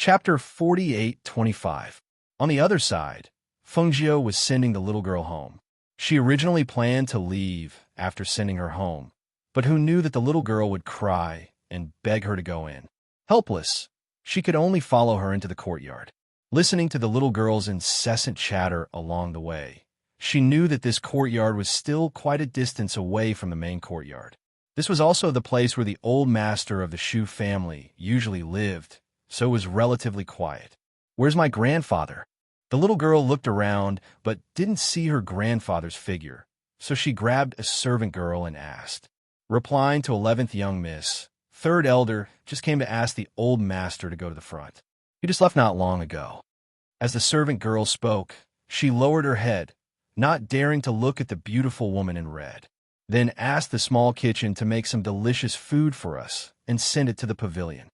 Chapter 48:25. On the other side, Fengjiu was sending the little girl home. She originally planned to leave after sending her home, but who knew that the little girl would cry and beg her to go in. Helpless, she could only follow her into the courtyard. Listening to the little girl's incessant chatter along the way, she knew that this courtyard was still quite a distance away from the main courtyard. This was also the place where the old master of the Shu family usually lived, so it was relatively quiet. "Where's my grandfather?" The little girl looked around but didn't see her grandfather's figure, so she grabbed a servant girl and asked. Replying to 11th young miss, third elder just came to ask the old master to go to the front. He just left not long ago. As the servant girl spoke, she lowered her head, not daring to look at the beautiful woman in red, then asked the small kitchen to make some delicious food for us and send it to the pavilion.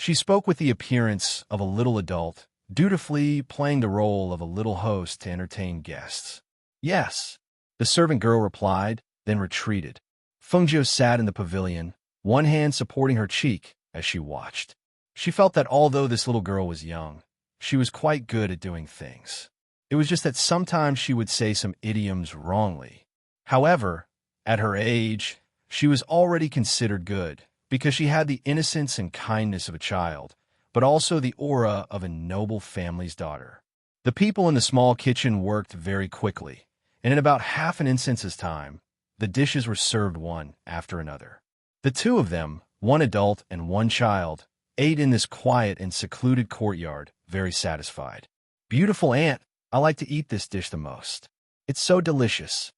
She spoke with the appearance of a little adult, dutifully playing the role of a little host to entertain guests. "Yes," the servant girl replied, then retreated. Fengjiu sat in the pavilion, one hand supporting her cheek as she watched. She felt that although this little girl was young, she was quite good at doing things. It was just that sometimes she would say some idioms wrongly. However, at her age, she was already considered good because she had the innocence and kindness of a child, but also the aura of a noble family's daughter. The people in the small kitchen worked very quickly, and in about half an instant's time, the dishes were served one after another. The two of them, one adult and one child, ate in this quiet and secluded courtyard, very satisfied. "Beautiful aunt, I like to eat this dish the most. It's so delicious."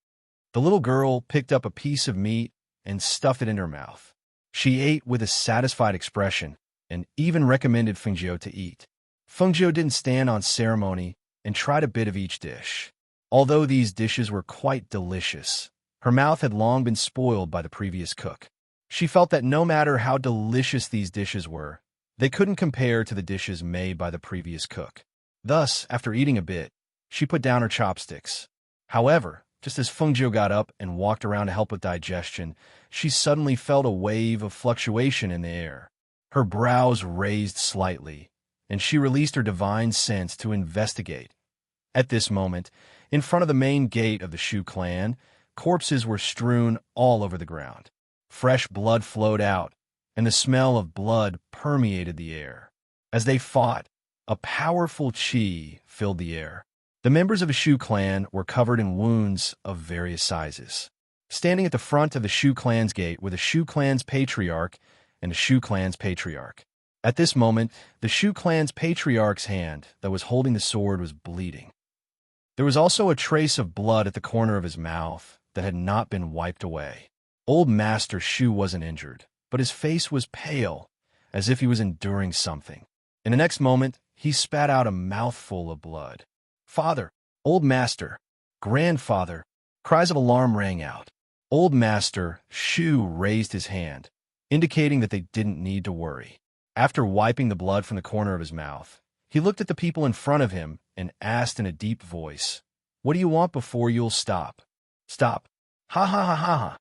The little girl picked up a piece of meat and stuffed it in her mouth. She ate with a satisfied expression and even recommended Fengjiu to eat. Fengjiu didn't stand on ceremony and tried a bit of each dish. Although these dishes were quite delicious, her mouth had long been spoiled by the previous cook. She felt that no matter how delicious these dishes were, they couldn't compare to the dishes made by the previous cook. Thus, after eating a bit, she put down her chopsticks. However, just as Fengjiu got up and walked around to help with digestion, she suddenly felt a wave of fluctuation in the air. Her brows raised slightly, and she released her divine sense to investigate. At this moment, in front of the main gate of the Shu clan, corpses were strewn all over the ground. Fresh blood flowed out, and the smell of blood permeated the air. As they fought, a powerful qi filled the air. The members of the Shu clan were covered in wounds of various sizes. Standing at the front of the Shu clan's gate were the Shu clan's patriarch and the Shu clan's patriarch. At this moment, the Shu clan's patriarch's hand that was holding the sword was bleeding. There was also a trace of blood at the corner of his mouth that had not been wiped away. Old Master Shu wasn't injured, but his face was pale, as if he was enduring something. In the next moment, he spat out a mouthful of blood. "Father, old master, grandfather," cries of alarm rang out. Old Master Shu raised his hand, indicating that they didn't need to worry. After wiping the blood from the corner of his mouth, he looked at the people in front of him and asked in a deep voice, "What do you want before you'll stop?" "Stop. Ha ha ha ha ha."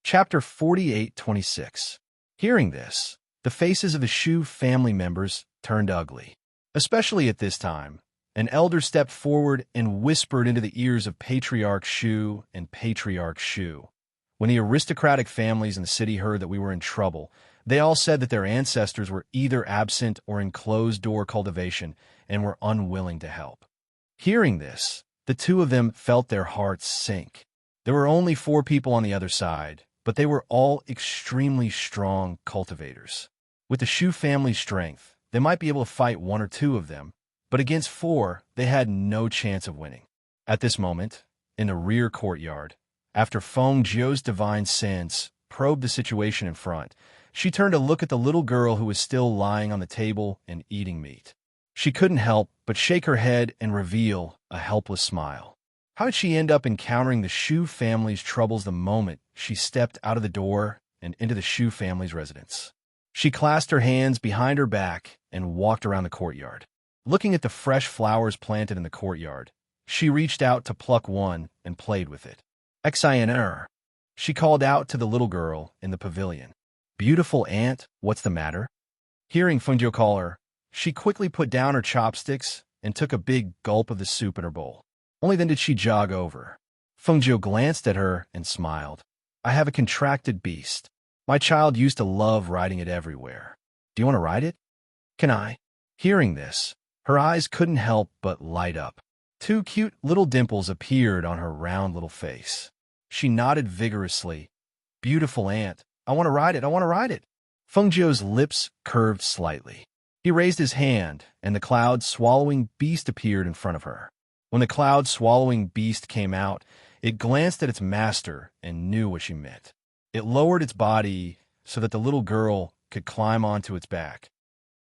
Chapter 48:26. Hearing this, the faces of the Shu family members turned ugly. Especially at this time, an elder stepped forward and whispered into the ears of Patriarch Shu and Patriarch Shu. When the aristocratic families in the city heard that we were in trouble, they all said that their ancestors were either absent or in closed-door cultivation and were unwilling to help. Hearing this, the two of them felt their hearts sink. There were only 4 people on the other side, but they were all extremely strong cultivators. With the Shu family's strength, they might be able to fight 1 or 2 of them, but against 4, they had no chance of winning. At this moment, in the rear courtyard, after Fengjiu's divine sense probed the situation in front, she turned to look at the little girl who was still lying on the table and eating meat. She couldn't help but shake her head and reveal a helpless smile. How did she end up encountering the Shu family's troubles the moment she stepped out of the door and into the Shu family's residence? She clasped her hands behind her back and walked around the courtyard. Looking at the fresh flowers planted in the courtyard, she reached out to pluck one and played with it. "Xinr," she called out to the little girl in the pavilion. "Beautiful aunt, what's the matter?" Hearing Fengjiu call her, She quickly put down her chopsticks and took a big gulp of the soup in her bowl. Only then did she jog over. Fengjiu glanced at her and smiled. I have a contracted beast. My child used to love riding it everywhere. Do you want to ride it? Can I? Hearing this, her eyes couldn't help but light up. Two cute little dimples appeared on her round little face. She nodded vigorously. Beautiful aunt, I want to ride it, I want to ride it. Fengjiu's lips curved slightly. He raised his hand, and the cloud-swallowing beast appeared in front of her. When the cloud-swallowing beast came out, it glanced at its master and knew what she meant. It lowered its body so that the little girl could climb onto its back.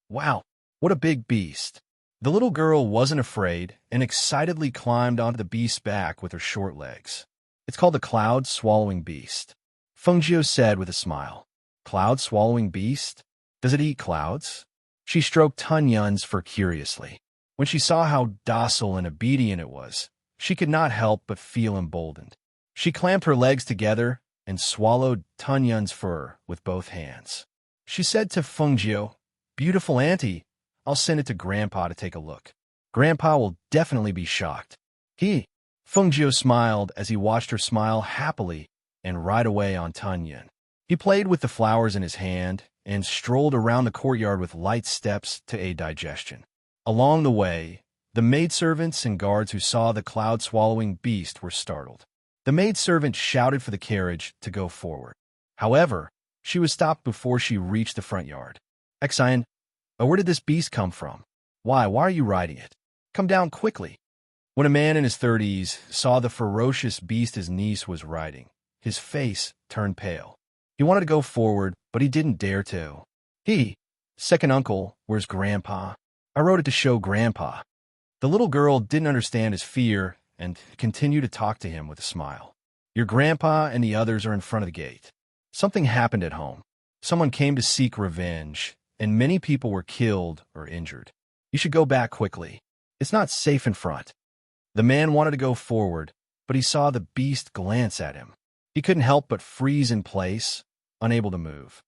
Wow, what a big beast! The little girl wasn't afraid and excitedly climbed onto the beast's back with her short legs. It's called the cloud-swallowing beast, Fengjiu said with a smile. Cloud-swallowing beast? Does it eat clouds? She stroked Tunyun's fur curiously. When she saw how docile and obedient it was, she could not help but feel emboldened. She clamped her legs together and swallowed Tunyun's fur with both hands. She said to Fengjiu, Beautiful auntie, I'll send it to Grandpa to take a look. Grandpa will definitely be shocked. Fengjiu smiled as he watched her smile happily and ride away on Tunyun. He played with the flowers in his hand and strolled around the courtyard with light steps to aid digestion. Along the way, the maidservants and guards who saw the cloud-swallowing beast were startled. The maidservant shouted for the carriage to go forward. However, she was stopped before she reached the front yard. Exine, where did this beast come from? Why are you riding it? Come down quickly. When a man in his 30s saw the ferocious beast his niece was riding, his face turned pale. He wanted to go forward, but he didn't dare to. Second uncle, where's Grandpa? I rode it to show Grandpa. The little girl didn't understand his fear and continued to talk to him with a smile. Your grandpa and the others are in front of the gate. Something happened at home. Someone came to seek revenge, and many people were killed or injured. You should go back quickly. It's not safe in front. The man wanted to go forward, but he saw the beast glance at him. He couldn't help but freeze in place, unable to move.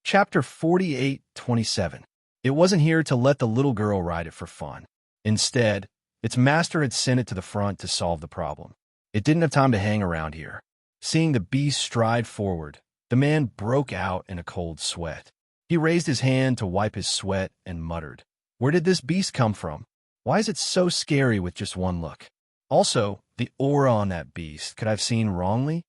Chapter 48:27. It wasn't here to let the little girl ride it for fun. Instead, its master had sent it to the front to solve the problem. It didn't have time to hang around here. Seeing the beast stride forward, the man broke out in a cold sweat. He raised his hand to wipe his sweat and muttered, Where did this beast come from? Why is it so scary with just one look? Also, the aura on that beast could I have seen wrongly?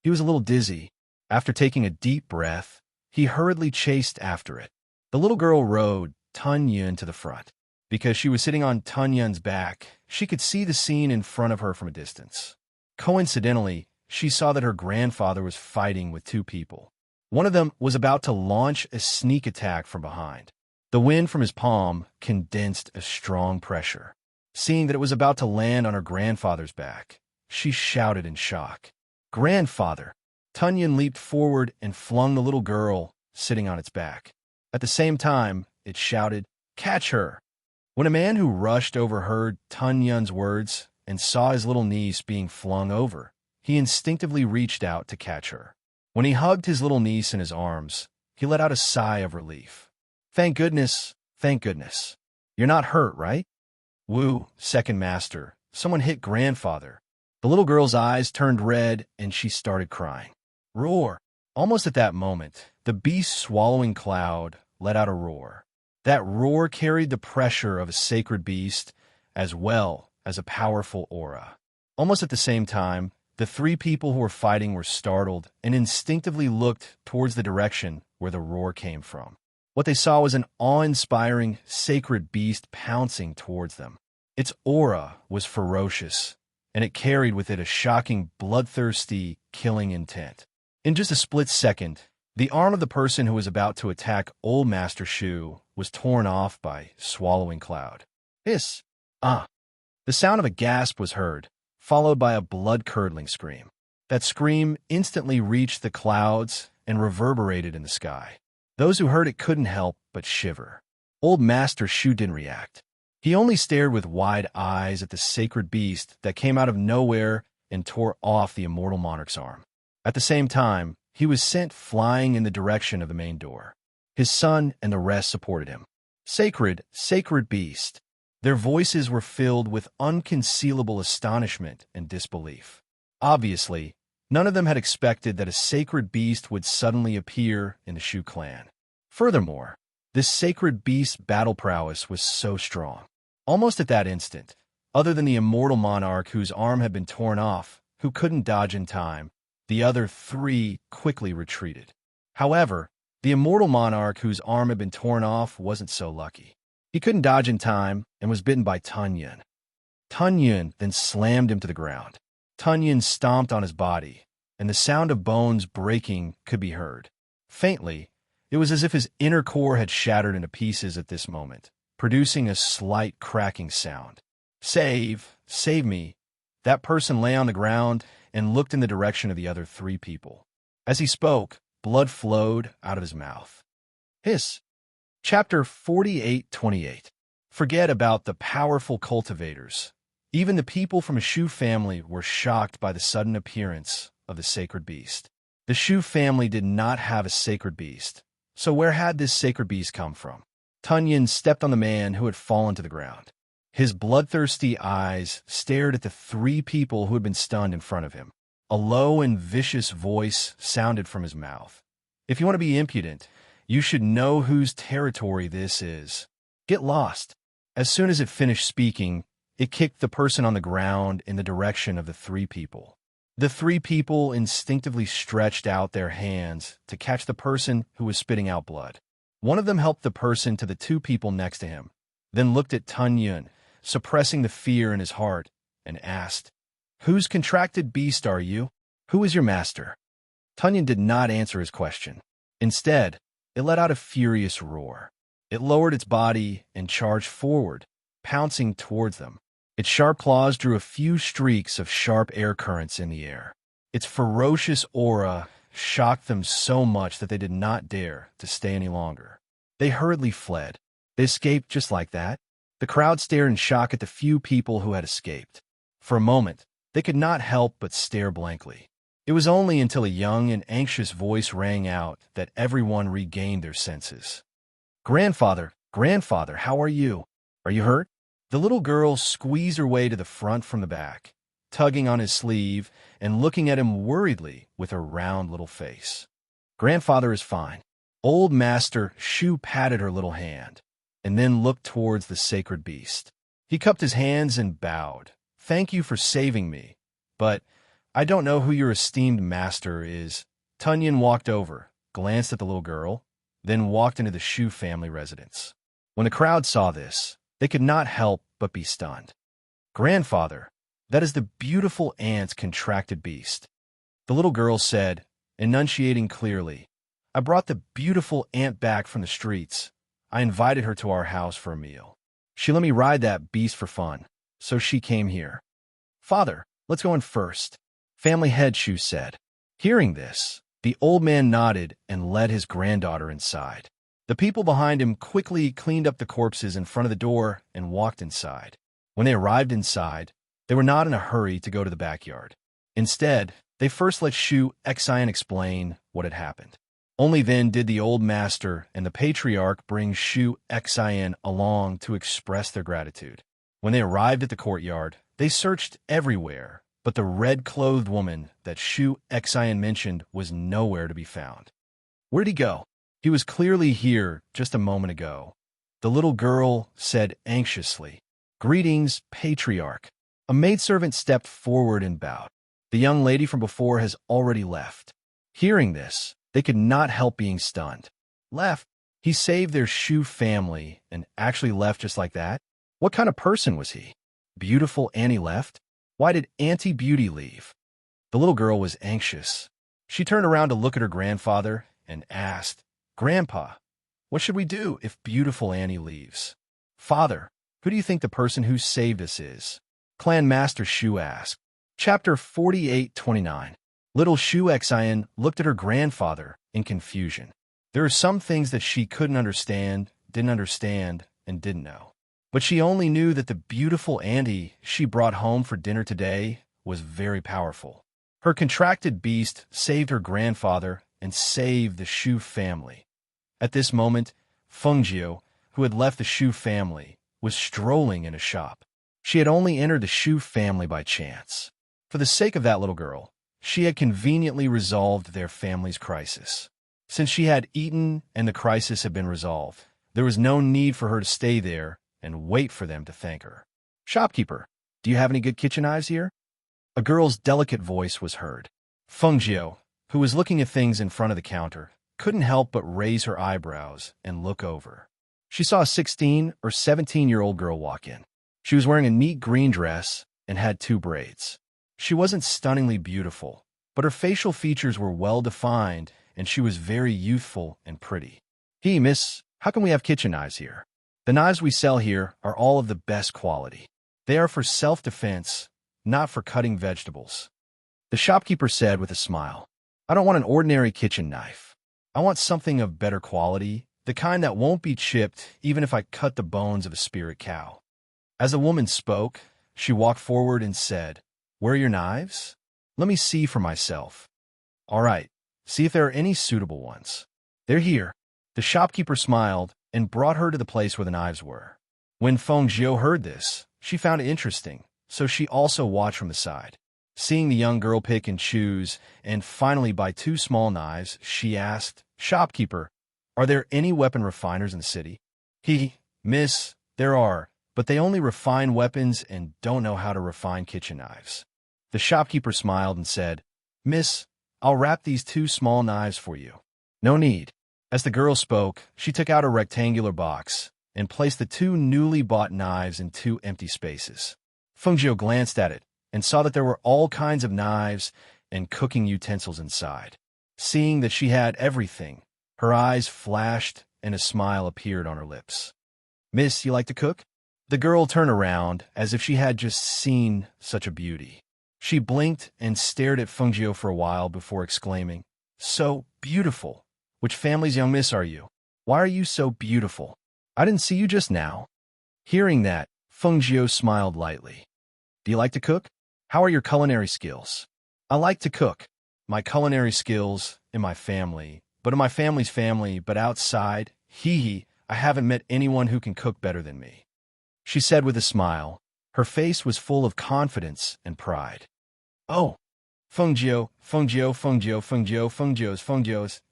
He was a little dizzy. After taking a deep breath, he hurriedly chased after it. The little girl rode Tunyun to the front. Because she was sitting on Tunyun's back, she could see the scene in front of her from a distance. Coincidentally, she saw that her grandfather was fighting with two people. One of them was about to launch a sneak attack from behind. The wind from his palm condensed a strong pressure. Seeing that it was about to land on her grandfather's back, she shouted in shock. Grandfather! Tunyun leaped forward and flung the little girl sitting on its back. At the same time, it shouted, Catch her! When a man who rushed overheard Tunyun's words and saw his little niece being flung over, he instinctively reached out to catch her. When he hugged his little niece in his arms, he let out a sigh of relief. Thank goodness, thank goodness. You're not hurt, right? Woo, second master. Someone hit grandfather. The little girl's eyes turned red and she started crying. Roar! Almost at that moment, the beast-swallowing cloud let out a roar. That roar carried the pressure of a sacred beast as well as a powerful aura. Almost at the same time, the three people who were fighting were startled and instinctively looked towards the direction where the roar came from. What they saw was an awe-inspiring, sacred beast pouncing towards them. Its aura was ferocious, and it carried with it a shocking, bloodthirsty, killing intent. In just a split second, the arm of the person who was about to attack Old Master Shu was torn off by swallowing cloud. Hiss! Ah! The sound of a gasp was heard, followed by a blood-curdling scream. That scream instantly reached the clouds and reverberated in the sky. Those who heard it couldn't help but shiver. Old Master Shu didn't react. He only stared with wide eyes at the sacred beast that came out of nowhere and tore off the immortal monarch's arm. At the same time, he was sent flying in the direction of the main door. His son and the rest supported him. Sacred, sacred beast. Their voices were filled with unconcealable astonishment and disbelief. Obviously, none of them had expected that a sacred beast would suddenly appear in the Shu clan. Furthermore, this sacred beast's battle prowess was so strong. Almost at that instant, other than the immortal monarch whose arm had been torn off, who couldn't dodge in time, the other three quickly retreated. However, the immortal monarch whose arm had been torn off wasn't so lucky. He couldn't dodge in time and was bitten by Tunyon. Tunyon then slammed him to the ground. Tunyon stomped on his body, and the sound of bones breaking could be heard. Faintly, it was as if his inner core had shattered into pieces at this moment, producing a slight cracking sound. Save me. That person lay on the ground and looked in the direction of the other three people. As he spoke, blood flowed out of his mouth. Hiss. Chapter 48:28. Forget about the powerful cultivators. Even the people from a Shu family were shocked by the sudden appearance of the sacred beast. The Shu family did not have a sacred beast, so where had this sacred beast come from? Tunyon stepped on the man who had fallen to the ground. His bloodthirsty eyes stared at the three people who had been stunned in front of him. A low and vicious voice sounded from his mouth. If you want to be impudent, you should know whose territory this is. Get lost. As soon as it finished speaking, it kicked the person on the ground in the direction of the three people. The three people instinctively stretched out their hands to catch the person who was spitting out blood. One of them helped the person to the two people next to him, then looked at Tunyon, suppressing the fear in his heart, and asked, "Whose contracted beast are you? Who is your master?" Tunyon did not answer his question. Instead, it let out a furious roar. It lowered its body and charged forward, pouncing towards them. Its sharp claws drew a few streaks of sharp air currents in the air. Its ferocious aura shocked them so much that they did not dare to stay any longer. They hurriedly fled. They escaped just like that. The crowd stared in shock at the few people who had escaped. For a moment, they could not help but stare blankly. It was only until a young and anxious voice rang out that everyone regained their senses. Grandfather, how are you? Are you hurt?" The little girl squeezed her way to the front from the back, tugging on his sleeve and looking at him worriedly with her round little face. "Grandfather is fine." Old Master Shu patted her little hand, and then looked towards the sacred beast. He cupped his hands and bowed. "Thank you for saving me, but I don't know who your esteemed master is." Tunyon walked over, glanced at the little girl, then walked into the Shu family residence. When the crowd saw this, they could not help but be stunned. "Grandfather, that is the beautiful ant's contracted beast." The little girl said, enunciating clearly, "I brought the beautiful ant back from the streets. I invited her to our house for a meal. She let me ride that beast for fun, so she came here." "Father, let's go in first," family head Shu said. Hearing this, the old man nodded and led his granddaughter inside. The people behind him quickly cleaned up the corpses in front of the door and walked inside. When they arrived inside, they were not in a hurry to go to the backyard. Instead, they first let Shu Xian explain what had happened. Only then did the old master and the patriarch bring Shu Xian along to express their gratitude. When they arrived at the courtyard, they searched everywhere, but the red-clothed woman that Shu Xian mentioned was nowhere to be found. Where'd he go? He was clearly here just a moment ago. The little girl said anxiously, "Greetings, patriarch." A maidservant stepped forward and bowed. "The young lady from before has already left." Hearing this, they could not help being stunned. Left? He saved their Shu family and actually left just like that? What kind of person was he? Beautiful Annie left? Why did Auntie Beauty leave? The little girl was anxious. She turned around to look at her grandfather and asked, "Grandpa, what should we do if beautiful Annie leaves?" "Father, who do you think the person who saved us is?" Clan Master Shu asked. Chapter 48:29. Little Shu Xian looked at her grandfather in confusion. There are some things that she couldn't understand, didn't understand, and didn't know. But she only knew that the beautiful Annie she brought home for dinner today was very powerful. Her contracted beast saved her grandfather and saved the Shu family. At this moment, Fengjiu, who had left the Shu family, was strolling in a shop. She had only entered the Shu family by chance. For the sake of that little girl, she had conveniently resolved their family's crisis. Since she had eaten and the crisis had been resolved, there was no need for her to stay there and wait for them to thank her. "Shopkeeper, do you have any good kitchen knives here?" A girl's delicate voice was heard. Fengjiu, who was looking at things in front of the counter, couldn't help but raise her eyebrows and look over. She saw a 16 or 17-year-old girl walk in. She was wearing a neat green dress and had 2 braids. She wasn't stunningly beautiful, but her facial features were well-defined and she was very youthful and pretty. "Hey, miss, how can we have kitchen knives here? The knives we sell here are all of the best quality. They are for self-defense, not for cutting vegetables," the shopkeeper said with a smile. "I don't want an ordinary kitchen knife. I want something of better quality, the kind that won't be chipped even if I cut the bones of a spirit cow." As the woman spoke, she walked forward and said, "Where are your knives? Let me see for myself." "All right, see if there are any suitable ones." "They're here." The shopkeeper smiled and brought her to the place where the knives were. When Fengjiu heard this, she found it interesting, so she also watched from the side. Seeing the young girl pick and choose, and finally buy 2 small knives, she asked, "Shopkeeper, are there any weapon refiners in the city?" "Miss, there are, but they only refine weapons and don't know how to refine kitchen knives." The shopkeeper smiled and said, "Miss, I'll wrap these 2 small knives for you." "No need." As the girl spoke, she took out a rectangular box and placed the 2 newly bought knives in 2 empty spaces. Fengjiu glanced at it and saw that there were all kinds of knives and cooking utensils inside. Seeing that she had everything, her eyes flashed and a smile appeared on her lips. "Miss, you like to cook?" The girl turned around as if she had just seen such a beauty. She blinked and stared at Fengjiu for a while before exclaiming, "So beautiful! Which family's young miss are you? Why are you so beautiful? I didn't see you just now." Hearing that, Fengjiu smiled lightly. "Do you like to cook? How are your culinary skills?" "I like to cook. My culinary skills in my family, but in my family's family, but outside, I haven't met anyone who can cook better than me," she said with a smile. Her face was full of confidence and pride. "Oh, Fengjiu's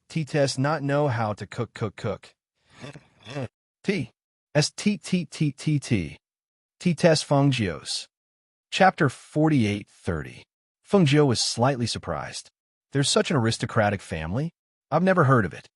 T-test not know how to cook. T-test Fengjiu's." Chapter 48:30. Fengjiu was slightly surprised. "There's such an aristocratic family? I've never heard of it."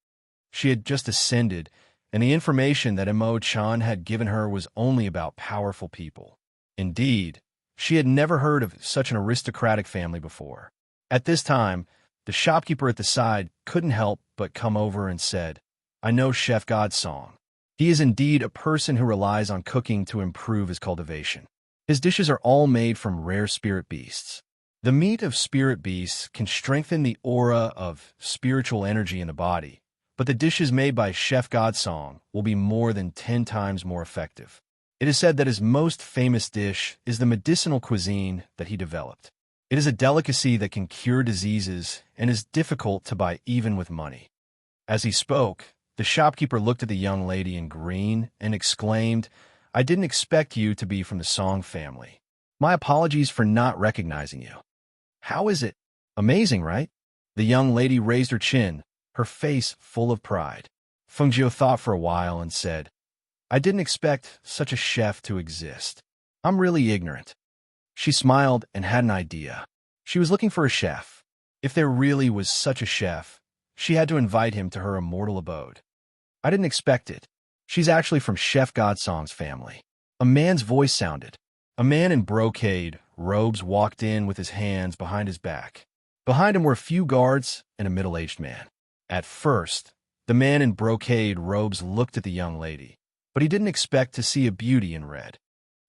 She had just ascended, and the information that Mo-chan had given her was only about powerful people. Indeed, she had never heard of such an aristocratic family before. At this time, the shopkeeper at the side couldn't help but come over and said, "I know Chef Godsong. He is indeed a person who relies on cooking to improve his cultivation. His dishes are all made from rare spirit beasts. The meat of spirit beasts can strengthen the aura of spiritual energy in the body, but the dishes made by Chef Godsong will be more than 10 times more effective. It is said that his most famous dish is the medicinal cuisine that he developed. It is a delicacy that can cure diseases and is difficult to buy even with money." As he spoke, the shopkeeper looked at the young lady in green and exclaimed, "I didn't expect you to be from the Song family. My apologies for not recognizing you. How is it? Amazing, right?" The young lady raised her chin, her face full of pride. Fengjiu thought for a while and said, "I didn't expect such a chef to exist. I'm really ignorant." She smiled and had an idea. She was looking for a chef. If there really was such a chef, she had to invite him to her immortal abode. "I didn't expect it. She's actually from Chef Godsong's family." A man's voice sounded. A man in brocade robes walked in with his hands behind his back. Behind him were a few guards and a middle-aged man. At first, the man in brocade robes looked at the young lady, but he didn't expect to see a beauty in red.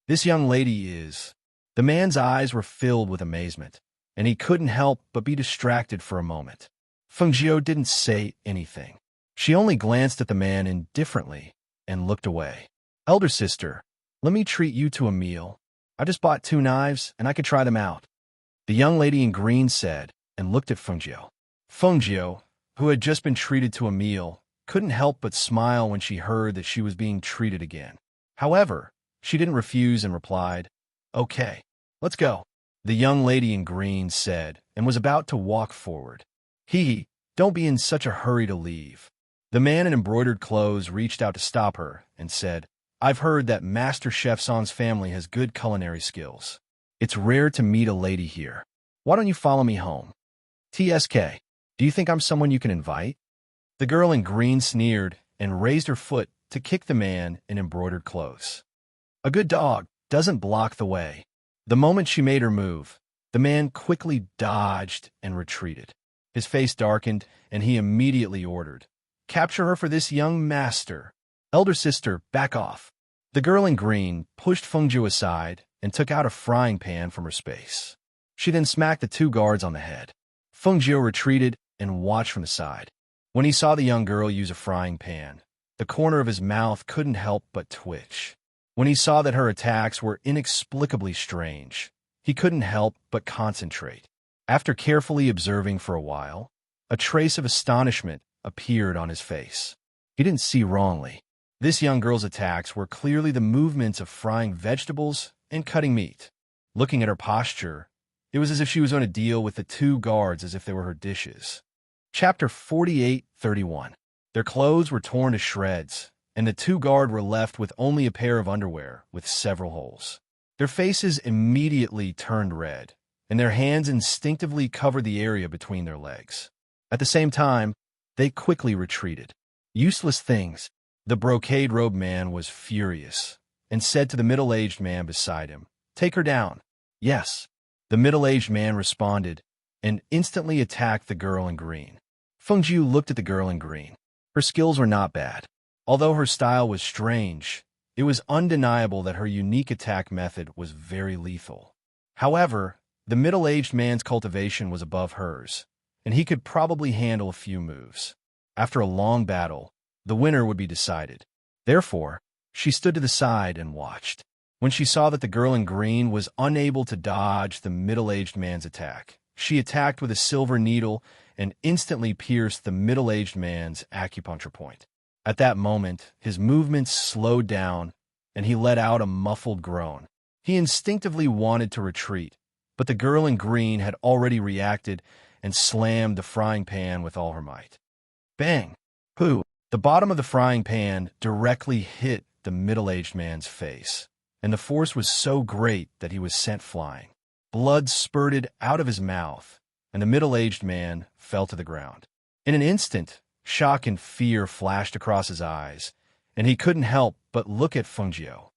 "This young lady is..." The man's eyes were filled with amazement, and he couldn't help but be distracted for a moment. Fengjiu didn't say anything. She only glanced at the man indifferently and looked away. "Elder sister, let me treat you to a meal. I just bought 2 knives, and I could try them out," the young lady in green said, and looked at Fengjiu. Fengjiu, who had just been treated to a meal, couldn't help but smile when she heard that she was being treated again. However, she didn't refuse and replied, "Okay, let's go," the young lady in green said, and was about to walk forward. Don't be in such a hurry to leave." The man in embroidered clothes reached out to stop her and said, "I've heard that Master Chef Son's family has good culinary skills. It's rare to meet a lady here. Why don't you follow me home?" "TSK, do you think I'm someone you can invite?" The girl in green sneered and raised her foot to kick the man in embroidered clothes. A good dog doesn't block the way. The moment she made her move, the man quickly dodged and retreated. His face darkened, and he immediately ordered, "Capture her for this young master. Elder sister, back off." The girl in green pushed Fengjiu aside and took out a frying pan from her space. She then smacked the two guards on the head. Fengjiu retreated and watched from the side. When he saw the young girl use a frying pan, the corner of his mouth couldn't help but twitch. When he saw that her attacks were inexplicably strange, he couldn't help but concentrate. After carefully observing for a while, a trace of astonishment appeared on his face. He didn't see wrongly. This young girl's attacks were clearly the movements of frying vegetables and cutting meat. Looking at her posture, it was as if she was going to deal with the two guards as if they were her dishes. Chapter 48:31. Their clothes were torn to shreds, and the two guards were left with only a pair of underwear with several holes. Their faces immediately turned red, and their hands instinctively covered the area between their legs. At the same time, they quickly retreated. "Useless things." The brocade-robed man was furious and said to the middle-aged man beside him, "Take her down." "Yes." The middle-aged man responded and instantly attacked the girl in green. Fengjiu looked at the girl in green. Her skills were not bad. Although her style was strange, it was undeniable that her unique attack method was very lethal. However, the middle-aged man's cultivation was above hers, and he could probably handle a few moves. After a long battle, the winner would be decided. Therefore, she stood to the side and watched. When she saw that the girl in green was unable to dodge the middle-aged man's attack, she attacked with a silver needle and instantly pierced the middle-aged man's acupuncture point. At that moment, his movements slowed down, and he let out a muffled groan. He instinctively wanted to retreat, but the girl in green had already reacted and slammed the frying pan with all her might. Bang! Pooh! The bottom of the frying pan directly hit the middle-aged man's face, and the force was so great that he was sent flying. Blood spurted out of his mouth, and the middle-aged man fell to the ground. In an instant, shock and fear flashed across his eyes, and he couldn't help but look at Fengjiu.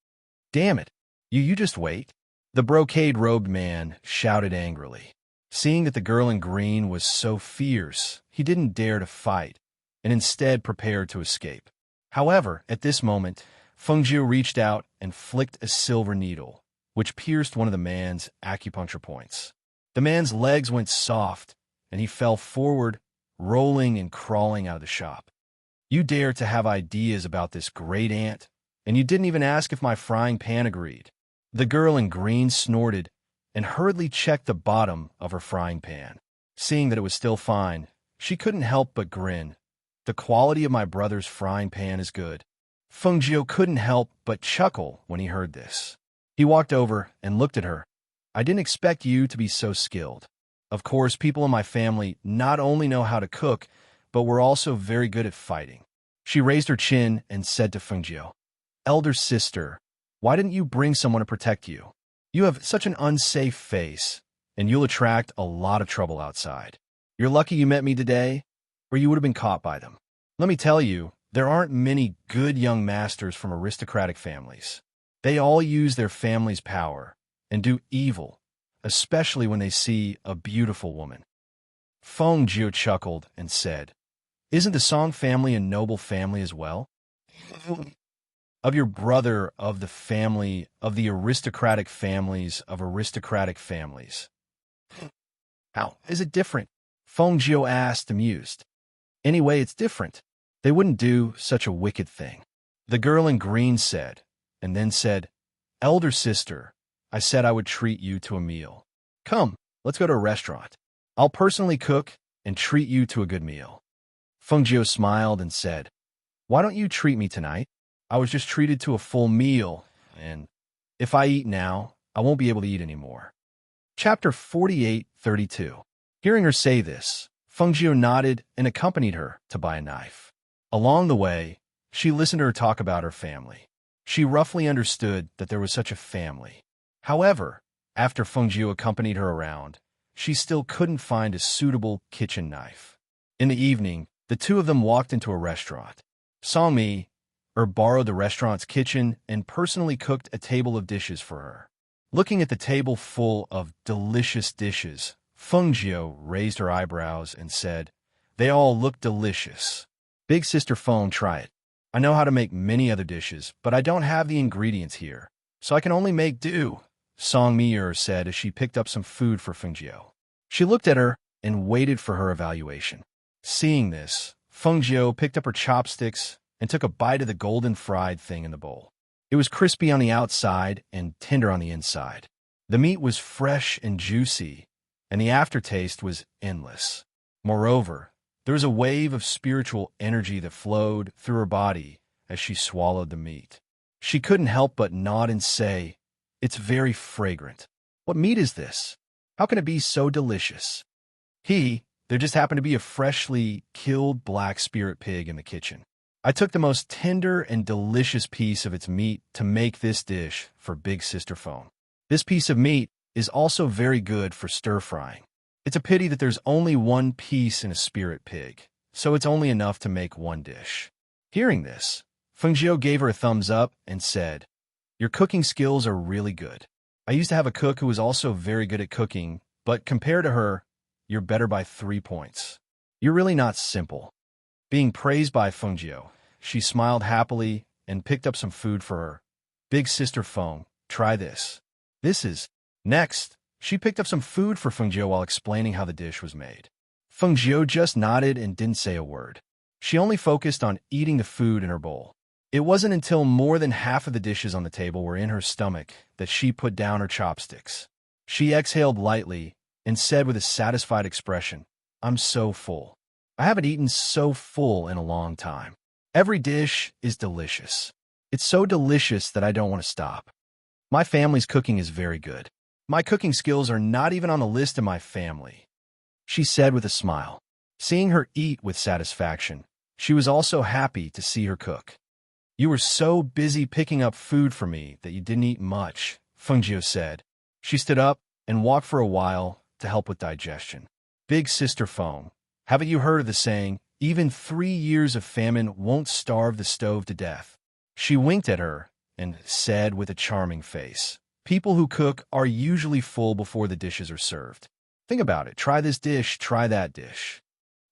"Damn it! You just wait!" The brocade-robed man shouted angrily. Seeing that the girl in green was so fierce, he didn't dare to fight, and instead prepared to escape. However, at this moment, Fengjiu reached out and flicked a silver needle, which pierced one of the man's acupuncture points. The man's legs went soft, and he fell forward, rolling and crawling out of the shop. "You dare to have ideas about this great aunt, and you didn't even ask if my frying pan agreed." The girl in green snorted and hurriedly checked the bottom of her frying pan. Seeing that it was still fine, she couldn't help but grin. "The quality of my brother's frying pan is good." Fengjiu couldn't help but chuckle when he heard this. He walked over and looked at her. "I didn't expect you to be so skilled. Of course, people in my family not only know how to cook, but we're also very good at fighting." She raised her chin and said to Fengjiu, "Elder sister, why didn't you bring someone to protect you? You have such an unsafe face, and you'll attract a lot of trouble outside. You're lucky you met me today, or you would have been caught by them. Let me tell you, there aren't many good young masters from aristocratic families. They all use their family's power and do evil, especially when they see a beautiful woman." Fengjiu chuckled and said, "Isn't the Song family a noble family as well? Of your brother, of the family, of the aristocratic families, of aristocratic families." "How is it different?" Fengjiu asked, amused. "Anyway, it's different. They wouldn't do such a wicked thing." The girl in green said, and then said, "Elder sister, I said I would treat you to a meal. Come, let's go to a restaurant. I'll personally cook and treat you to a good meal." Fengjiu smiled and said, Why don't you treat me tonight? I was just treated to a full meal, and if I eat now, I won't be able to eat anymore. Chapter 48:32. Hearing her say this, Fengjiu nodded and accompanied her to buy a knife. Along the way, she listened to her talk about her family. She roughly understood that there was such a family. However, after Fengjiu accompanied her around, she still couldn't find a suitable kitchen knife. In the evening, the two of them walked into a restaurant. Songmi borrowed the restaurant's kitchen and personally cooked a table of dishes for her. Looking at the table full of delicious dishes, Fengjiu raised her eyebrows and said, "They all look delicious. Big Sister Feng, try it. I know how to make many other dishes, but I don't have the ingredients here, so I can only make do," Songmi said as she picked up some food for Fengjiu. She looked at her and waited for her evaluation. Seeing this, Fengjiu picked up her chopsticks and took a bite of the golden fried thing in the bowl. It was crispy on the outside and tender on the inside. The meat was fresh and juicy, and the aftertaste was endless. Moreover, there was a wave of spiritual energy that flowed through her body as she swallowed the meat. She couldn't help but nod and say, "It's very fragrant. What meat is this? How can it be so delicious?" There just happened to be a freshly killed black spirit pig in the kitchen. I took the most tender and delicious piece of its meat to make this dish for Big Sister Feng. This piece of meat is also very good for stir-frying. It's a pity that there's only one piece in a spirit pig, so it's only enough to make one dish. Hearing this, Fengjiu gave her a thumbs up and said, "Your cooking skills are really good. I used to have a cook who was also very good at cooking, but compared to her, you're better by 3 points. You're really not simple." Being praised by Fengjiu, she smiled happily and picked up some food for her. "Big Sister Feng, try this. This is..." Next, she picked up some food for Fengjiu while explaining how the dish was made. Fengjiu just nodded and didn't say a word. She only focused on eating the food in her bowl. It wasn't until more than half of the dishes on the table were in her stomach that she put down her chopsticks. She exhaled lightly and said with a satisfied expression, "I'm so full. I haven't eaten so full in a long time. Every dish is delicious. It's so delicious that I don't want to stop. My family's cooking is very good. My cooking skills are not even on the list of my family," she said with a smile. Seeing her eat with satisfaction, she was also happy to see her cook. "You were so busy picking up food for me that you didn't eat much," Fengjiu said. She stood up and walked for a while to help with digestion. "Big Sister Feng, haven't you heard of the saying, 'Even 3 years of famine won't starve the stove to death'?" She winked at her and said with a charming face, "People who cook are usually full before the dishes are served. Think about it. Try this dish, try that dish.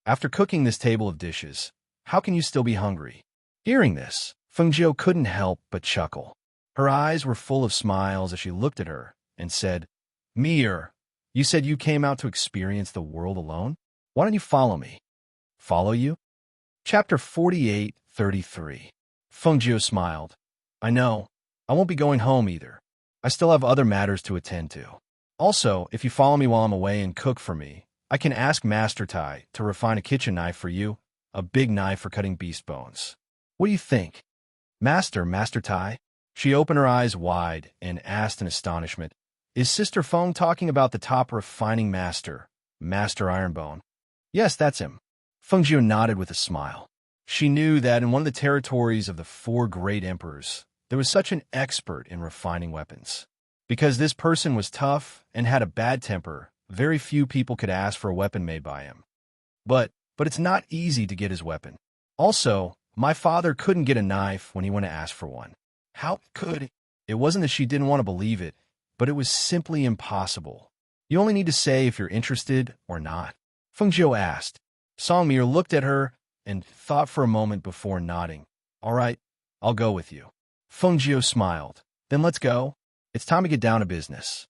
After cooking this table of dishes, how can you still be hungry?" Hearing this, Fengjiu couldn't help but chuckle. Her eyes were full of smiles as she looked at her and said, "Mir, you said you came out to experience the world alone? Why don't you follow me?" "Follow you?" Chapter 48:33. Fengjiu smiled. "I know. I won't be going home either. I still have other matters to attend to. Also, if you follow me while I'm away and cook for me, I can ask Master Tai to refine a kitchen knife for you, a big knife for cutting beast bones. What do you think?" Master Tai?" She opened her eyes wide and asked in astonishment, "Is Sister Feng talking about the top refining master, Master Ironbone?" "Yes, that's him." Fengjiu nodded with a smile. She knew that in one of the territories of the 4 great emperors, there was such an expert in refining weapons. Because this person was tough and had a bad temper, very few people could ask for a weapon made by him. But it's not easy to get his weapon. Also, my father couldn't get a knife when he went to ask for one. How could he? It wasn't that she didn't want to believe it, but it was simply impossible. "You only need to say if you're interested or not," Fengjiu asked. Songmi looked at her and thought for a moment before nodding. "All right, I'll go with you." Fengjiu smiled. "Then let's go. It's time to get down to business."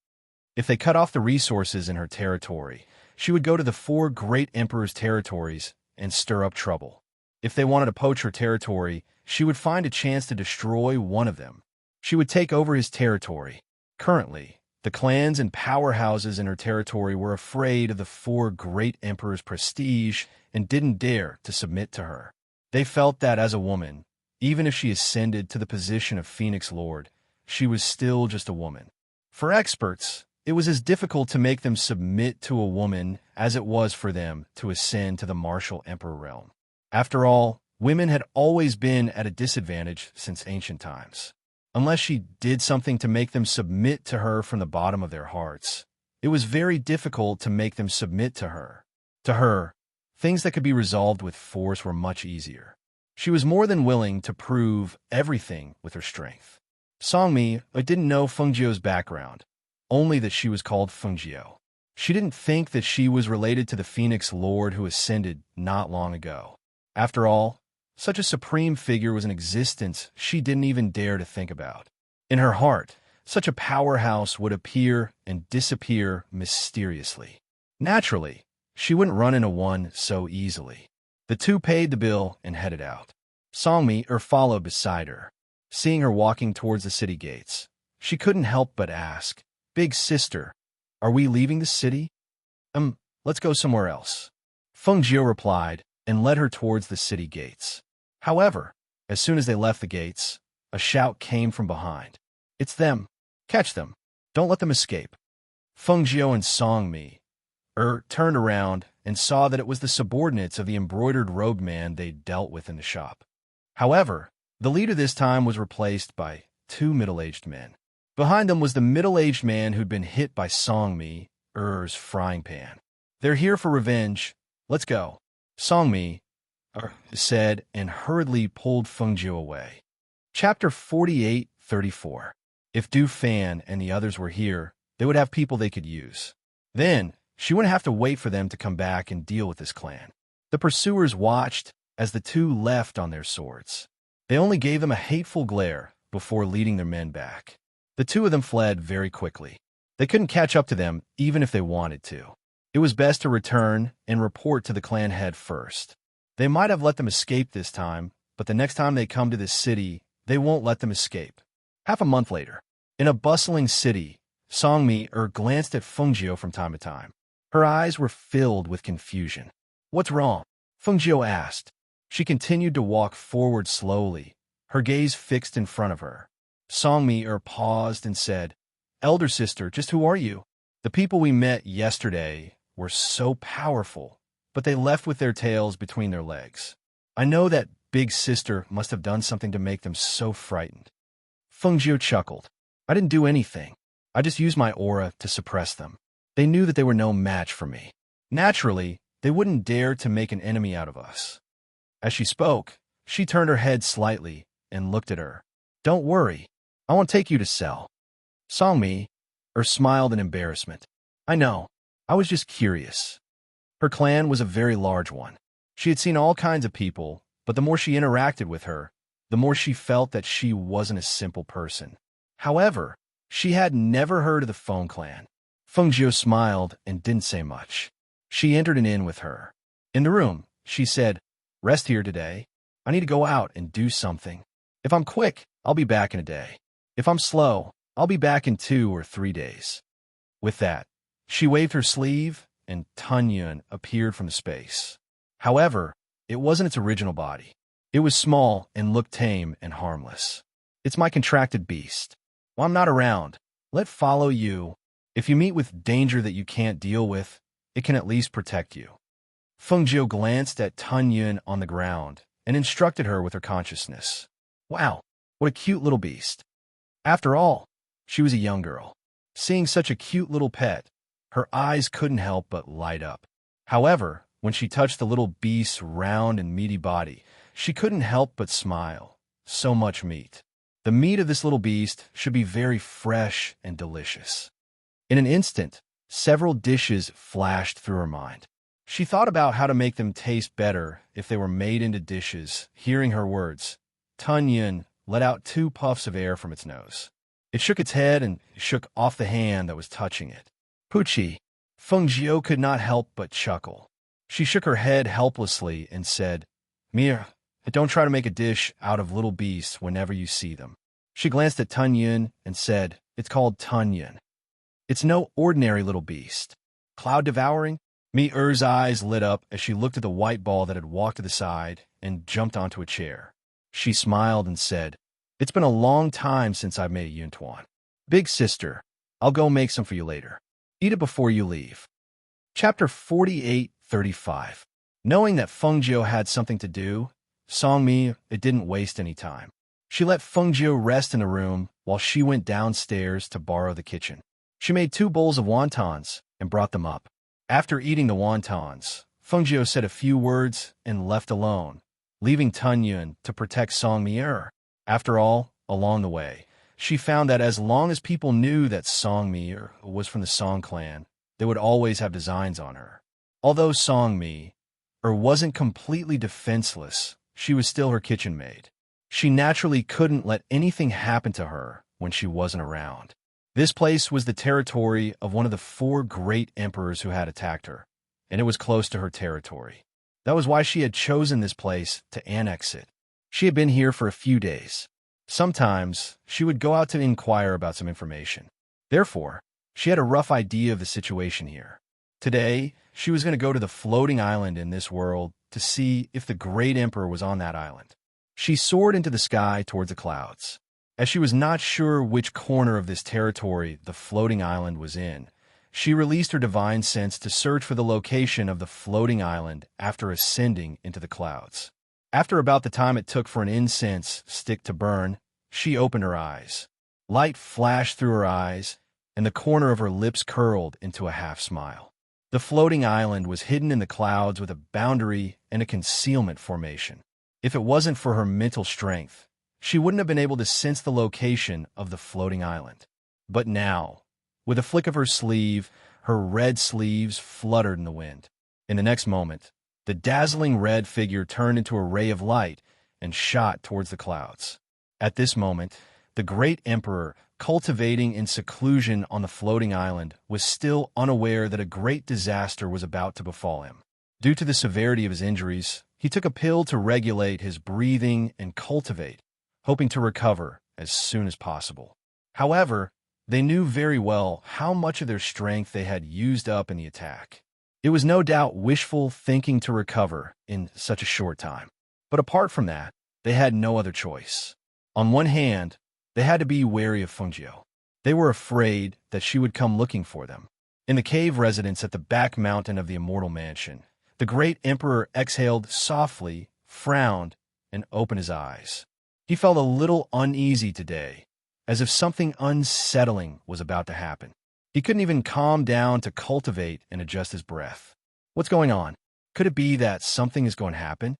If they cut off the resources in her territory, she would go to the 4 great emperors' territories and stir up trouble. If they wanted to poach her territory, she would find a chance to destroy one of them. She would take over his territory. Currently, the clans and powerhouses in her territory were afraid of the 4 great emperors' prestige and didn't dare to submit to her. They felt that as a woman, even if she ascended to the position of Phoenix Lord, she was still just a woman. For experts, it was as difficult to make them submit to a woman as it was for them to ascend to the martial emperor realm. After all, women had always been at a disadvantage since ancient times. Unless she did something to make them submit to her from the bottom of their hearts, it was very difficult to make them submit to her. To her, things that could be resolved with force were much easier. She was more than willing to prove everything with her strength. Songmi didn't know Fengjiu's background, only that she was called Fengjiu. She didn't think that she was related to the Phoenix Lord who ascended not long ago. After all, such a supreme figure was in existence she didn't even dare to think about. In her heart, such a powerhouse would appear and disappear mysteriously. Naturally, she wouldn't run into one so easily. The two paid the bill and headed out. Songmi followed beside her. Seeing her walking towards the city gates, she couldn't help but ask, "Big sister, are we leaving the city?" Let's go somewhere else." Fengjiu replied and led her towards the city gates. However, as soon as they left the gates, a shout came from behind. "It's them! Catch them! Don't let them escape!" Fengjiu and Songmi turned around and saw that it was the subordinates of the embroidered robed man they'd dealt with in the shop. However, the leader this time was replaced by two middle-aged men. Behind them was the middle-aged man who'd been hit by Songmi's frying pan. "They're here for revenge. Let's go," Songmi said and hurriedly pulled Fengjiu away. Chapter 48:34. If Du Fan and the others were here, they would have people they could use. Then, she wouldn't have to wait for them to come back and deal with this clan. The pursuers watched as the two left on their swords. They only gave them a hateful glare before leading their men back. The two of them fled very quickly. They couldn't catch up to them even if they wanted to. It was best to return and report to the clan head first. They might have let them escape this time, but the next time they come to this city, they won't let them escape. Half a month later, in a bustling city, Songmi glanced at Fengjiu from time to time. Her eyes were filled with confusion. "What's wrong?" Fengjiu asked. She continued to walk forward slowly, her gaze fixed in front of her. Songmi paused and said, "Elder sister, just who are you?" "The people we met yesterday were so powerful, but they left with their tails between their legs. I know that big sister must have done something to make them so frightened." Fengjiu chuckled. "I didn't do anything. I just used my aura to suppress them. They knew that they were no match for me. Naturally, they wouldn't dare to make an enemy out of us." As she spoke, she turned her head slightly and looked at her. "Don't worry. I won't take you to Cell." Songmi smiled in embarrassment. "I know. I was just curious." Her clan was a very large one. She had seen all kinds of people, but the more she interacted with her, the more she felt that she wasn't a simple person. However, she had never heard of the Phone Clan. Fengjiu smiled and didn't say much. She entered an inn with her. In the room, she said, "Rest here today. I need to go out and do something. If I'm quick, I'll be back in a day. If I'm slow, I'll be back in 2 or 3 days." With that, she waved her sleeve, and Tunyun appeared from the space. However, it wasn't its original body. It was small and looked tame and harmless. "It's my contracted beast. While I'm not around, let follow you. If you meet with danger that you can't deal with, it can at least protect you." Fengjiu glanced at Tunyun on the ground and instructed her with her consciousness. Wow, what a cute little beast. After all, she was a young girl. Seeing such a cute little pet, her eyes couldn't help but light up. However, when she touched the little beast's round and meaty body, she couldn't help but smile. So much meat. The meat of this little beast should be very fresh and delicious. In an instant, several dishes flashed through her mind. She thought about how to make them taste better if they were made into dishes. Hearing her words, Tunyun let out 2 puffs of air from its nose. It shook its head and shook off the hand that was touching it. "Poochie." Fengjiu could not help but chuckle. She shook her head helplessly and said, "Mir, don't try to make a dish out of little beasts whenever you see them." She glanced at Tunyun and said, "It's called Tunyun. It's no ordinary little beast." Cloud devouring? Mir's eyes lit up as she looked at the white ball that had walked to the side and jumped onto a chair. She smiled and said, "It's been a long time since I've made a yuntuan. Big sister, I'll go make some for you later. Eat it before you leave." Chapter 48:35. Knowing that Fengjiu had something to do, Songmi it didn't waste any time. She let Fengjiu rest in the room while she went downstairs to borrow the kitchen. She made 2 bowls of wontons and brought them up. After eating the wontons, Fengjiu said a few words and left alone, leaving Tunyun to protect Songmi. After all, along the way, she found that as long as people knew that Songmi was from the Song clan, they would always have designs on her. Although Songmi wasn't completely defenseless, she was still her kitchen maid. She naturally couldn't let anything happen to her when she wasn't around. This place was the territory of one of the 4 great emperors who had attacked her, and it was close to her territory. That was why she had chosen this place to annex it. She had been here for a few days. Sometimes she would go out to inquire about some information. Therefore, she had a rough idea of the situation here. Today, she was going to go to the floating island in this world to see if the great emperor was on that island. She soared into the sky towards the clouds. As she was not sure which corner of this territory the floating island was in, she released her divine sense to search for the location of the floating island after ascending into the clouds. After about the time it took for an incense stick to burn, she opened her eyes. Light flashed through her eyes, and the corner of her lips curled into a half-smile. The floating island was hidden in the clouds with a boundary and a concealment formation. If it wasn't for her mental strength, she wouldn't have been able to sense the location of the floating island. But now, with a flick of her sleeve, her red sleeves fluttered in the wind. In the next moment, the dazzling red figure turned into a ray of light and shot towards the clouds. At this moment, the great emperor, cultivating in seclusion on the floating island, was still unaware that a great disaster was about to befall him. Due to the severity of his injuries, he took a pill to regulate his breathing and cultivate, hoping to recover as soon as possible. However, they knew very well how much of their strength they had used up in the attack. It was no doubt wishful thinking to recover in such a short time. But apart from that, they had no other choice. On one hand, they had to be wary of Fengjiu. They were afraid that she would come looking for them. In the cave residence at the back mountain of the Immortal Mansion, the great emperor exhaled softly, frowned, and opened his eyes. He felt a little uneasy today, as if something unsettling was about to happen. He couldn't even calm down to cultivate and adjust his breath. What's going on? Could it be that something is going to happen?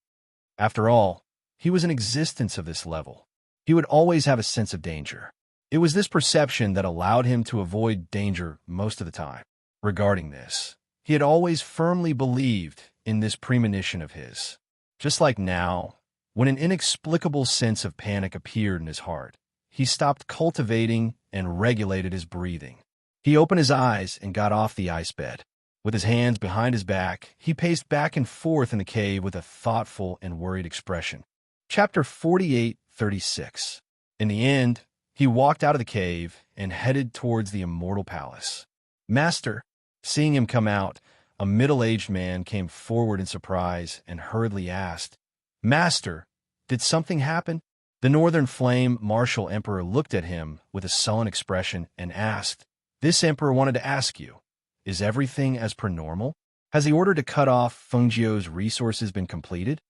After all, he was in existence of this level. He would always have a sense of danger. It was this perception that allowed him to avoid danger most of the time. Regarding this, he had always firmly believed in this premonition of his. Just like now, when an inexplicable sense of panic appeared in his heart, he stopped cultivating and regulated his breathing. He opened his eyes and got off the ice bed. With his hands behind his back, he paced back and forth in the cave with a thoughtful and worried expression. Chapter 48:36. In the end, he walked out of the cave and headed towards the Immortal Palace. "Master," seeing him come out, a middle-aged man came forward in surprise and hurriedly asked, "Master, did something happen?" The Northern Flame Martial Emperor looked at him with a sullen expression and asked, "This emperor wanted to ask you, is everything as per normal? Has the order to cut off Fengjiu's resources been completed?"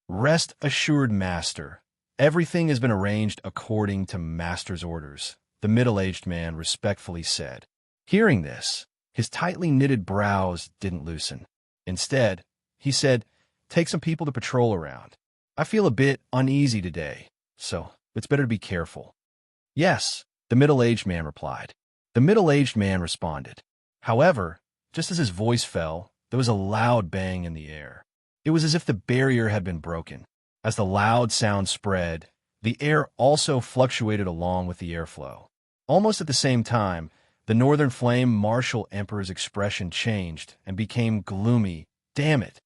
"Rest assured, Master. Everything has been arranged according to Master's orders," the middle-aged man respectfully said. Hearing this, his tightly knitted brows didn't loosen. Instead, he said, "Take some people to patrol around. I feel a bit uneasy today, so it's better to be careful." "Yes," the middle-aged man replied. The middle-aged man responded. However, just as his voice fell, there was a loud bang in the air. It was as if the barrier had been broken. As the loud sound spread, the air also fluctuated along with the airflow. Almost at the same time, the Northern Flame Martial Emperor's expression changed and became gloomy. "Damn it!"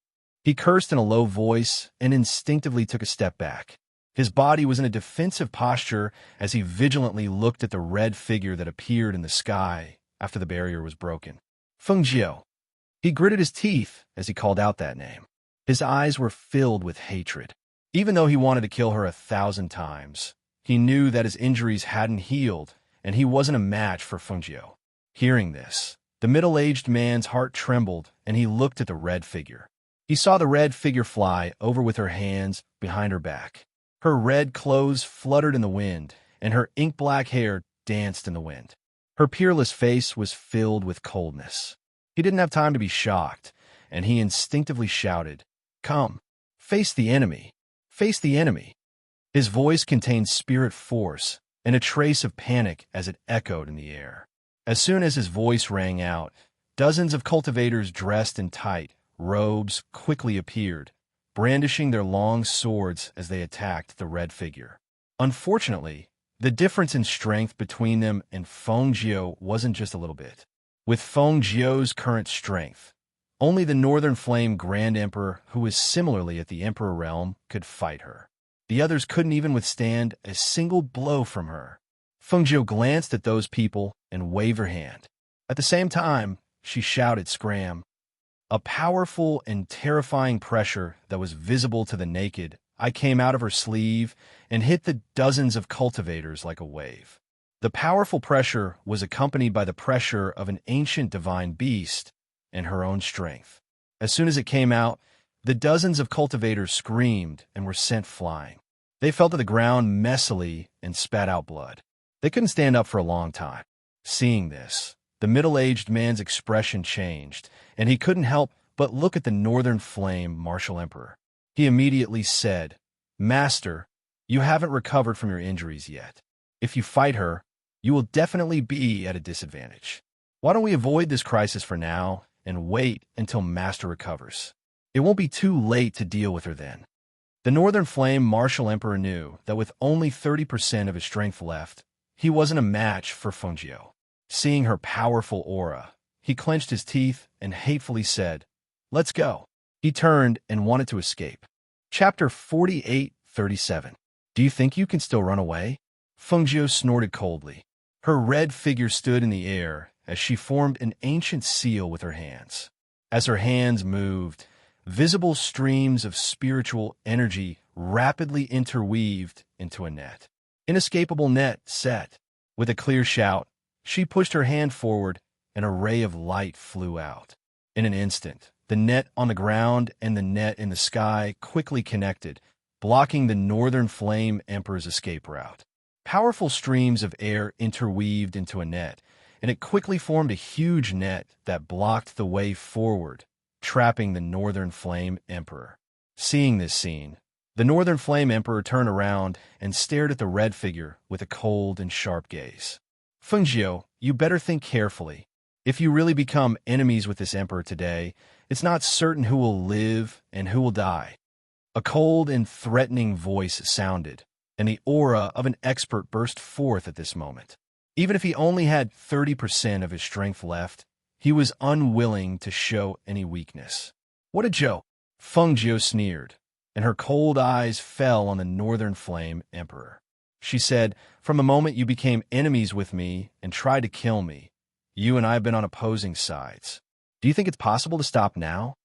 He cursed in a low voice and instinctively took a step back. His body was in a defensive posture as he vigilantly looked at the red figure that appeared in the sky after the barrier was broken. Fengjiu. He gritted his teeth as he called out that name. His eyes were filled with hatred. Even though he wanted to kill her 1,000 times, he knew that his injuries hadn't healed, and he wasn't a match for Fengjiu. Hearing this, the middle-aged man's heart trembled, and he looked at the red figure. He saw the red figure fly over with her hands behind her back. Her red clothes fluttered in the wind, and her ink-black hair danced in the wind. Her peerless face was filled with coldness. He didn't have time to be shocked, and he instinctively shouted, "Come, face the enemy! Face the enemy!" His voice contained spirit force and a trace of panic as it echoed in the air. As soon as his voice rang out, dozens of cultivators dressed in tight robes quickly appeared, brandishing their long swords as they attacked the red figure. Unfortunately, the difference in strength between them and Fengjiu wasn't just a little bit. With Fengjiu's current strength, only the Northern Flame Grand Emperor, who was similarly at the Emperor realm, could fight her. The others couldn't even withstand a single blow from her. Fengjiu glanced at those people and waved her hand. At the same time, she shouted, "Scram!" A powerful and terrifying pressure that was visible to the naked eye came out of her sleeve and hit the dozens of cultivators like a wave. The powerful pressure was accompanied by the pressure of an ancient divine beast and her own strength. As soon as it came out, the dozens of cultivators screamed and were sent flying. They fell to the ground messily and spat out blood. They couldn't stand up for a long time. Seeing this, the middle-aged man's expression changed, and he couldn't help but look at the Northern Flame Martial Emperor. He immediately said, "Master, you haven't recovered from your injuries yet. If you fight her, you will definitely be at a disadvantage. Why don't we avoid this crisis for now and wait until Master recovers? It won't be too late to deal with her then." The Northern Flame Martial Emperor knew that with only 30% of his strength left, he wasn't a match for Fengjiu. Seeing her powerful aura, he clenched his teeth and hatefully said, "Let's go." He turned and wanted to escape. Chapter 48:37. Do you think you can still run away? Fengjiu snorted coldly. Her red figure stood in the air as she formed an ancient seal with her hands. As her hands moved, visible streams of spiritual energy rapidly interweaved into a net. Inescapable net set. With a clear shout, she pushed her hand forward, and a ray of light flew out. In an instant, the net on the ground and the net in the sky quickly connected, blocking the Northern Flame Emperor's escape route. Powerful streams of air interweaved into a net, and it quickly formed a huge net that blocked the way forward, trapping the Northern Flame Emperor. Seeing this scene, the Northern Flame Emperor turned around and stared at the red figure with a cold and sharp gaze. "Fengjiu, you better think carefully. If you really become enemies with this emperor today, it's not certain who will live and who will die." A cold and threatening voice sounded, and the aura of an expert burst forth at this moment. Even if he only had 30% of his strength left, he was unwilling to show any weakness. "What a joke!" Fengjiu sneered, and her cold eyes fell on the Northern Flame Emperor. She said, "From the moment you became enemies with me and tried to kill me, you and I have been on opposing sides. Do you think it's possible to stop now?"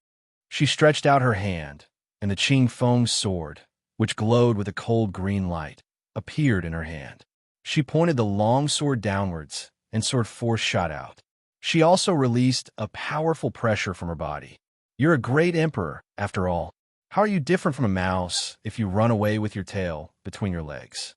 She stretched out her hand, and the Qing Feng sword, which glowed with a cold green light, appeared in her hand. She pointed the long sword downwards, and sword force shot out. She also released a powerful pressure from her body. "You're a great emperor, after all. How are you different from a mouse if you run away with your tail between your legs?"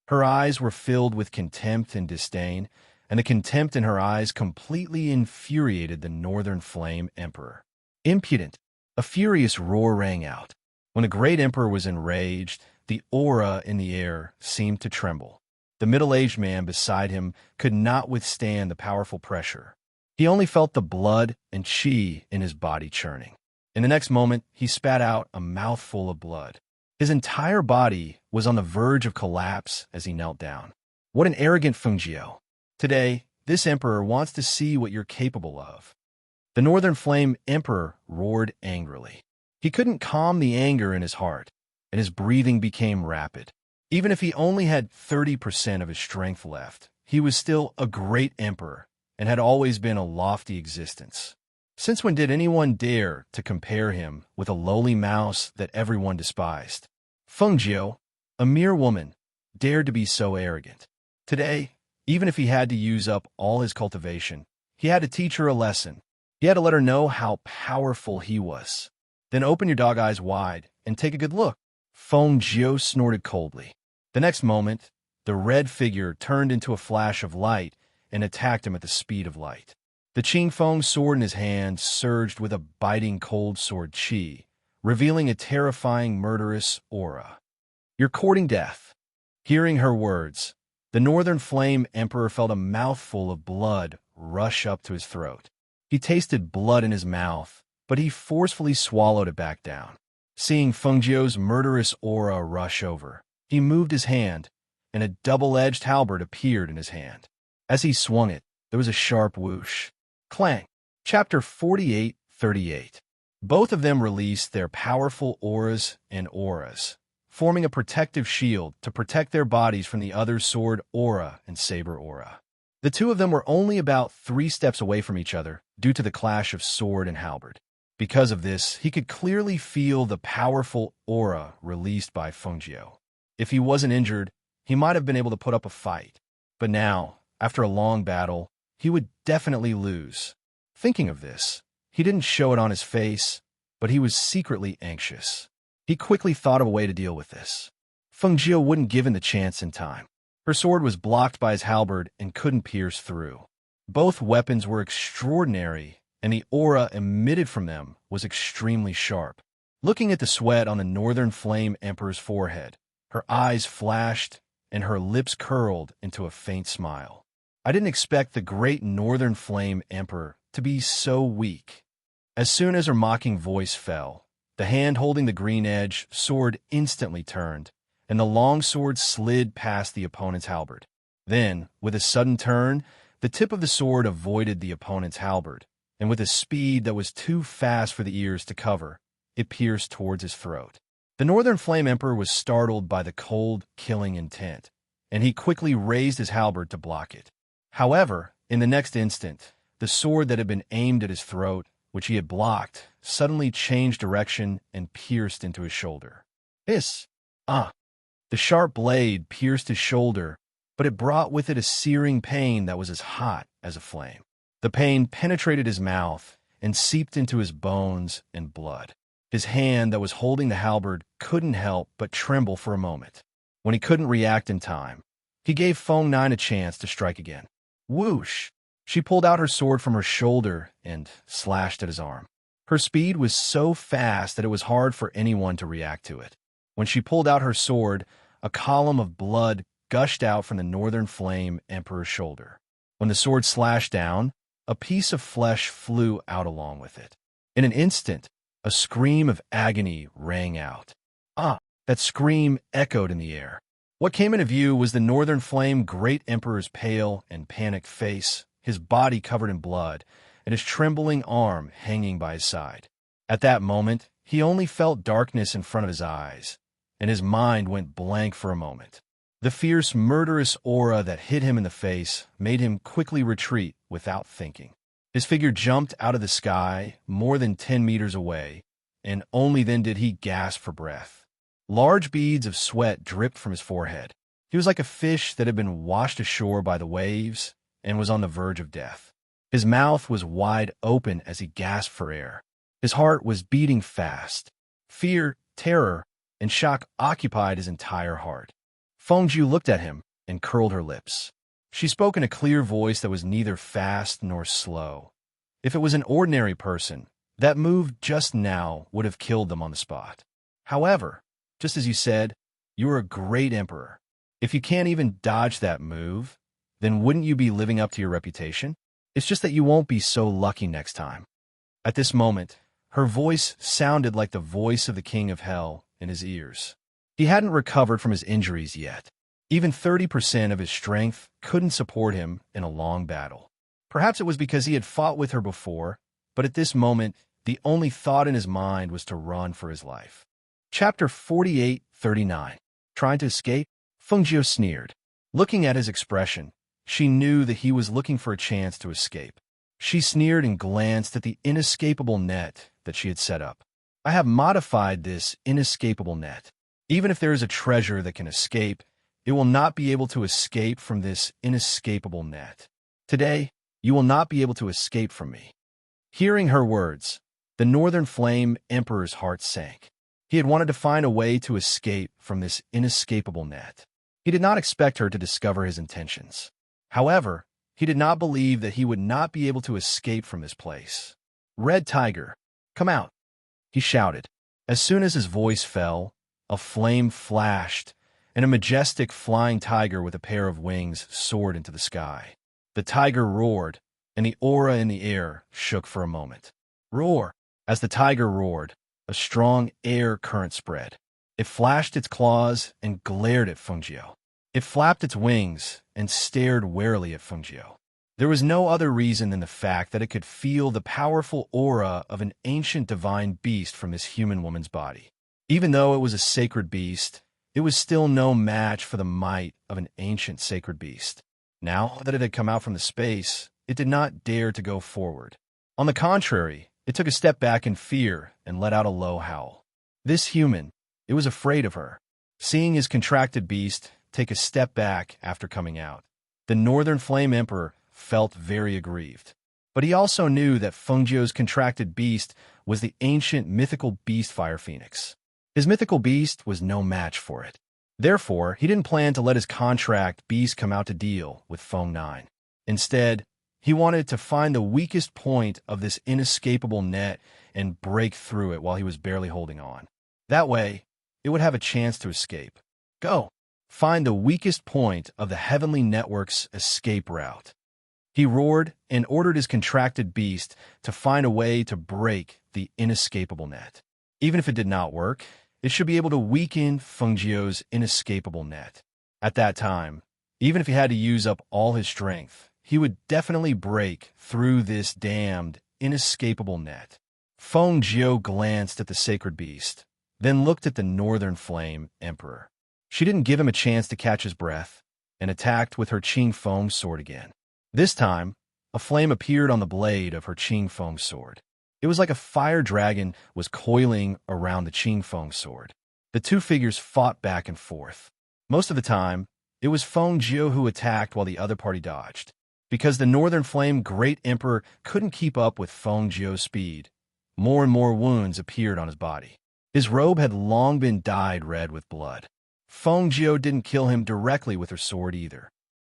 Her eyes were filled with contempt and disdain, and the contempt in her eyes completely infuriated the Northern Flame Emperor. "Impudent!" A furious roar rang out. When the great emperor was enraged, the aura in the air seemed to tremble. The middle-aged man beside him could not withstand the powerful pressure. He only felt the blood and qi in his body churning. In the next moment, he spat out a mouthful of blood. His entire body was on the verge of collapse as he knelt down. What an arrogant Fengjiu! Today, this emperor wants to see what you're capable of. The Northern Flame Emperor roared angrily. He couldn't calm the anger in his heart, and his breathing became rapid. Even if he only had 30% of his strength left, he was still a great emperor and had always been a lofty existence. Since when did anyone dare to compare him with a lowly mouse that everyone despised? Fengjiu, a mere woman, dared to be so arrogant. Today, even if he had to use up all his cultivation, he had to teach her a lesson. He had to let her know how powerful he was. Then open your dog eyes wide and take a good look. Fengjiu snorted coldly. The next moment, the red figure turned into a flash of light and attacked him at the speed of light. The Qingfeng sword in his hand surged with a biting cold sword qi, revealing a terrifying murderous aura. "You're courting death." Hearing her words, the Northern Flame Emperor felt a mouthful of blood rush up to his throat. He tasted blood in his mouth, but he forcefully swallowed it back down. Seeing Fengjiu's murderous aura rush over, he moved his hand, and a double-edged halberd appeared in his hand. As he swung it, there was a sharp whoosh. Clang. Chapter 48:38. Both of them released their powerful auras, forming a protective shield to protect their bodies from the other's sword aura and saber aura. The two of them were only about 3 steps away from each other due to the clash of sword and halberd. Because of this, he could clearly feel the powerful aura released by Fengjiu. If he wasn't injured, he might have been able to put up a fight. But now, after a long battle, he would definitely lose. Thinking of this, he didn't show it on his face, but he was secretly anxious. He quickly thought of a way to deal with this. Fengjiu wouldn't give him the chance in time. Her sword was blocked by his halberd and couldn't pierce through. Both weapons were extraordinary, and the aura emitted from them was extremely sharp. Looking at the sweat on the Northern Flame Emperor's forehead, her eyes flashed and her lips curled into a faint smile. I didn't expect the great Northern Flame Emperor to be so weak. As soon as her mocking voice fell, the hand holding the green-edged sword instantly turned, and the long sword slid past the opponent's halberd. Then, with a sudden turn, the tip of the sword avoided the opponent's halberd, and with a speed that was too fast for the ears to cover, it pierced towards his throat. The Northern Flame Emperor was startled by the cold, killing intent, and he quickly raised his halberd to block it. However, in the next instant, the sword that had been aimed at his throat, which he had blocked, suddenly changed direction and pierced into his shoulder. The sharp blade pierced his shoulder, but it brought with it a searing pain that was as hot as a flame. The pain penetrated his mouth and seeped into his bones and blood. His hand that was holding the halberd couldn't help but tremble for a moment. When he couldn't react in time, he gave Feng Nine a chance to strike again. Whoosh! She pulled out her sword from her shoulder and slashed at his arm. Her speed was so fast that it was hard for anyone to react to it. When she pulled out her sword, a column of blood gushed out from the Northern Flame Emperor's shoulder. When the sword slashed down, a piece of flesh flew out along with it. In an instant, a scream of agony rang out. That scream echoed in the air. What came into view was the Northern Flame Great Emperor's pale and panicked face, his body covered in blood, and his trembling arm hanging by his side. At that moment, he only felt darkness in front of his eyes, and his mind went blank for a moment. The fierce, murderous aura that hit him in the face made him quickly retreat without thinking. His figure jumped out of the sky more than 10 meters away, and only then did he gasp for breath. Large beads of sweat dripped from his forehead. He was like a fish that had been washed ashore by the waves and was on the verge of death. His mouth was wide open as he gasped for air. His heart was beating fast. Fear, terror, and shock occupied his entire heart. Fengjiu looked at him and curled her lips. She spoke in a clear voice that was neither fast nor slow. If it was an ordinary person, that move just now would have killed them on the spot. However, just as you said, you are a great emperor. If you can't even dodge that move, then wouldn't you be living up to your reputation? It's just that you won't be so lucky next time. At this moment, her voice sounded like the voice of the King of Hell in his ears. He hadn't recovered from his injuries yet. Even 30% of his strength couldn't support him in a long battle. Perhaps it was because he had fought with her before, but at this moment, the only thought in his mind was to run for his life. Chapter 48:39. Trying to escape? Fengjiu sneered. Looking at his expression, she knew that he was looking for a chance to escape. She sneered and glanced at the inescapable net that she had set up. I have modified this inescapable net. Even if there is a treasure that can escape, it will not be able to escape from this inescapable net. Today, you will not be able to escape from me." Hearing her words, the Northern Flame Emperor's heart sank. He had wanted to find a way to escape from this inescapable net. He did not expect her to discover his intentions. However, he did not believe that he would not be able to escape from this place. "Red Tiger, come out," he shouted. As soon as his voice fell, a flame flashed, and a majestic flying tiger with a pair of wings soared into the sky. The tiger roared, and the aura in the air shook for a moment. Roar! As the tiger roared, a strong air current spread. It flashed its claws and glared at Fengjiu. It flapped its wings and stared warily at Fengjiu. There was no other reason than the fact that it could feel the powerful aura of an ancient divine beast from this human woman's body. Even though it was a sacred beast, it was still no match for the might of an ancient sacred beast. Now that it had come out from the space, it did not dare to go forward. On the contrary, it took a step back in fear and let out a low howl. This human, it was afraid of her. Seeing his contracted beast take a step back after coming out, the Northern Flame Emperor felt very aggrieved. But he also knew that Fengjiu's contracted beast was the ancient mythical beast Fire Phoenix. His mythical beast was no match for it. Therefore, he didn't plan to let his contract beast come out to deal with Feng 9. Instead, he wanted to find the weakest point of this inescapable net and break through it while he was barely holding on. That way, it would have a chance to escape. Go! Find the weakest point of the Heavenly Network's escape route. He roared and ordered his contracted beast to find a way to break the inescapable net. Even if it did not work, it should be able to weaken Fengjiu's inescapable net. At that time, even if he had to use up all his strength, he would definitely break through this damned, inescapable net. Fengjiu glanced at the sacred beast, then looked at the Northern Flame Emperor. She didn't give him a chance to catch his breath, and attacked with her Qing Feng sword again. This time, a flame appeared on the blade of her Qing Feng sword. It was like a fire dragon was coiling around the Qing Feng sword. The two figures fought back and forth. Most of the time, it was Fengjiu who attacked while the other party dodged. Because the Northern Flame Great Emperor couldn't keep up with Fengjiu's speed, more and more wounds appeared on his body. His robe had long been dyed red with blood. Fengjiu didn't kill him directly with her sword either.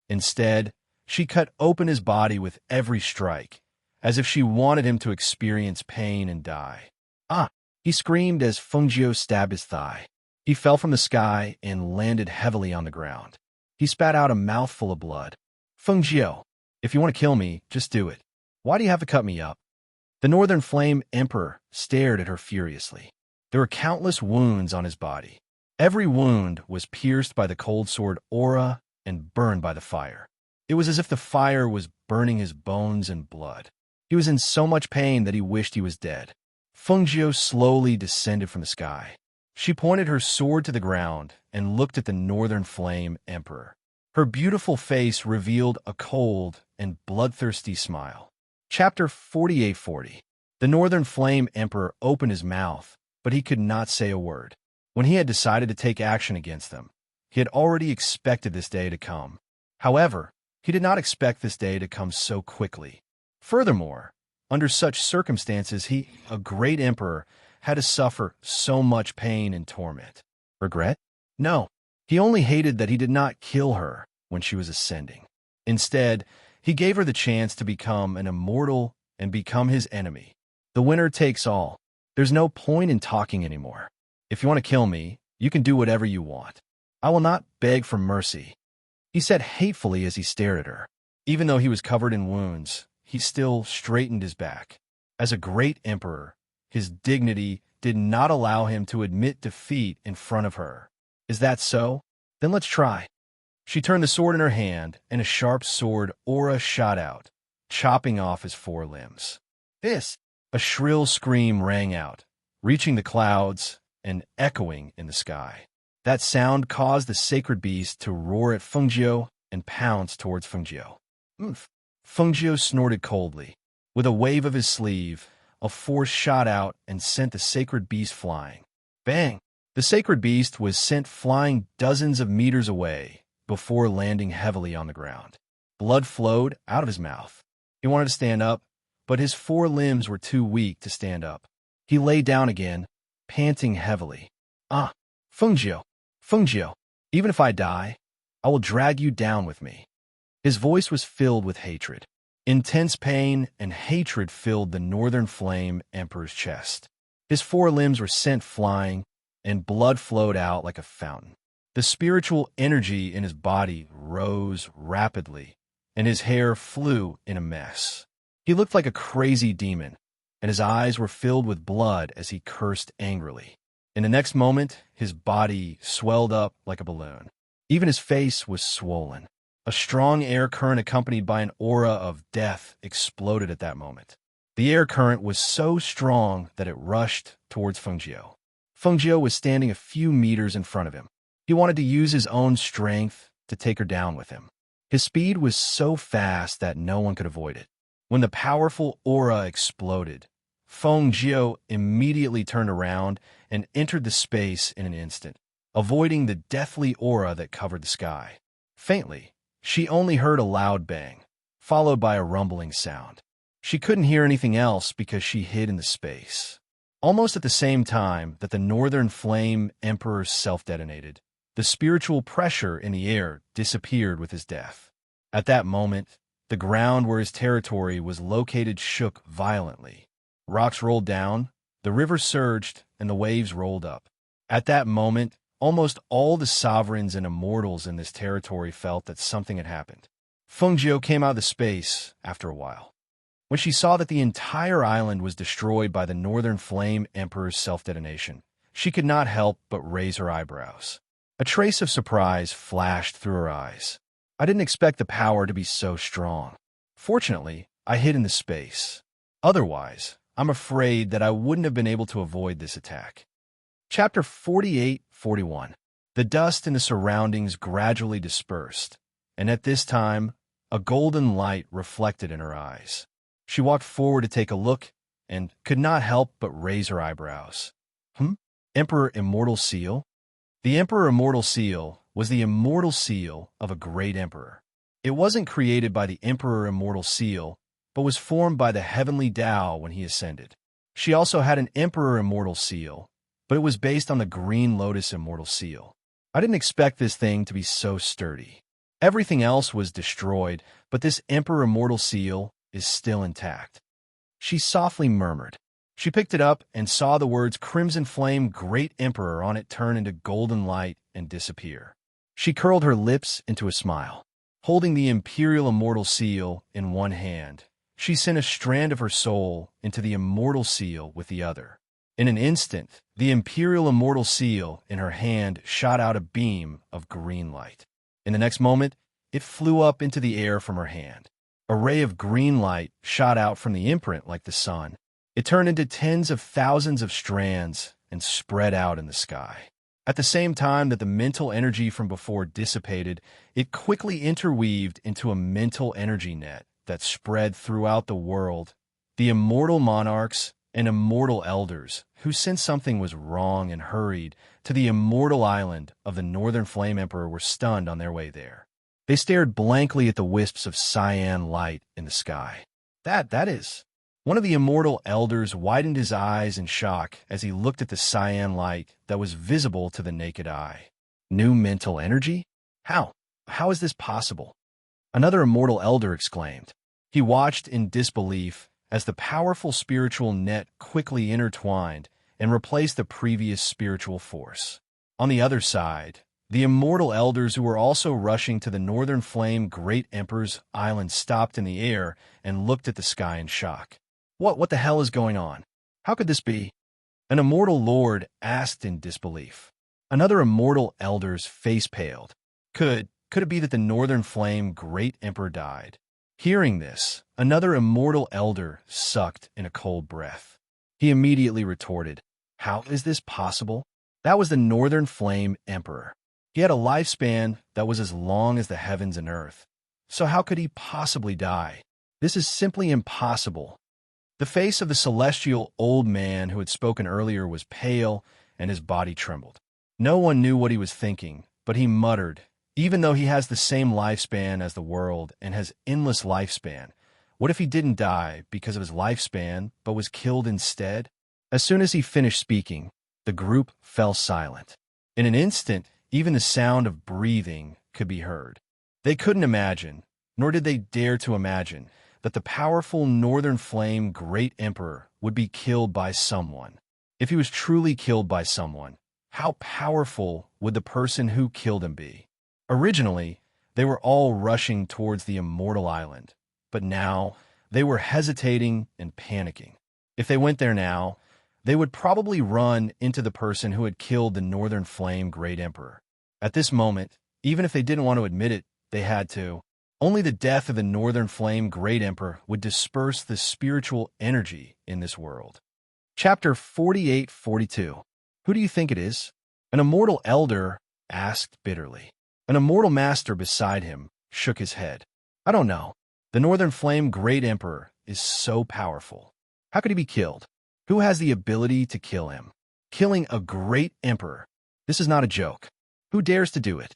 Instead, she cut open his body with every strike, as if she wanted him to experience pain and die. "Ah!" he screamed as Fengjiu stabbed his thigh. He fell from the sky and landed heavily on the ground. He spat out a mouthful of blood. "Fengjiu, if you want to kill me, just do it. Why do you have to cut me up?" The Northern Flame Emperor stared at her furiously. There were countless wounds on his body. Every wound was pierced by the cold sword aura and burned by the fire. It was as if the fire was burning his bones and blood. He was in so much pain that he wished he was dead. Fengjiu slowly descended from the sky. She pointed her sword to the ground and looked at the Northern Flame Emperor. Her beautiful face revealed a cold and bloodthirsty smile. Chapter 4840. The Northern Flame Emperor opened his mouth, but he could not say a word. When he had decided to take action against them, he had already expected this day to come. However, he did not expect this day to come so quickly. Furthermore, under such circumstances, he, a great emperor, had to suffer so much pain and torment. Regret? No. He only hated that he did not kill her when she was ascending. Instead, he gave her the chance to become an immortal and become his enemy. The winner takes all. There's no point in talking anymore. If you want to kill me, you can do whatever you want. I will not beg for mercy," he said hatefully as he stared at her. Even though he was covered in wounds, he still straightened his back. As a great emperor, his dignity did not allow him to admit defeat in front of her. "Is that so? Then let's try." She turned the sword in her hand, and a sharp sword aura shot out, chopping off his four limbs. "This!" A shrill scream rang out, reaching the clouds and echoing in the sky. That sound caused the sacred beast to roar at Fengjiu and pounce towards Fengjiu. "Oomph!" Fengjiu snorted coldly. With a wave of his sleeve, a force shot out and sent the sacred beast flying. Bang! The sacred beast was sent flying dozens of meters away before landing heavily on the ground. Blood flowed out of his mouth. He wanted to stand up, but his 4 limbs were too weak to stand up. He lay down again, panting heavily. "Ah, Fengjiu, Fengjiu, even if I die, I will drag you down with me." His voice was filled with hatred. Intense pain and hatred filled the Northern Flame Emperor's chest. His 4 limbs were sent flying, and blood flowed out like a fountain. The spiritual energy in his body rose rapidly, and his hair flew in a mess. He looked like a crazy demon, and his eyes were filled with blood as he cursed angrily. In the next moment, his body swelled up like a balloon. Even his face was swollen. A strong air current accompanied by an aura of death exploded at that moment. The air current was so strong that it rushed towards Fengjiu. Fengjiu was standing a few meters in front of him. He wanted to use his own strength to take her down with him. His speed was so fast that no one could avoid it. When the powerful aura exploded, Fengjiu immediately turned around and entered the space in an instant, avoiding the deathly aura that covered the sky. Faintly, she only heard a loud bang, followed by a rumbling sound. She couldn't hear anything else because she hid in the space. Almost at the same time that the Northern Flame Emperor self-detonated, the spiritual pressure in the air disappeared with his death. At that moment, the ground where his territory was located shook violently. Rocks rolled down, the river surged, and the waves rolled up. At that moment, almost all the sovereigns and immortals in this territory felt that something had happened. Fengjiu came out of the space after a while. When she saw that the entire island was destroyed by the Northern Flame Emperor's self-detonation, she could not help but raise her eyebrows. A trace of surprise flashed through her eyes. "I didn't expect the power to be so strong. Fortunately, I hid in the space. Otherwise, I'm afraid that I wouldn't have been able to avoid this attack." Chapter 48-41. The dust in the surroundings gradually dispersed, and at this time, a golden light reflected in her eyes. She walked forward to take a look and could not help but raise her eyebrows. Emperor Immortal Seal? The Emperor Immortal Seal was the immortal seal of a great emperor. It wasn't created by the Emperor Immortal Seal, but was formed by the heavenly Tao when he ascended. She also had an Emperor Immortal Seal, but it was based on the Green Lotus Immortal Seal. I didn't expect this thing to be so sturdy. Everything else was destroyed, but this Emperor Immortal Seal is still intact. She softly murmured. She picked it up and saw the words Crimson Flame Great Emperor on it turn into golden light and disappear. She curled her lips into a smile. Holding the Imperial Immortal Seal in one hand, she sent a strand of her soul into the Immortal Seal with the other. In an instant, the Imperial Immortal Seal in her hand shot out a beam of green light. In the next moment, it flew up into the air from her hand. A ray of green light shot out from the imprint like the sun. It turned into tens of thousands of strands and spread out in the sky. At the same time that the mental energy from before dissipated, it quickly interweaved into a mental energy net that spread throughout the world. The immortal monarchs and immortal elders, who sensed something was wrong and hurried to the immortal island of the Northern Flame Emperor, were stunned on their way there. They stared blankly at the wisps of cyan light in the sky. That is. One of the immortal elders widened his eyes in shock as he looked at the cyan light that was visible to the naked eye. New mental energy? How? How is this possible? Another immortal elder exclaimed. He watched in disbelief as the powerful spiritual net quickly intertwined and replaced the previous spiritual force. On the other side, the immortal elders who were also rushing to the Northern Flame Great Emperor's island stopped in the air and looked at the sky in shock. What the hell is going on? How could this be? An immortal lord asked in disbelief. Another immortal elder's face paled. Could it be that the Northern Flame Great Emperor died? Hearing this, another immortal elder sucked in a cold breath. He immediately retorted, "How is this possible?" That was the Northern Flame Emperor. He had a lifespan that was as long as the heavens and earth. So how could he possibly die? This is simply impossible. The face of the celestial old man who had spoken earlier was pale, and his body trembled. No one knew what he was thinking, but he muttered, even though he has the same lifespan as the world and has endless lifespan, what if he didn't die because of his lifespan, but was killed instead? As soon as he finished speaking, the group fell silent. In an instant, even the sound of breathing could be heard. They couldn't imagine, nor did they dare to imagine, that the powerful Northern Flame Great Emperor would be killed by someone. If he was truly killed by someone, how powerful would the person who killed him be? Originally, they were all rushing towards the Immortal Island, but now they were hesitating and panicking. If they went there now, they would probably run into the person who had killed the Northern Flame Great Emperor. At this moment, even if they didn't want to admit it, they had to. Only the death of the Northern Flame Great Emperor would disperse the spiritual energy in this world. Chapter 48-42. Who do you think it is? An immortal elder asked bitterly. An immortal master beside him shook his head. I don't know. The Northern Flame Great Emperor is so powerful. How could he be killed? Who has the ability to kill him? Killing a great emperor. This is not a joke. Who dares to do it?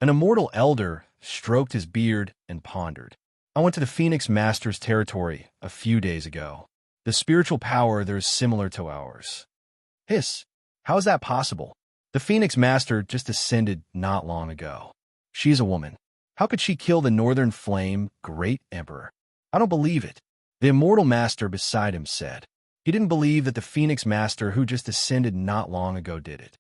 An immortal elder stroked his beard and pondered. I went to the Phoenix Master's territory a few days ago. The spiritual power there is similar to ours. Hiss. How is that possible? The Phoenix Master just ascended not long ago. She's a woman. How could she kill the Northern Flame Great Emperor? I don't believe it. The immortal master beside him said. He didn't believe that the Phoenix Master who just ascended not long ago did it.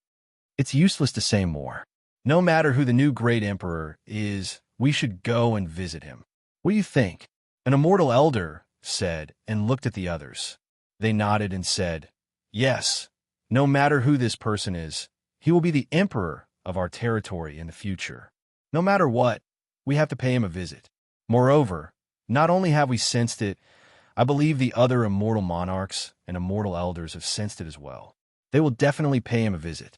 It's useless to say more. No matter who the new Great Emperor is, we should go and visit him. What do you think? An immortal elder said and looked at the others. They nodded and said, yes, no matter who this person is, he will be the emperor of our territory in the future. No matter what, we have to pay him a visit. Moreover, not only have we sensed it, I believe the other immortal monarchs and immortal elders have sensed it as well. They will definitely pay him a visit.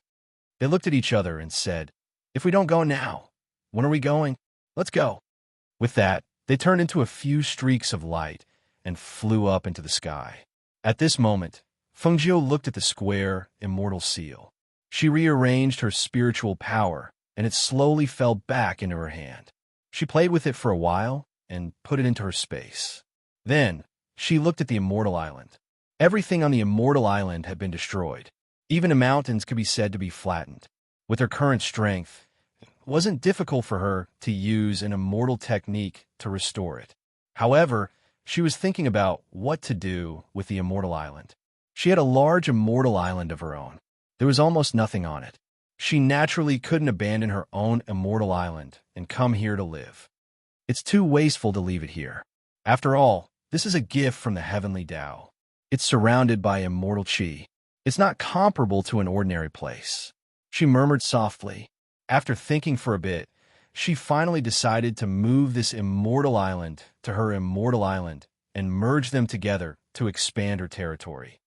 They looked at each other and said, if we don't go now, when are we going? Let's go. With that, they turned into a few streaks of light and flew up into the sky. At this moment, Fengjiu looked at the square, immortal seal. She rearranged her spiritual power, and it slowly fell back into her hand. She played with it for a while and put it into her space. Then, she looked at the Immortal Island. Everything on the Immortal Island had been destroyed. Even the mountains could be said to be flattened. With her current strength, it wasn't difficult for her to use an immortal technique to restore it. However, she was thinking about what to do with the Immortal Island. She had a large Immortal Island of her own. There was almost nothing on it. She naturally couldn't abandon her own Immortal Island and come here to live. It's too wasteful to leave it here. After all, this is a gift from the Heavenly Tao. It's surrounded by immortal qi. It's not comparable to an ordinary place. She murmured softly. After thinking for a bit, she finally decided to move this Immortal Island to her Immortal Island and merge them together to expand her territory.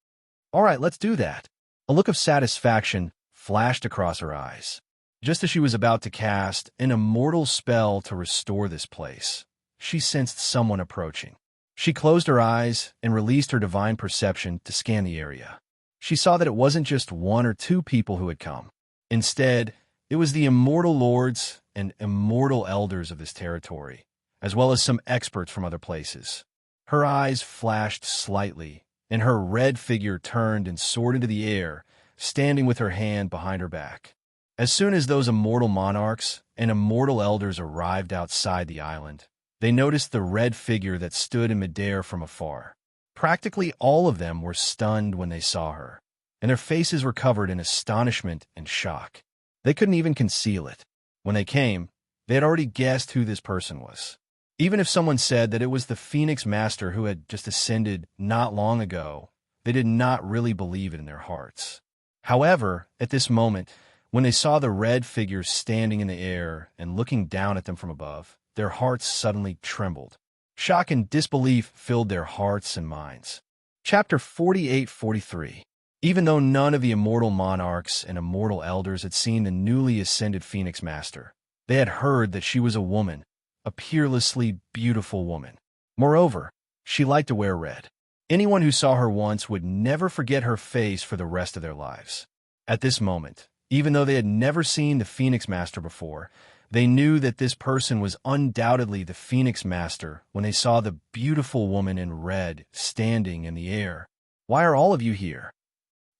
All right, let's do that. A look of satisfaction flashed across her eyes. Just as she was about to cast an immortal spell to restore this place, she sensed someone approaching. She closed her eyes and released her divine perception to scan the area. She saw that it wasn't just one or two people who had come. Instead, it was the immortal lords and immortal elders of this territory, as well as some experts from other places. Her eyes flashed slightly, and her red figure turned and soared into the air, standing with her hand behind her back. As soon as those immortal monarchs and immortal elders arrived outside the island, they noticed the red figure that stood in midair from afar. Practically all of them were stunned when they saw her, and their faces were covered in astonishment and shock. They couldn't even conceal it. When they came, they had already guessed who this person was. Even if someone said that it was the Phoenix Master who had just ascended not long ago, they did not really believe it in their hearts. However, at this moment, when they saw the red figure standing in the air and looking down at them from above, their hearts suddenly trembled. Shock and disbelief filled their hearts and minds. Chapter 48-43. Even though none of the immortal monarchs and immortal elders had seen the newly ascended Phoenix Master, they had heard that she was a woman, a peerlessly beautiful woman. Moreover, she liked to wear red. Anyone who saw her once would never forget her face for the rest of their lives. At this moment, Even though they had never seen the Phoenix Master before, they knew that this person was undoubtedly the Phoenix Master when they saw the beautiful woman in red standing in the air. "Why are all of you here?"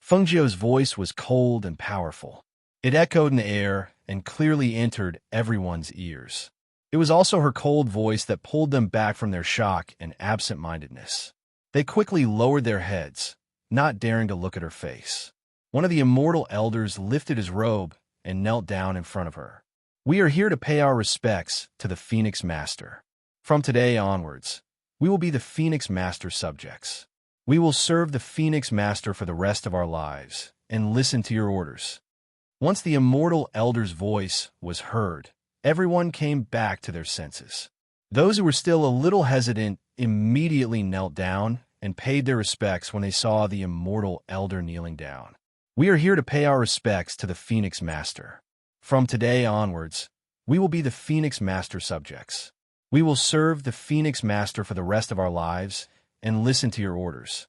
Fengjiu's voice was cold and powerful. It echoed in the air and clearly entered everyone's ears. It was also her cold voice that pulled them back from their shock and absent-mindedness. They quickly lowered their heads, not daring to look at her face. One of the immortal elders lifted his robe and knelt down in front of her. "We are here to pay our respects to the Phoenix Master. From today onwards, we will be the Phoenix Master subjects. We will serve the Phoenix Master for the rest of our lives and listen to your orders." Once the immortal elder's voice was heard, everyone came back to their senses. Those who were still a little hesitant immediately knelt down and paid their respects when they saw the immortal elder kneeling down. "We are here to pay our respects to the Phoenix Master. From today onwards, we will be the Phoenix Master subjects. We will serve the Phoenix Master for the rest of our lives and listen to your orders."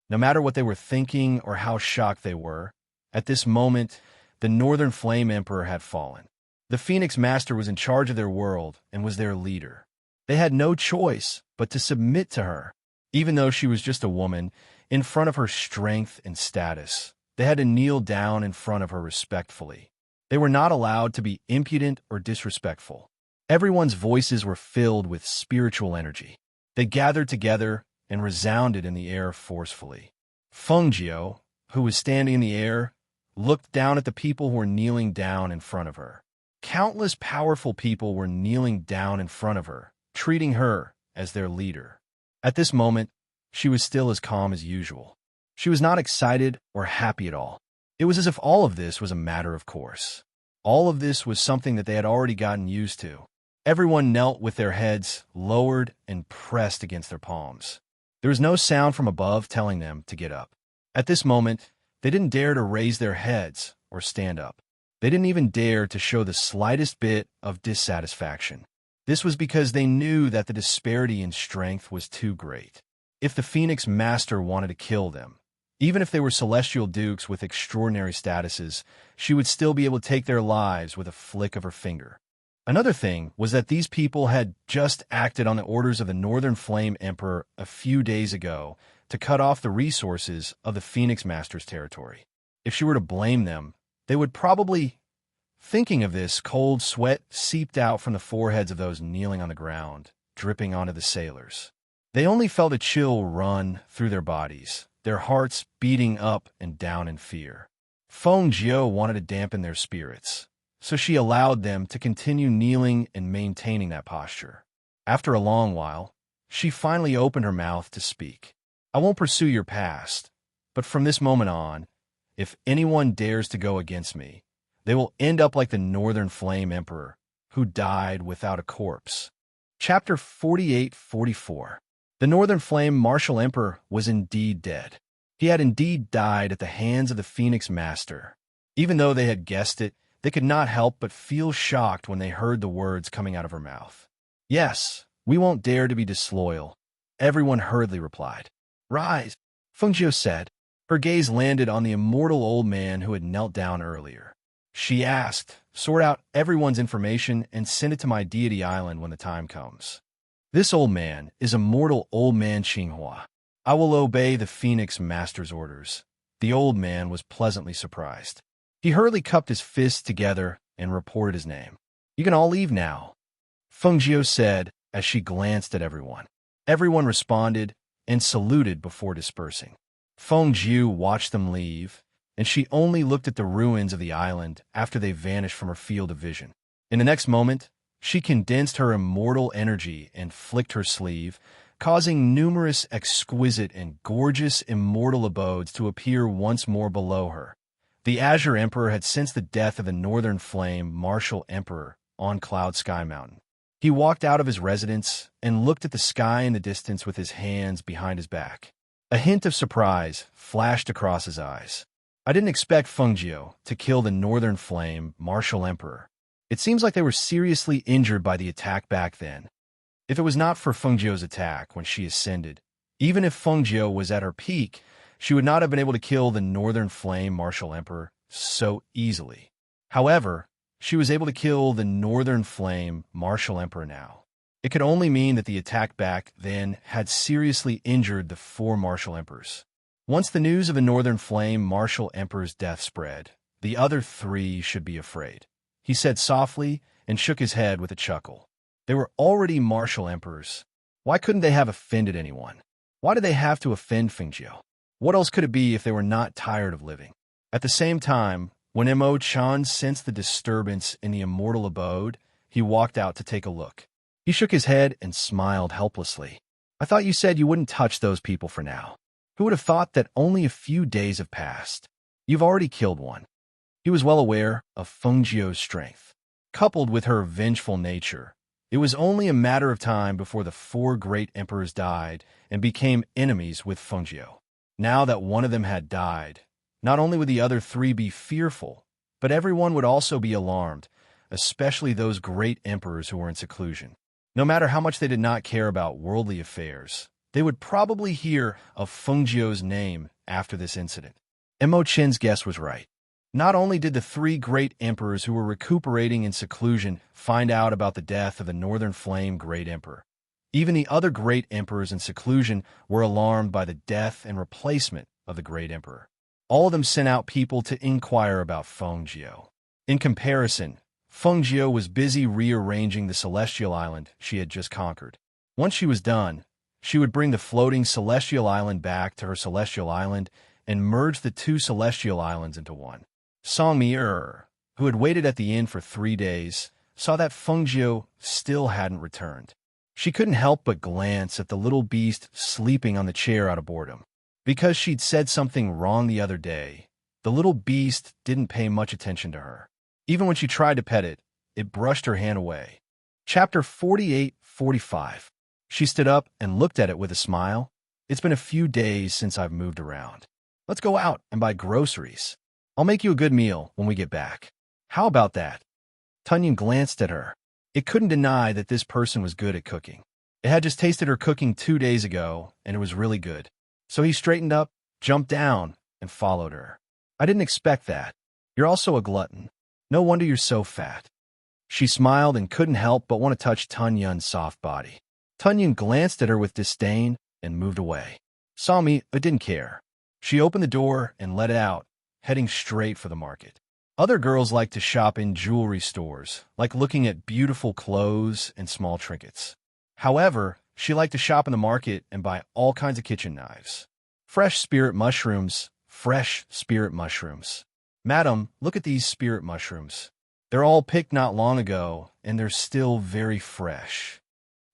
No matter what they were thinking or how shocked they were, at this moment, the Northern Flame Emperor had fallen. The Phoenix Master was in charge of their world and was their leader. They had no choice but to submit to her. Even though she was just a woman, in front of her strength and status, they had to kneel down in front of her respectfully. They were not allowed to be impudent or disrespectful. Everyone's voices were filled with spiritual energy. They gathered together and resounded in the air forcefully. Fengjiu, who was standing in the air, looked down at the people who were kneeling down in front of her. Countless powerful people were kneeling down in front of her, treating her as their leader. At this moment, she was still as calm as usual. She was not excited or happy at all. It was as if all of this was a matter of course. All of this was something that they had already gotten used to. Everyone knelt with their heads lowered and pressed against their palms. There was no sound from above telling them to get up. At this moment, they didn't dare to raise their heads or stand up. They didn't even dare to show the slightest bit of dissatisfaction. This was because they knew that the disparity in strength was too great. If the Phoenix Master wanted to kill them, even if they were celestial dukes with extraordinary statuses, she would still be able to take their lives with a flick of her finger. Another thing was that these people had just acted on the orders of the Northern Flame Emperor a few days ago to cut off the resources of the Phoenix Master's territory. If she were to blame them, they would probably... Thinking of this, cold sweat seeped out from the foreheads of those kneeling on the ground, dripping onto the sailors. They only felt a chill run through their bodies, their hearts beating up and down in fear. Fengjiu wanted to dampen their spirits, so she allowed them to continue kneeling and maintaining that posture. After a long while, she finally opened her mouth to speak. "I won't pursue your past, but from this moment on, if anyone dares to go against me, they will end up like the Northern Flame Emperor, who died without a corpse." Chapter 48-44. The Northern Flame Martial Emperor was indeed dead. He had indeed died at the hands of the Phoenix Master. Even though they had guessed it, they could not help but feel shocked when they heard the words coming out of her mouth. "Yes, we won't dare to be disloyal," everyone hurriedly replied. "Rise," Fengjiu said. Her gaze landed on the immortal old man who had knelt down earlier. She asked, "Sort out everyone's information and send it to my deity island when the time comes. This old man is immortal old man Qinghua. I will obey the Phoenix Master's orders." The old man was pleasantly surprised. He hurriedly cupped his fists together and reported his name. "You can all leave now," Fengjiu said as she glanced at everyone. Everyone responded and saluted before dispersing. Fengjiu watched them leave, and she only looked at the ruins of the island after they vanished from her field of vision. In the next moment, she condensed her immortal energy and flicked her sleeve, causing numerous exquisite and gorgeous immortal abodes to appear once more below her. The Azure Emperor had sensed the death of the Northern Flame Martial Emperor on Cloud Sky Mountain. He walked out of his residence and looked at the sky in the distance with his hands behind his back. A hint of surprise flashed across his eyes. "I didn't expect Fengjiu to kill the Northern Flame Martial Emperor. It seems like they were seriously injured by the attack back then. If it was not for Fengjiu's attack when she ascended, even if Fengjiu was at her peak, she would not have been able to kill the Northern Flame Martial Emperor so easily." However, she was able to kill the Northern Flame Martial Emperor now. It could only mean that the attack back then had seriously injured the 4 Martial Emperors. Once the news of a Northern Flame Martial Emperor's death spread, the other 3 should be afraid, he said softly and shook his head with a chuckle. They were already Martial Emperors. Why couldn't they have offended anyone? Why did they have to offend Fengjiu? What else could it be if they were not tired of living? At the same time, when Mo Chan sensed the disturbance in the immortal abode, he walked out to take a look. He shook his head and smiled helplessly. I thought you said you wouldn't touch those people for now. Who would have thought that only a few days have passed? You've already killed one. He was well aware of Fengjiu's strength. Coupled with her vengeful nature, it was only a matter of time before the 4 great emperors died and became enemies with Fengjiu. Now that one of them had died, not only would the other 3 be fearful, but everyone would also be alarmed, especially those great emperors who were in seclusion. No matter how much they did not care about worldly affairs, they would probably hear of Fengjiu's name after this incident. Mo Chen's guess was right. Not only did the 3 great emperors who were recuperating in seclusion find out about the death of the Northern Flame Great Emperor, even the other great emperors in seclusion were alarmed by the death and replacement of the great emperor. All of them sent out people to inquire about Fengjiu. In comparison, Fengjiu was busy rearranging the celestial island she had just conquered. Once she was done, she would bring the floating celestial island back to her celestial island and merge the 2 celestial islands into one. Songmi, who had waited at the inn for 3 days, saw that Fengjiu still hadn't returned. She couldn't help but glance at the little beast sleeping on the chair out of boredom. Because she'd said something wrong the other day, the little beast didn't pay much attention to her. Even when she tried to pet it, it brushed her hand away. Chapter 48-45. She stood up and looked at it with a smile. It's been a few days since I've moved around. Let's go out and buy groceries. I'll make you a good meal when we get back. How about that? Tunyon glanced at her. It couldn't deny that this person was good at cooking. It had just tasted her cooking 2 days ago, and it was really good. So he straightened up, jumped down, and followed her. I didn't expect that. You're also a glutton. No wonder you're so fat. She smiled and couldn't help but want to touch Tunyon's soft body. Tunyon glanced at her with disdain and moved away. Saw me, but didn't care. She opened the door and let it out, heading straight for the market. Other girls like to shop in jewelry stores, like looking at beautiful clothes and small trinkets. However, she liked to shop in the market and buy all kinds of kitchen knives. Fresh spirit mushrooms. Madam, look at these spirit mushrooms. They're all picked not long ago, and they're still very fresh.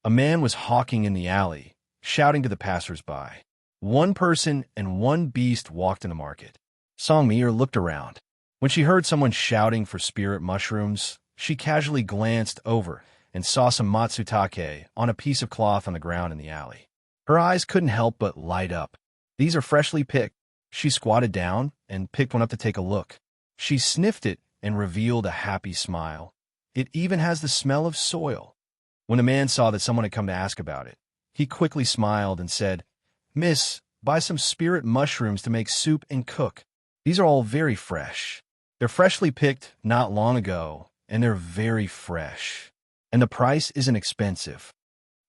A man was hawking in the alley, shouting to the passers-by. 1 person and 1 beast walked in the market. Songmi looked around. When she heard someone shouting for spirit mushrooms, she casually glanced over and saw some matsutake on a piece of cloth on the ground in the alley. Her eyes couldn't help but light up. These are freshly picked. She squatted down and picked one up to take a look. She sniffed it and revealed a happy smile. It even has the smell of soil. When the man saw that someone had come to ask about it, he quickly smiled and said, "Miss, buy some spirit mushrooms to make soup and cook. These are all very fresh. They're freshly picked not long ago, and they're very fresh. And the price isn't expensive."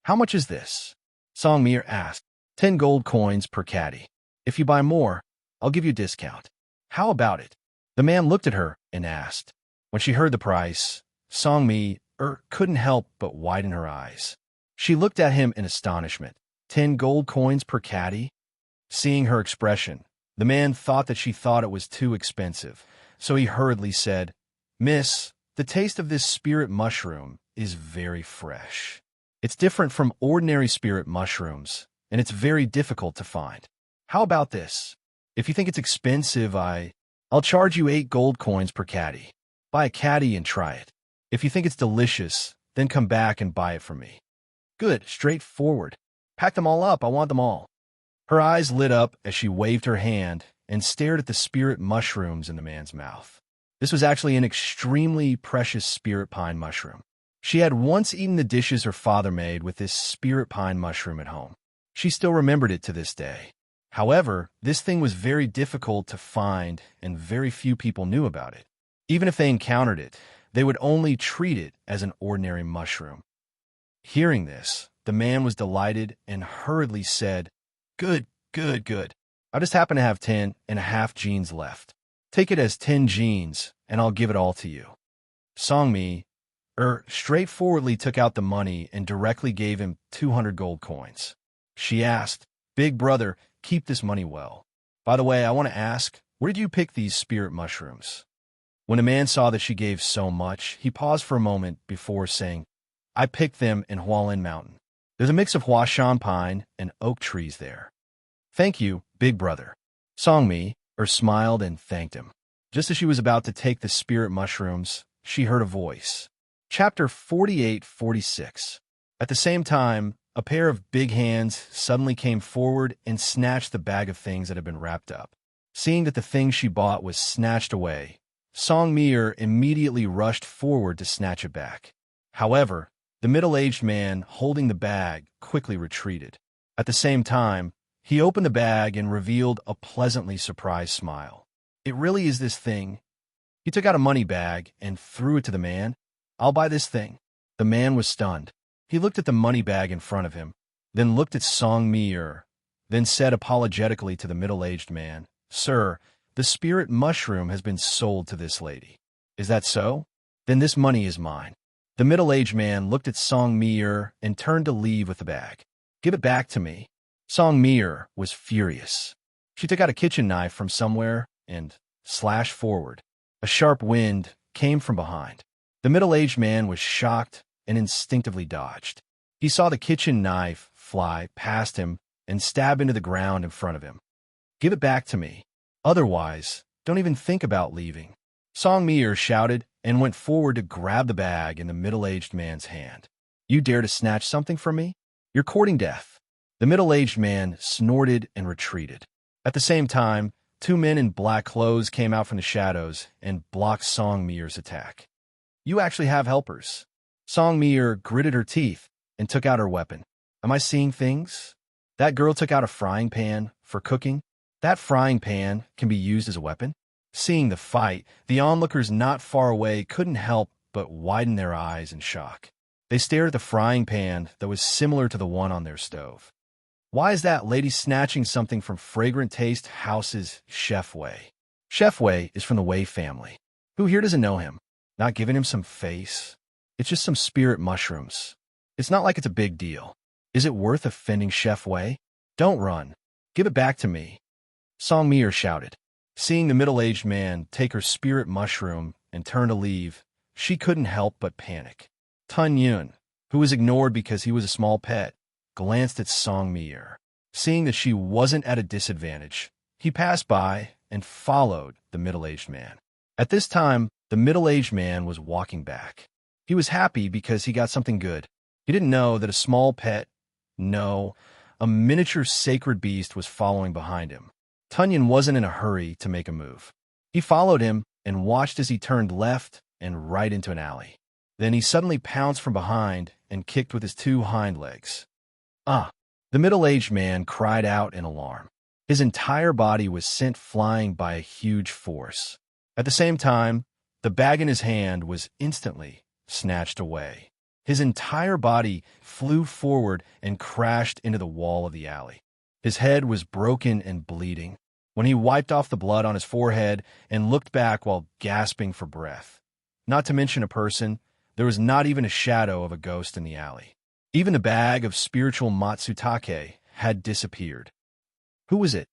"How much is this?" Songmi asked. 10 gold coins per caddy. If you buy more, I'll give you a discount. How about it? The man looked at her and asked. When she heard the price, Songmi couldn't help but widen her eyes. She looked at him in astonishment. 10 gold coins per caddy? Seeing her expression, the man thought that she thought it was too expensive, so he hurriedly said, "Miss, the taste of this spirit mushroom is very fresh. It's different from ordinary spirit mushrooms, and it's very difficult to find. How about this? If you think it's expensive, I'll charge you 8 gold coins per caddy. Buy a caddy and try it. If you think it's delicious, then come back and buy it from me." "Good, straightforward. Pack them all up, I want them all." Her eyes lit up as she waved her hand and stared at the spirit mushrooms in the man's mouth. This was actually an extremely precious spirit pine mushroom. She had once eaten the dishes her father made with this spirit pine mushroom at home. She still remembered it to this day. However, this thing was very difficult to find and very few people knew about it. Even if they encountered it, they would only treat it as an ordinary mushroom. Hearing this, the man was delighted and hurriedly said, "Good, good, good. I just happen to have 10.5 genes left. Take it as 10 genes, and I'll give it all to you." Songmi straightforwardly took out the money and directly gave him 200 gold coins. She asked, "Big brother, keep this money well. By the way, I want to ask, where did you pick these spirit mushrooms?" When the man saw that she gave so much, he paused for a moment before saying, "I picked them in Hualin Mountain. There's a mix of Huashan pine and oak trees there." "Thank you, big brother." Songmi smiled and thanked him. Just as she was about to take the spirit mushrooms, she heard a voice. Chapter 48-46. At the same time, a pair of big hands suddenly came forward and snatched the bag of things that had been wrapped up. Seeing that the thing she bought was snatched away, Songmi immediately rushed forward to snatch it back. However, the middle-aged man holding the bag quickly retreated. At the same time, he opened the bag and revealed a pleasantly surprised smile. "It really is this thing." He took out a money bag and threw it to the man. "I'll buy this thing." The man was stunned. He looked at the money bag in front of him, then looked at Songmi, then said apologetically to the middle-aged man, "Sir, the spirit mushroom has been sold to this lady." "Is that so? Then this money is mine." The middle-aged man looked at Songmi and turned to leave with the bag. "Give it back to me." Songmi was furious. She took out a kitchen knife from somewhere and slashed forward. A sharp wind came from behind. The middle-aged man was shocked and instinctively dodged. He saw the kitchen knife fly past him and stab into the ground in front of him. "Give it back to me. Otherwise, don't even think about leaving." Songmi shouted and went forward to grab the bag in the middle-aged man's hand. "You dare to snatch something from me? You're courting death." The middle-aged man snorted and retreated. At the same time, two men in black clothes came out from the shadows and blocked Songmi's attack. "You actually have helpers." Songmi gritted her teeth and took out her weapon. "Am I seeing things? That girl took out a frying pan for cooking. That frying pan can be used as a weapon?" Seeing the fight, the onlookers not far away couldn't help but widen their eyes in shock. They stared at the frying pan that was similar to the one on their stove. "Why is that lady snatching something from Fragrant Taste House's Chef Wei?" Chef Wei is from the Wei family. Who here doesn't know him? Not giving him some face? It's just some spirit mushrooms. It's not like it's a big deal. Is it worth offending Chef Wei? "Don't run. Give it back to me," Songmi shouted. Seeing the middle-aged man take her spirit mushroom and turn to leave, she couldn't help but panic. Tun Yun, who was ignored because he was a small pet, glanced at Songmi. Seeing that she wasn't at a disadvantage, he passed by and followed the middle-aged man. At this time, the middle-aged man was walking back. He was happy because he got something good. He didn't know that a small pet, no, a miniature sacred beast was following behind him. Tunyon wasn't in a hurry to make a move. He followed him and watched as he turned left and right into an alley. Then he suddenly pounced from behind and kicked with his two hind legs. "Ah!" The middle-aged man cried out in alarm. His entire body was sent flying by a huge force. At the same time, the bag in his hand was instantly snatched away. His entire body flew forward and crashed into the wall of the alley. His head was broken and bleeding. When he wiped off the blood on his forehead and looked back while gasping for breath. Not to mention a person, there was not even a shadow of a ghost in the alley. Even the bag of spiritual Matsutake had disappeared. Who was it?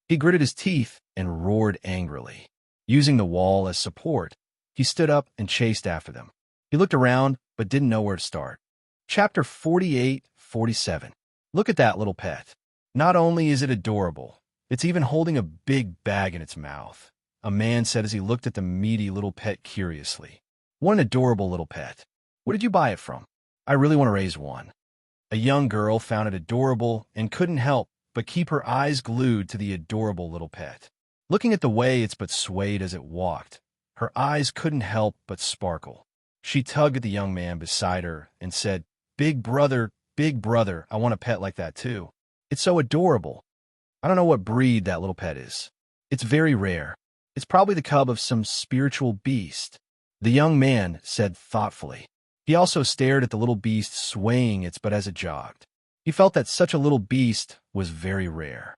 He gritted his teeth and roared angrily. Using the wall as support, he stood up and chased after them. He looked around, but didn't know where to start. Chapter 48-47. Look at that little pet. Not only is it adorable, it's even holding a big bag in its mouth, a man said as he looked at the meaty little pet curiously. What an adorable little pet. Where did you buy it from? I really want to raise one. A young girl found it adorable and couldn't help but keep her eyes glued to the adorable little pet. Looking at the way its butt swayed as it walked, her eyes couldn't help but sparkle. She tugged at the young man beside her and said, Big brother, I want a pet like that too. It's so adorable. I don't know what breed that little pet is. It's very rare. It's probably the cub of some spiritual beast, the young man said thoughtfully. He also stared at the little beast swaying its butt as it jogged. He felt that such a little beast was very rare.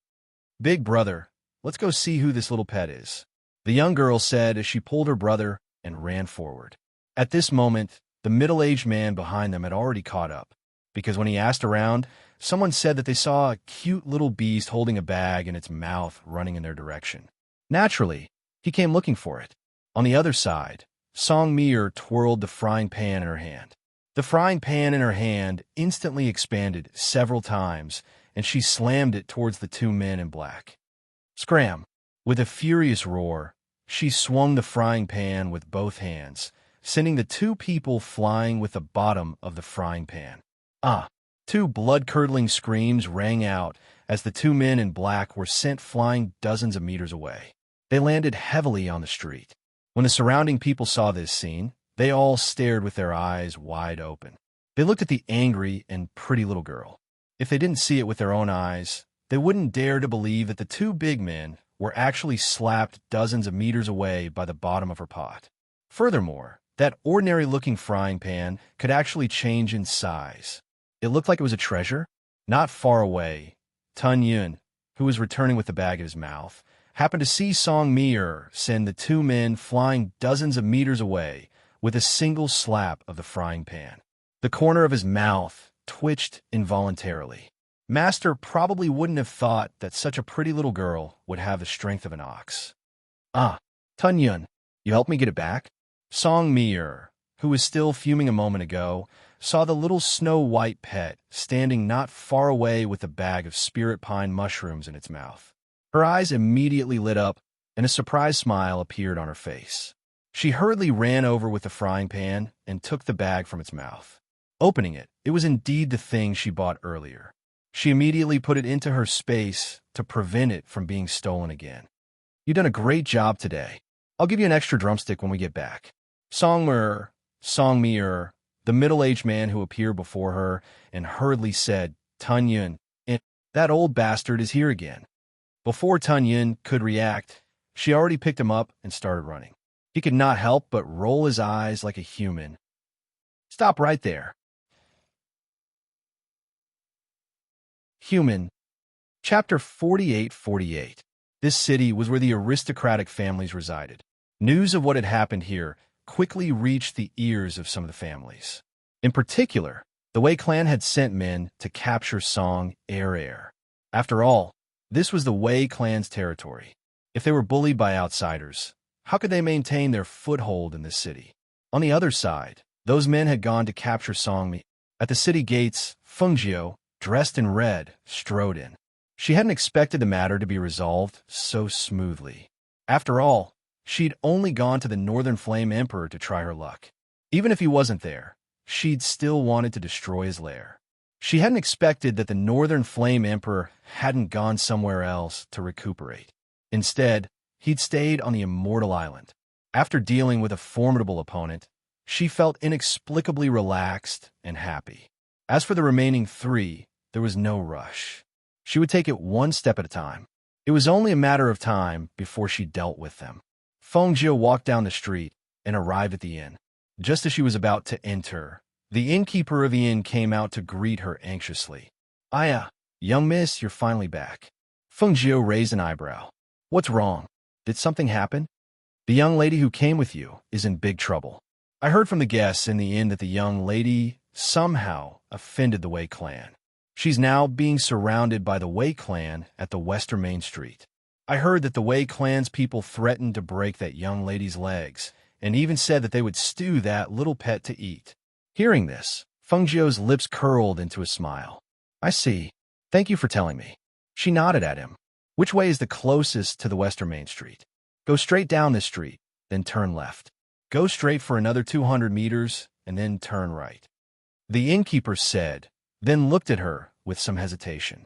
Big brother, let's go see who this little pet is, the young girl said as she pulled her brother and ran forward. At this moment, the middle-aged man behind them had already caught up, because when he asked around, someone said that they saw a cute little beast holding a bag in its mouth running in their direction. Naturally, he came looking for it. On the other side, Song Mir twirled the frying pan in her hand. The frying pan in her hand instantly expanded several times, and she slammed it towards the two men in black. Scram! With a furious roar, she swung the frying pan with both hands, sending the two people flying with the bottom of the frying pan. Ah! Two blood-curdling screams rang out as the two men in black were sent flying dozens of meters away. They landed heavily on the street. When the surrounding people saw this scene, they all stared with their eyes wide open. They looked at the angry and pretty little girl. If they didn't see it with their own eyes, they wouldn't dare to believe that the two big men were actually slapped dozens of meters away by the bottom of her pot. Furthermore, that ordinary-looking frying pan could actually change in size. It looked like it was a treasure. Not far away, Tun Yun, who was returning with the bag in his mouth, happened to see Song Mir send the two men flying dozens of meters away with a single slap of the frying pan. The corner of his mouth twitched involuntarily. Master probably wouldn't have thought that such a pretty little girl would have the strength of an ox. Ah, Tun Yun, you help me get it back? Song Mir, who was still fuming a moment ago, saw the little snow-white pet standing not far away with a bag of spirit pine mushrooms in its mouth. Her eyes immediately lit up, and a surprised smile appeared on her face. She hurriedly ran over with the frying pan and took the bag from its mouth. Opening it, it was indeed the thing she bought earlier. She immediately put it into her space to prevent it from being stolen again. You've done a great job today. I'll give you an extra drumstick when we get back. Song Mir, the middle-aged man who appeared before her and hurriedly said, Tun Yun, that old bastard is here again. Before Tun Yun could react, she already picked him up and started running. He could not help but roll his eyes like a human. Stop right there. Human. Chapter 48:48. This city was where the aristocratic families resided. News of what had happened here quickly reached the ears of some of the families. In particular, the Wei clan had sent men to capture Song Air. After all, this was the Wei clan's territory. If they were bullied by outsiders, how could they maintain their foothold in this city? On the other side, those men had gone to capture Song Mi. At the city gates, Fengjiu, dressed in red, strode in. She hadn't expected the matter to be resolved so smoothly. After all, she'd only gone to the Northern Flame Emperor to try her luck. Even if he wasn't there, she'd still wanted to destroy his lair. She hadn't expected that the Northern Flame Emperor hadn't gone somewhere else to recuperate. Instead, he'd stayed on the Immortal Island. After dealing with a formidable opponent, she felt inexplicably relaxed and happy. As for the remaining three, there was no rush. She would take it one step at a time. It was only a matter of time before she dealt with them. Fengjiu walked down the street and arrived at the inn. Just as she was about to enter, the innkeeper of the inn came out to greet her anxiously. Aya, young miss, you're finally back. Fengjiu raised an eyebrow. What's wrong? Did something happen? The young lady who came with you is in big trouble. I heard from the guests in the inn that the young lady somehow offended the Wei clan. She's now being surrounded by the Wei clan at the Western Main Street. I heard that the Wei clan's people threatened to break that young lady's legs, and even said that they would stew that little pet to eat. Hearing this, Fengjiu's lips curled into a smile. I see. Thank you for telling me. She nodded at him. Which way is the closest to the Western Main Street? Go straight down this street, then turn left. Go straight for another 200 meters, and then turn right. The innkeeper said, then looked at her with some hesitation.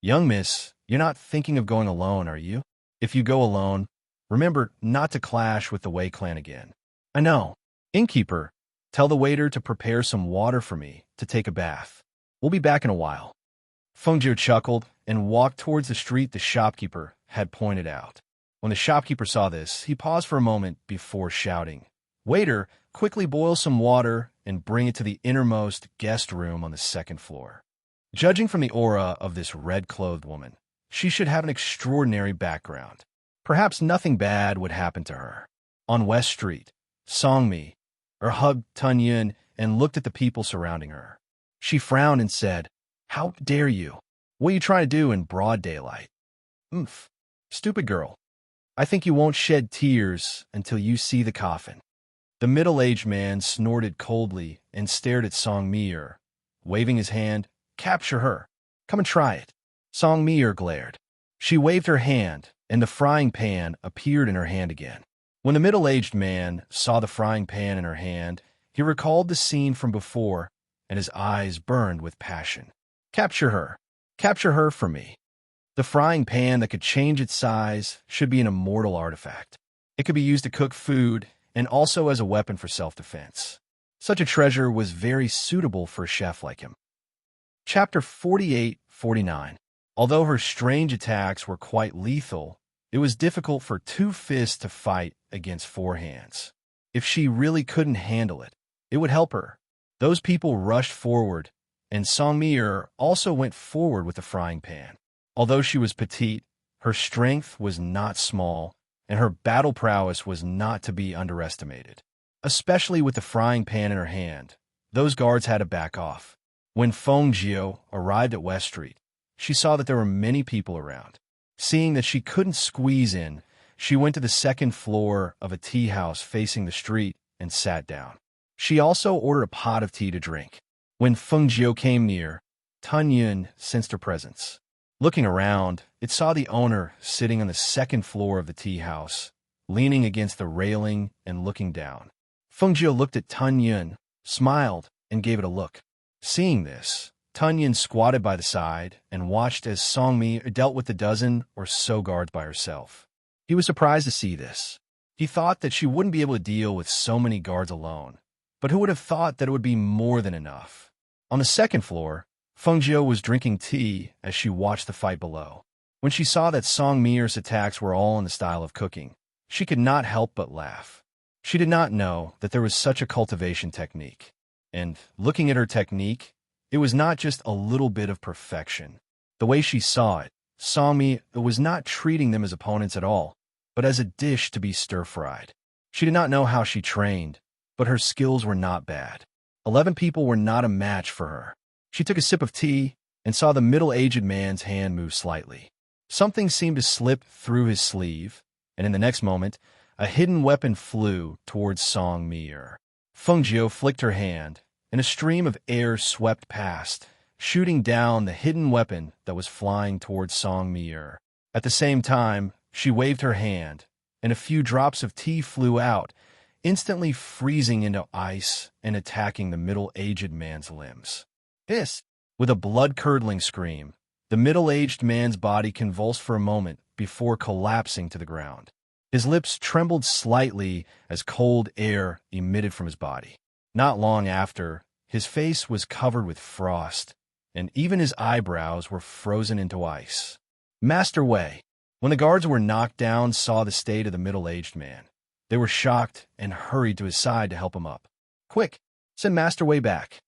Young miss, you're not thinking of going alone, are you? If you go alone, remember not to clash with the Wei clan again. I know. Innkeeper, tell the waiter to prepare some water for me to take a bath. We'll be back in a while. Fengjiu chuckled and walked towards the street the shopkeeper had pointed out. When the shopkeeper saw this, he paused for a moment before shouting, "Waiter, quickly boil some water and bring it to the innermost guest room on the second floor." Judging from the aura of this red-clothed woman, she should have an extraordinary background. Perhaps nothing bad would happen to her. On West Street, Songmi hugged Tun Yun and looked at the people surrounding her. She frowned and said, "How dare you? What are you trying to do in broad daylight?" "Oomph. Stupid girl. I think you won't shed tears until you see the coffin." The middle-aged man snorted coldly and stared at Song Mi, waving his hand. "Capture her. Come and try it." Song Mi glared. She waved her hand, and the frying pan appeared in her hand again. When the middle-aged man saw the frying pan in her hand, he recalled the scene from before, and his eyes burned with passion. "Capture her. Capture her for me." The frying pan that could change its size should be an immortal artifact. It could be used to cook food and also as a weapon for self-defense. Such a treasure was very suitable for a chef like him. Chapter 48-49. Although her strange attacks were quite lethal, it was difficult for two fists to fight against four hands. If she really couldn't handle it, it would help her. Those people rushed forward, and Song Mi also went forward with the frying pan. Although she was petite, her strength was not small, and her battle prowess was not to be underestimated. Especially with the frying pan in her hand, those guards had to back off. When Feng Jiu arrived at West Street, she saw that there were many people around. Seeing that she couldn't squeeze in, she went to the second floor of a tea house facing the street and sat down. She also ordered a pot of tea to drink. When Feng Jiu came near, Tun Yun sensed her presence. Looking around, it saw the owner sitting on the second floor of the tea house, leaning against the railing and looking down. Feng Jiu looked at Tun Yun, smiled, and gave it a look. Seeing this, Tun Yun squatted by the side and watched as Song Mi dealt with the dozen or so guards by herself. He was surprised to see this. He thought that she wouldn't be able to deal with so many guards alone, but who would have thought that it would be more than enough? On the second floor, Feng Jiu was drinking tea as she watched the fight below. When she saw that Song Mi's attacks were all in the style of cooking, she could not help but laugh. She did not know that there was such a cultivation technique. And looking at her technique, it was not just a little bit of perfection. The way she saw it, Song Mi was not treating them as opponents at all, but as a dish to be stir-fried. She did not know how she trained, but her skills were not bad. 11 people were not a match for her. She took a sip of tea and saw the middle-aged man's hand move slightly. Something seemed to slip through his sleeve, and in the next moment, a hidden weapon flew towards Song Mi. Feng Jiu flicked her hand, and a stream of air swept past, shooting down the hidden weapon that was flying towards Song Mi. At the same time, she waved her hand, and a few drops of tea flew out, instantly freezing into ice and attacking the middle-aged man's limbs. This, with a blood-curdling scream, the middle-aged man's body convulsed for a moment before collapsing to the ground. His lips trembled slightly as cold air emitted from his body. Not long after, his face was covered with frost, and even his eyebrows were frozen into ice. Master Wei, when the guards were knocked down, saw the state of the middle-aged man. They were shocked and hurried to his side to help him up. "Quick, send Master Wei back."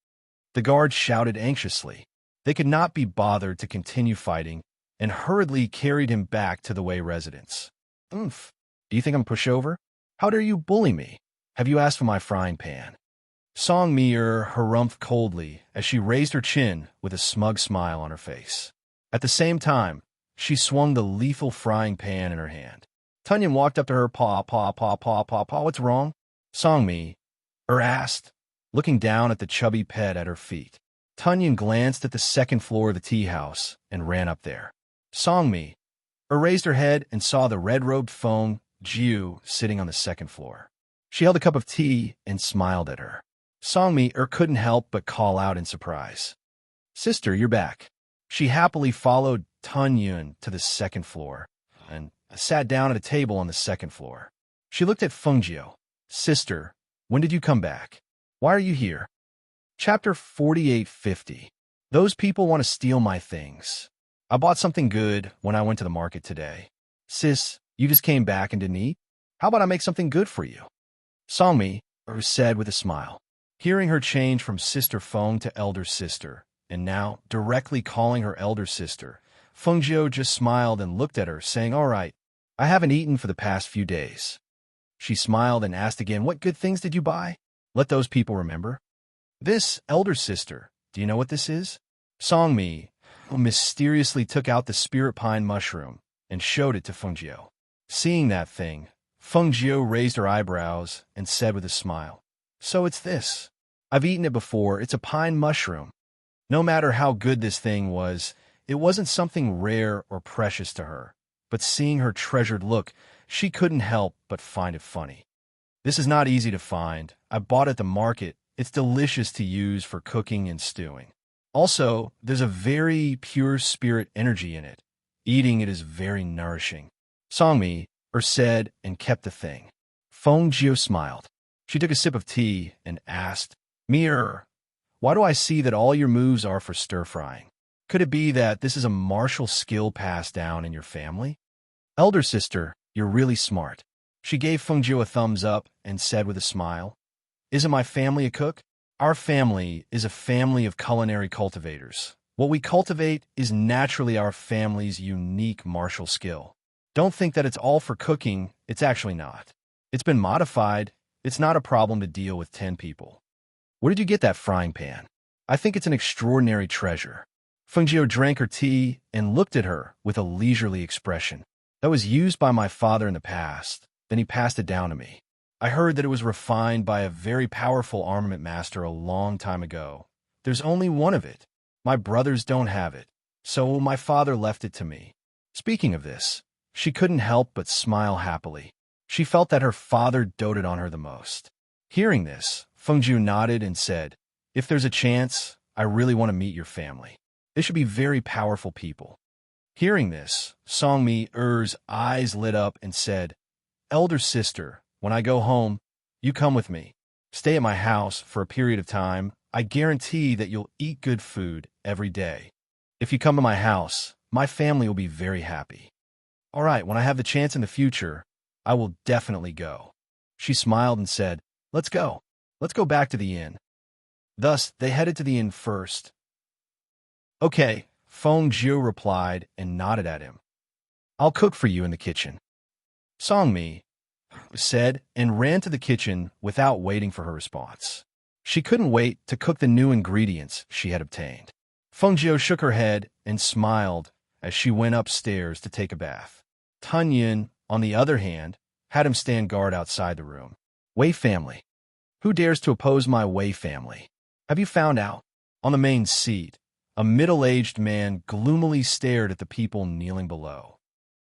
The guards shouted anxiously. They could not be bothered to continue fighting and hurriedly carried him back to the Wei residence. "Oomph. Do you think I'm a pushover? How dare you bully me? Have you asked for my frying pan?" Song Mi harumphed coldly as she raised her chin with a smug smile on her face. At the same time, she swung the lethal frying pan in her hand. Tun Yun walked up to her. "Paw, what's wrong?" Song Mi asked, looking down at the chubby pet at her feet. Tun Yun glanced at the second floor of the tea house and ran up there. Song Mi raised her head and saw the red-robed Feng Jiu sitting on the second floor. She held a cup of tea and smiled at her. Song Mi couldn't help but call out in surprise. "Sister, you're back." She happily followed Tun Yun to the second floor and sat down at a table on the second floor. She looked at Feng Jiu. "Sister, when did you come back? Why are you here?" Chapter 48-50. Those people want to steal my things. I bought something good when I went to the market today. Sis, You just came back and didn't eat? How about I make something good for you? Songmi said with a smile. Hearing her change from sister Feng to elder sister, and now directly calling her elder sister, Fengjiu just smiled and looked at her, saying, "All right, I haven't eaten for the past few days." She smiled and asked again, "What good things did you buy? Let those people remember." "This, elder sister, do you know what this is?" Songmi mysteriously took out the spirit pine mushroom and showed it to Fengjiu. Seeing that thing, Fengjiu raised her eyebrows and said with a smile, "So it's this. I've eaten it before. It's a pine mushroom." No matter how good this thing was, it wasn't something rare or precious to her. But seeing her treasured look, she couldn't help but find it funny. "This is not easy to find. I bought it at the market. It's delicious to use for cooking and stewing. Also, there's a very pure spirit energy in it. Eating it is very nourishing." Songmi said and kept the thing. Fengjiu smiled. She took a sip of tea and asked, "Mir, why do I see that all your moves are for stir-frying? Could it be that this is a martial skill passed down in your family?" "Elder sister, you're really smart." She gave Fengjiu a thumbs up and said with a smile, "Isn't my family a cook? Our family is a family of culinary cultivators. What we cultivate is naturally our family's unique martial skill. Don't think that it's all for cooking. It's actually not. It's been modified. It's not a problem to deal with 10 people. Where did you get that frying pan? I think it's an extraordinary treasure." Fengjiu drank her tea and looked at her with a leisurely expression. "That was used by my father in the past. Then he passed it down to me. I heard that it was refined by a very powerful armament master a long time ago. There's only one of it. My brothers don't have it, so my father left it to me." Speaking of this, she couldn't help but smile happily. She felt that her father doted on her the most. Hearing this, Fengjiu nodded and said, "If there's a chance, I really want to meet your family. They should be very powerful people." Hearing this, Songmi-er's eyes lit up and said, "Elder sister, when I go home, you come with me. Stay at my house for a period of time. I guarantee that you'll eat good food every day. If you come to my house, my family will be very happy." "All right, when I have the chance in the future, I will definitely go." She smiled and said, "Let's go. Let's go back to the inn." Thus, they headed to the inn first. "Okay," Fengjiu replied and nodded at him. "I'll cook for you in the kitchen." Songmi said and ran to the kitchen without waiting for her response. She couldn't wait to cook the new ingredients she had obtained. Fengjiu shook her head and smiled as she went upstairs to take a bath. Tunyin, on the other hand, had him stand guard outside the room. "Wei family. Who dares to oppose my Wei family? Have you found out?" On the main seat, a middle-aged man gloomily stared at the people kneeling below.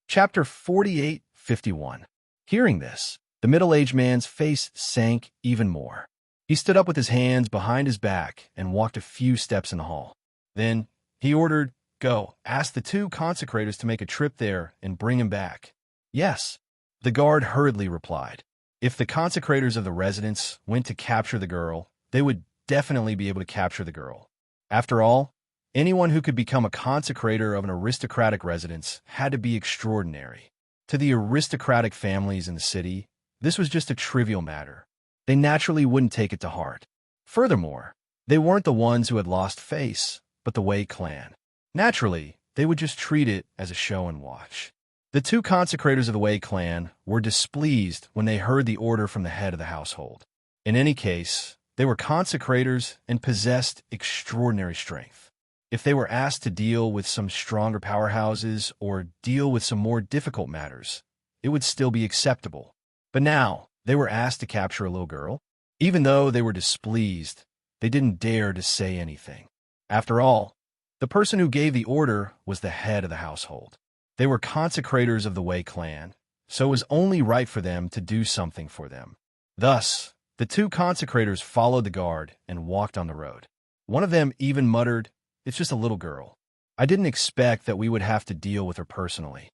Chapter 48:51. Hearing this, the middle-aged man's face sank even more. He stood up with his hands behind his back and walked a few steps in the hall. Then he ordered, "Go, ask the 2 consecrators to make a trip there and bring him back." "Yes," the guard hurriedly replied. If the consecrators of the residence went to capture the girl, they would definitely be able to capture the girl. After all, anyone who could become a consecrator of an aristocratic residence had to be extraordinary. To the aristocratic families in the city, this was just a trivial matter. They naturally wouldn't take it to heart. Furthermore, they weren't the ones who had lost face, but the Wei clan. Naturally, they would just treat it as a show and watch. The 2 consecrators of the Wei clan were displeased when they heard the order from the head of the household. In any case, they were consecrators and possessed extraordinary strength. If they were asked to deal with some stronger powerhouses or deal with some more difficult matters, it would still be acceptable. But now, they were asked to capture a little girl. Even though they were displeased, they didn't dare to say anything. After all, the person who gave the order was the head of the household. They were consecrators of the Wei clan, so it was only right for them to do something for them. Thus, the 2 consecrators followed the guard and walked on the road. One of them even muttered, "It's just a little girl. I didn't expect that we would have to deal with her personally.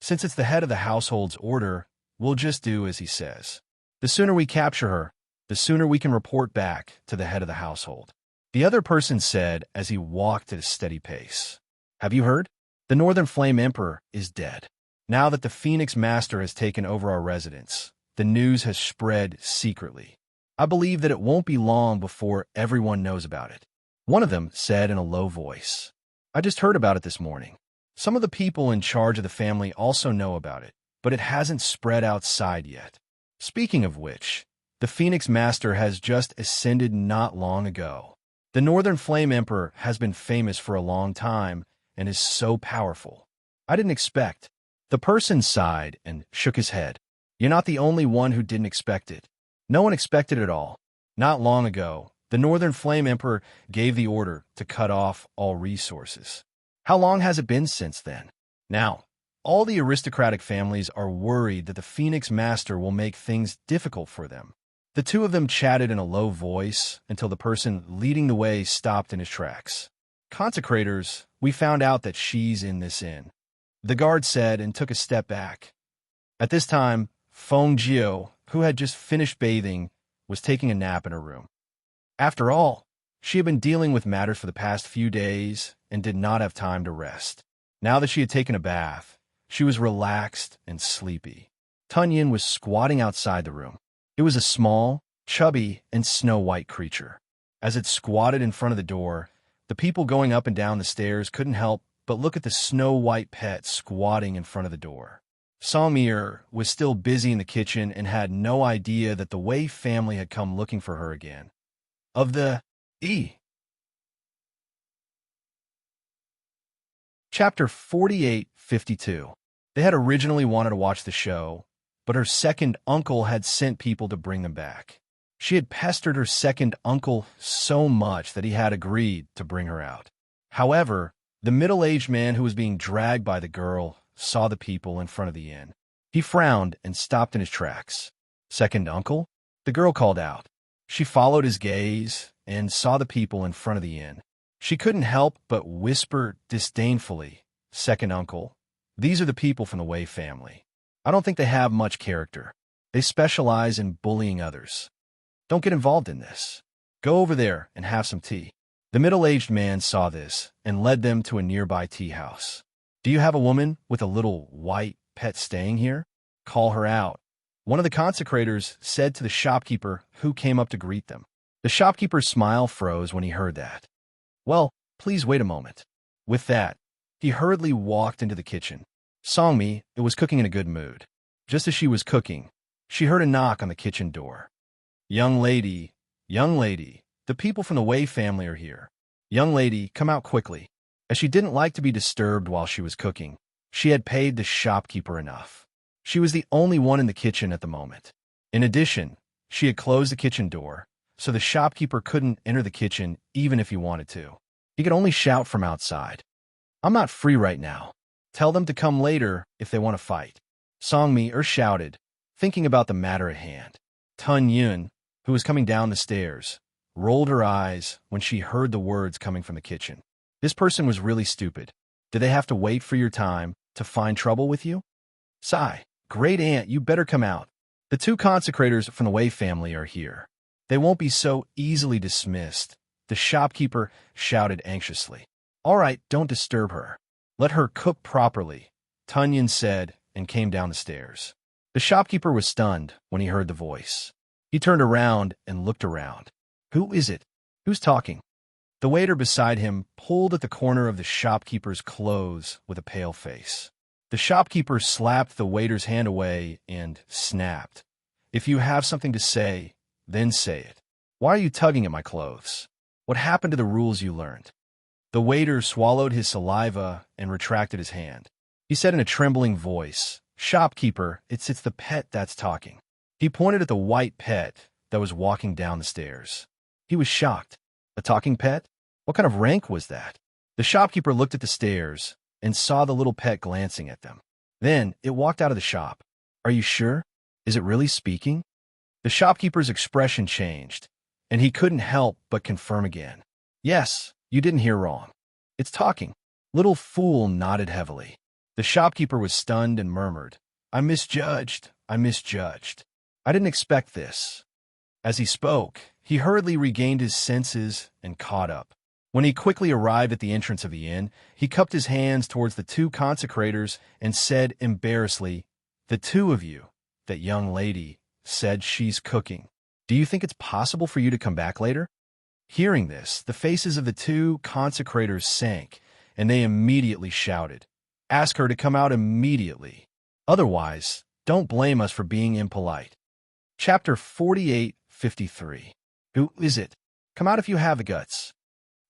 Since it's the head of the household's order, we'll just do as he says. The sooner we capture her, the sooner we can report back to the head of the household." The other person said as he walked at a steady pace. "Have you heard? The Northern Flame Emperor is dead. Now that the Phoenix Master has taken over our residence, the news has spread secretly. I believe that it won't be long before everyone knows about it. One of them said in a low voice, I just heard about it this morning. Some of the people in charge of the family also know about it, but it hasn't spread outside yet. Speaking of which, the Phoenix Master has just ascended not long ago. The Northern Flame Emperor has been famous for a long time and is so powerful. I didn't expect. The person sighed and shook his head. You're not the only one who didn't expect it. No one expected it all. Not long ago, the Northern Flame Emperor gave the order to cut off all resources. How long has it been since then? Now, all the aristocratic families are worried that the Phoenix Master will make things difficult for them. The two of them chatted in a low voice until the person leading the way stopped in his tracks. Consecrators, we found out that she's in this inn, the guard said and took a step back. At this time, Feng Jiao, who had just finished bathing, was taking a nap in her room. After all, she had been dealing with matters for the past few days and did not have time to rest. Now that she had taken a bath, she was relaxed and sleepy. Tunyin was squatting outside the room. It was a small, chubby, and snow-white creature. As it squatted in front of the door, the people going up and down the stairs couldn't help but look at the snow-white pet squatting in front of the door. Songmir was still busy in the kitchen and had no idea that the Wei family had come looking for her again. Of the Chapter 48-52. They had originally wanted to watch the show, but her second uncle had sent people to bring them back. She had pestered her second uncle so much that he had agreed to bring her out. However, the middle-aged man who was being dragged by the girl saw the people in front of the inn. He frowned and stopped in his tracks. Second uncle? The girl called out. She followed his gaze and saw the people in front of the inn. She couldn't help but whisper disdainfully, Second uncle, these are the people from the Wei family. I don't think they have much character. They specialize in bullying others. Don't get involved in this. Go over there and have some tea. The middle-aged man saw this and led them to a nearby tea house. Do you have a woman with a little white pet staying here? Call her out. One of the consecrators said to the shopkeeper who came up to greet them. The shopkeeper's smile froze when he heard that. Well, please wait a moment. With that, he hurriedly walked into the kitchen. Songmi was cooking in a good mood. Just as she was cooking, she heard a knock on the kitchen door. Young lady, the people from the Wei family are here. Young lady, come out quickly. As she didn't like to be disturbed while she was cooking, she had paid the shopkeeper enough. She was the only one in the kitchen at the moment. In addition, she had closed the kitchen door, so the shopkeeper couldn't enter the kitchen even if he wanted to. He could only shout from outside. I'm not free right now. Tell them to come later if they want to fight. Songmi shouted, thinking about the matter at hand. Tun Yun, who was coming down the stairs, rolled her eyes when she heard the words coming from the kitchen. This person was really stupid. Did they have to wait for your time to find trouble with you? Sigh, great aunt, you better come out. The two consecrators from the Wei family are here. They won't be so easily dismissed, the shopkeeper shouted anxiously. All right, don't disturb her. Let her cook properly, Tunyon said and came down the stairs. The shopkeeper was stunned when he heard the voice. He turned around and looked around. Who is it? Who's talking? The waiter beside him pulled at the corner of the shopkeeper's clothes with a pale face. The shopkeeper slapped the waiter's hand away and snapped. If you have something to say, then say it. Why are you tugging at my clothes? What happened to the rules you learned? The waiter swallowed his saliva and retracted his hand. He said in a trembling voice, Shopkeeper, it's the pet that's talking. He pointed at the white pet that was walking down the stairs. He was shocked. A talking pet? What kind of rank was that? The shopkeeper looked at the stairs and saw the little pet glancing at them. Then it walked out of the shop. Are you sure? Is it really speaking? The shopkeeper's expression changed, and he couldn't help but confirm again. Yes, you didn't hear wrong. It's talking. Little fool nodded heavily. The shopkeeper was stunned and murmured, I misjudged. I didn't expect this. As he spoke, he hurriedly regained his senses and caught up. When he quickly arrived at the entrance of the inn, he cupped his hands towards the two consecrators and said embarrassedly, "The two of you, that young lady, said she's cooking. Do you think it's possible for you to come back later?" Hearing this, the faces of the two consecrators sank, and they immediately shouted, "Ask her to come out immediately. Otherwise, don't blame us for being impolite." Chapter 48:53. Who is it? Come out if you have the guts.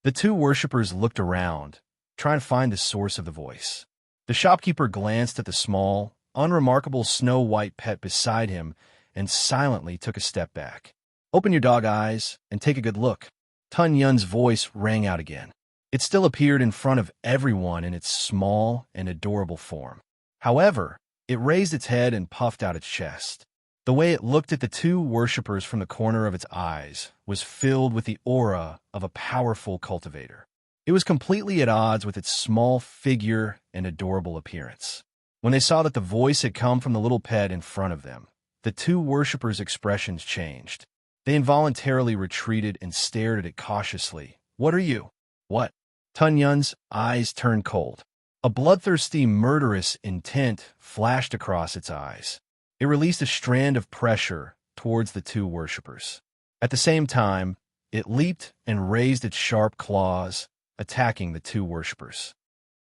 The two worshippers looked around, trying to find the source of the voice. The shopkeeper glanced at the small, unremarkable snow-white pet beside him and silently took a step back. "Open your dog eyes and take a good look." Tun Yun's voice rang out again. It still appeared in front of everyone in its small and adorable form. However, it raised its head and puffed out its chest. The way it looked at the two worshippers from the corner of its eyes was filled with the aura of a powerful cultivator. It was completely at odds with its small figure and adorable appearance. When they saw that the voice had come from the little pet in front of them, the two worshippers' expressions changed. They involuntarily retreated and stared at it cautiously. "What are you?" "What?" Tun Yun's eyes turned cold. A bloodthirsty, murderous intent flashed across its eyes. It released a strand of pressure towards the two worshippers. At the same time, it leaped and raised its sharp claws, attacking the two worshippers.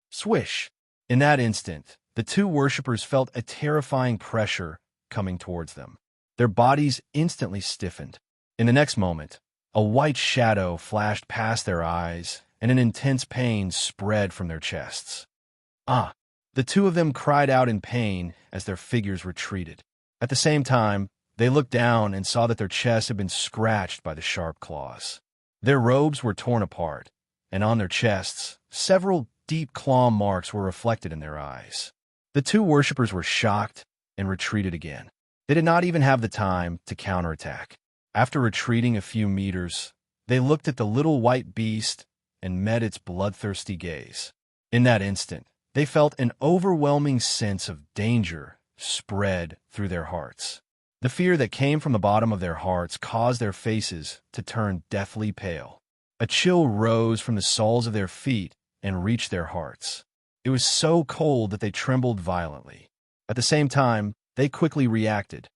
Swish! In that instant, the two worshippers felt a terrifying pressure coming towards them. Their bodies instantly stiffened. In the next moment, a white shadow flashed past their eyes, and an intense pain spread from their chests. "Ah!" The two of them cried out in pain as their figures retreated. At the same time, they looked down and saw that their chests had been scratched by the sharp claws. Their robes were torn apart, and on their chests, several deep claw marks were reflected in their eyes. The two worshippers were shocked and retreated again. They did not even have the time to counterattack. After retreating a few meters, they looked at the little white beast and met its bloodthirsty gaze. In that instant, they felt an overwhelming sense of danger spread through their hearts. The fear that came from the bottom of their hearts caused their faces to turn deathly pale. A chill rose from the soles of their feet and reached their hearts. It was so cold that they trembled violently. At the same time, they quickly reacted.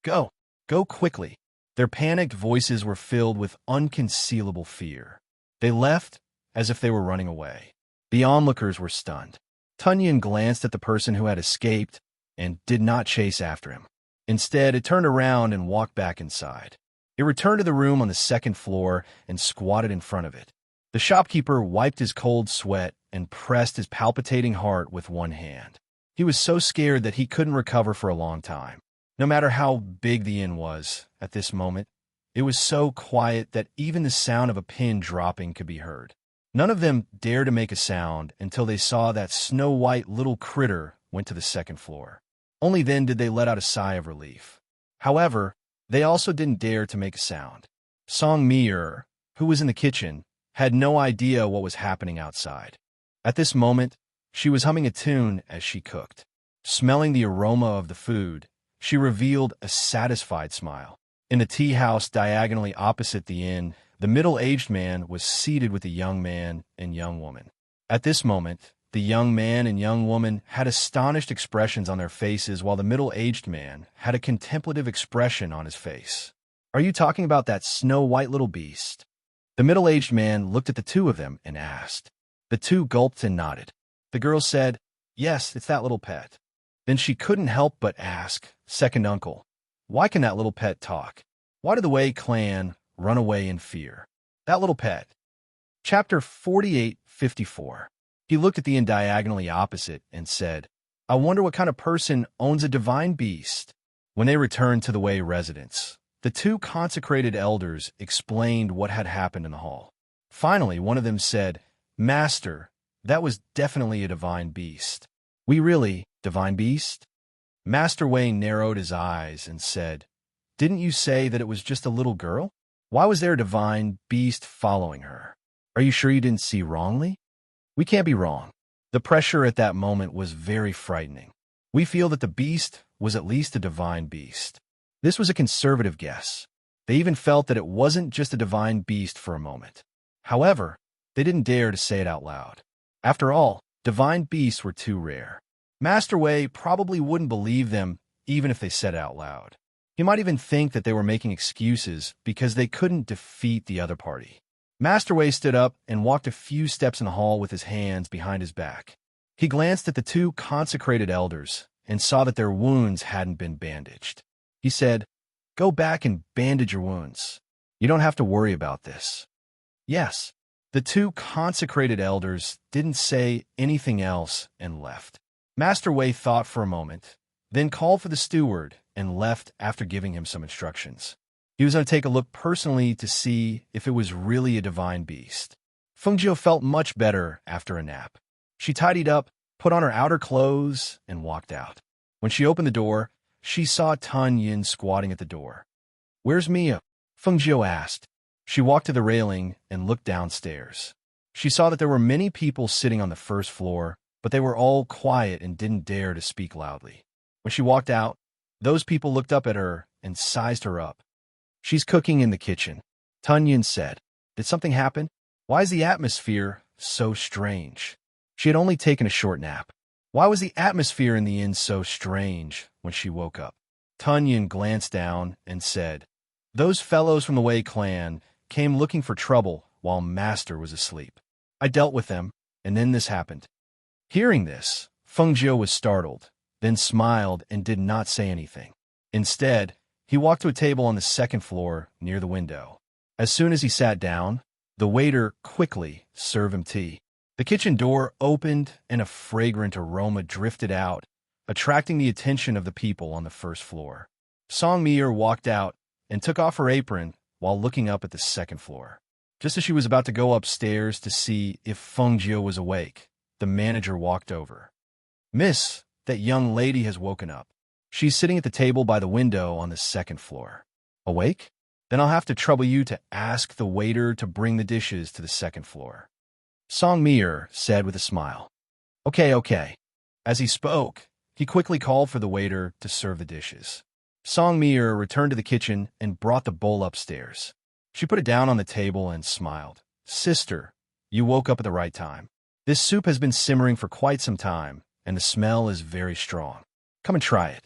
"Go! Go quickly!" Their panicked voices were filled with unconcealable fear. They left as if they were running away. The onlookers were stunned. Tun Yun glanced at the person who had escaped and did not chase after him. Instead, it turned around and walked back inside. It returned to the room on the second floor and squatted in front of it. The shopkeeper wiped his cold sweat and pressed his palpitating heart with one hand. He was so scared that he couldn't recover for a long time. No matter how big the inn was, at this moment, it was so quiet that even the sound of a pin dropping could be heard. None of them dared to make a sound until they saw that snow-white little critter went to the second floor. Only then did they let out a sigh of relief. However, they also didn't dare to make a sound. Song Mi-er, who was in the kitchen, had no idea what was happening outside. At this moment, she was humming a tune as she cooked. Smelling the aroma of the food, she revealed a satisfied smile. In the tea house diagonally opposite the inn, the middle-aged man was seated with the young man and young woman. At this moment, the young man and young woman had astonished expressions on their faces, while the middle-aged man had a contemplative expression on his face. "Are you talking about that snow-white little beast?" The middle-aged man looked at the two of them and asked. The two gulped and nodded. The girl said, "Yes, it's that little pet." Then she couldn't help but ask, "Second uncle, why can that little pet talk? Why did the Wei clan run away in fear? That little pet." Chapter 48:54. He looked at the inn diagonally opposite and said, "I wonder what kind of person owns a divine beast." When they returned to the Wei residence, the two consecrated elders explained what had happened in the hall. Finally, one of them said, "Master, that was definitely a divine beast." "We really, divine beast?" Master Wei narrowed his eyes and said, "Didn't you say that it was just a little girl? Why was there a divine beast following her? Are you sure you didn't see wrongly?" "We can't be wrong." The pressure at that moment was very frightening. "We feel that the beast was at least a divine beast." This was a conservative guess. They even felt that it wasn't just a divine beast for a moment. However, they didn't dare to say it out loud. After all, divine beasts were too rare. Master Wei probably wouldn't believe them even if they said it out loud. He might even think that they were making excuses because they couldn't defeat the other party. Master Wei stood up and walked a few steps in the hall with his hands behind his back. He glanced at the two consecrated elders and saw that their wounds hadn't been bandaged. He said, "Go back and bandage your wounds. You don't have to worry about this." Yes, the two consecrated elders didn't say anything else and left. Master Wei thought for a moment, then called for the steward and left after giving him some instructions. He was going to take a look personally to see if it was really a divine beast. Fengjiu felt much better after a nap. She tidied up, put on her outer clothes, and walked out. When she opened the door, she saw Tun Yin squatting at the door. "Where's Mia?" Fengjiu asked. She walked to the railing and looked downstairs. She saw that there were many people sitting on the first floor, but they were all quiet and didn't dare to speak loudly. When she walked out, those people looked up at her and sized her up. "She's cooking in the kitchen," Tun Yin said. "Did something happen? Why is the atmosphere so strange?" She had only taken a short nap. Why was the atmosphere in the inn so strange when she woke up? Tun Yin glanced down and said, "Those fellows from the Wei clan came looking for trouble while Master was asleep. I dealt with them, and then this happened." Hearing this, Fengjiu was startled, then smiled and did not say anything. Instead, he walked to a table on the second floor near the window. As soon as he sat down, the waiter quickly served him tea. The kitchen door opened and a fragrant aroma drifted out, attracting the attention of the people on the first floor. Song Mier walked out and took off her apron while looking up at the second floor. Just as she was about to go upstairs to see if Fengjiu was awake, the manager walked over. "Miss, that young lady has woken up. She's sitting at the table by the window on the second floor." "Awake? Then I'll have to trouble you to ask the waiter to bring the dishes to the second floor," Song Mier said with a smile. Okay. As he spoke, he quickly called for the waiter to serve the dishes. Song Mier returned to the kitchen and brought the bowl upstairs. She put it down on the table and smiled. "Sister, you woke up at the right time. This soup has been simmering for quite some time, and the smell is very strong. Come and try it."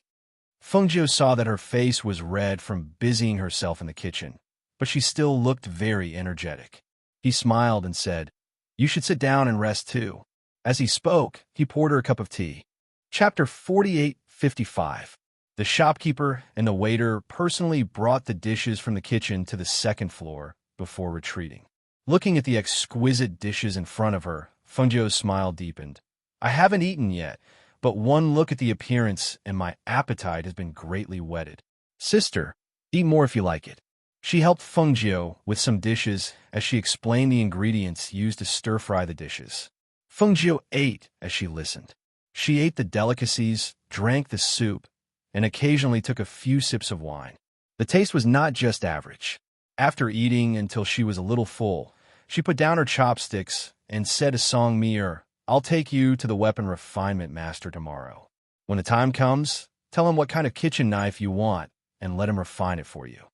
Fengjiu saw that her face was red from busying herself in the kitchen, but she still looked very energetic. He smiled and said, "You should sit down and rest too." As he spoke, he poured her a cup of tea. Chapter 48:55. The shopkeeper and the waiter personally brought the dishes from the kitchen to the second floor before retreating. Looking at the exquisite dishes in front of her, Fengjiu's smile deepened. "I haven't eaten yet, but one look at the appearance and my appetite has been greatly whetted. Sister, eat more if you like it." She helped Fengjiu with some dishes as she explained the ingredients used to stir-fry the dishes. Fengjiu ate as she listened. She ate the delicacies, drank the soup, and occasionally took a few sips of wine. The taste was not just average. After eating until she was a little full, she put down her chopsticks and said to Song Mier, "I'll take you to the weapon refinement master tomorrow. When the time comes, tell him what kind of kitchen knife you want and let him refine it for you."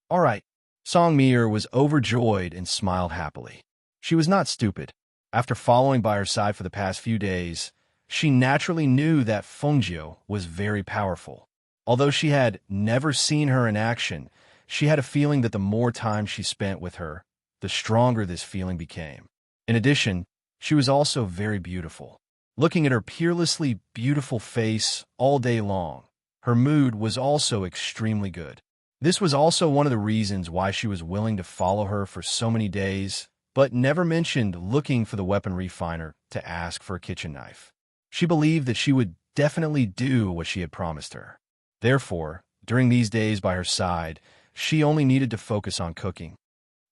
"All right." Song Mier was overjoyed and smiled happily. She was not stupid. After following by her side for the past few days, she naturally knew that Fengjiu was very powerful. Although she had never seen her in action, she had a feeling that the more time she spent with her, the stronger this feeling became. In addition, she was also very beautiful. Looking at her peerlessly beautiful face all day long, her mood was also extremely good. This was also one of the reasons why she was willing to follow her for so many days, but never mentioned looking for the weapon refiner to ask for a kitchen knife. She believed that she would definitely do what she had promised her. Therefore, during these days by her side, she only needed to focus on cooking.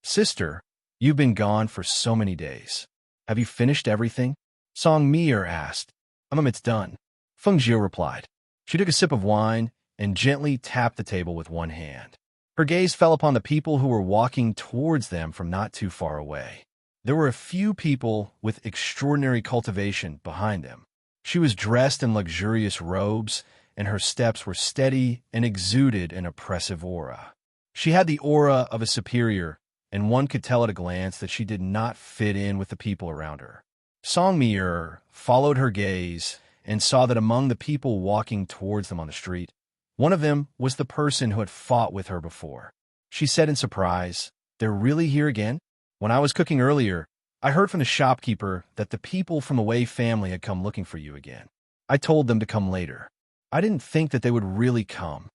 "Sister, you've been gone for so many days. Have you finished everything?" Song Mier asked. It's done," Fengjiu replied. She took a sip of wine and gently tapped the table with one hand. Her gaze fell upon the people who were walking towards them from not too far away. There were a few people with extraordinary cultivation behind them. She was dressed in luxurious robes, and her steps were steady and exuded an oppressive aura. She had the aura of a superior, and one could tell at a glance that she did not fit in with the people around her. Songmi followed her gaze and saw that among the people walking towards them on the street, one of them was the person who had fought with her before. She said in surprise, "They're really here again? When I was cooking earlier, I heard from the shopkeeper that the people from the Wei family had come looking for you again. I told them to come later. I didn't think that they would really come."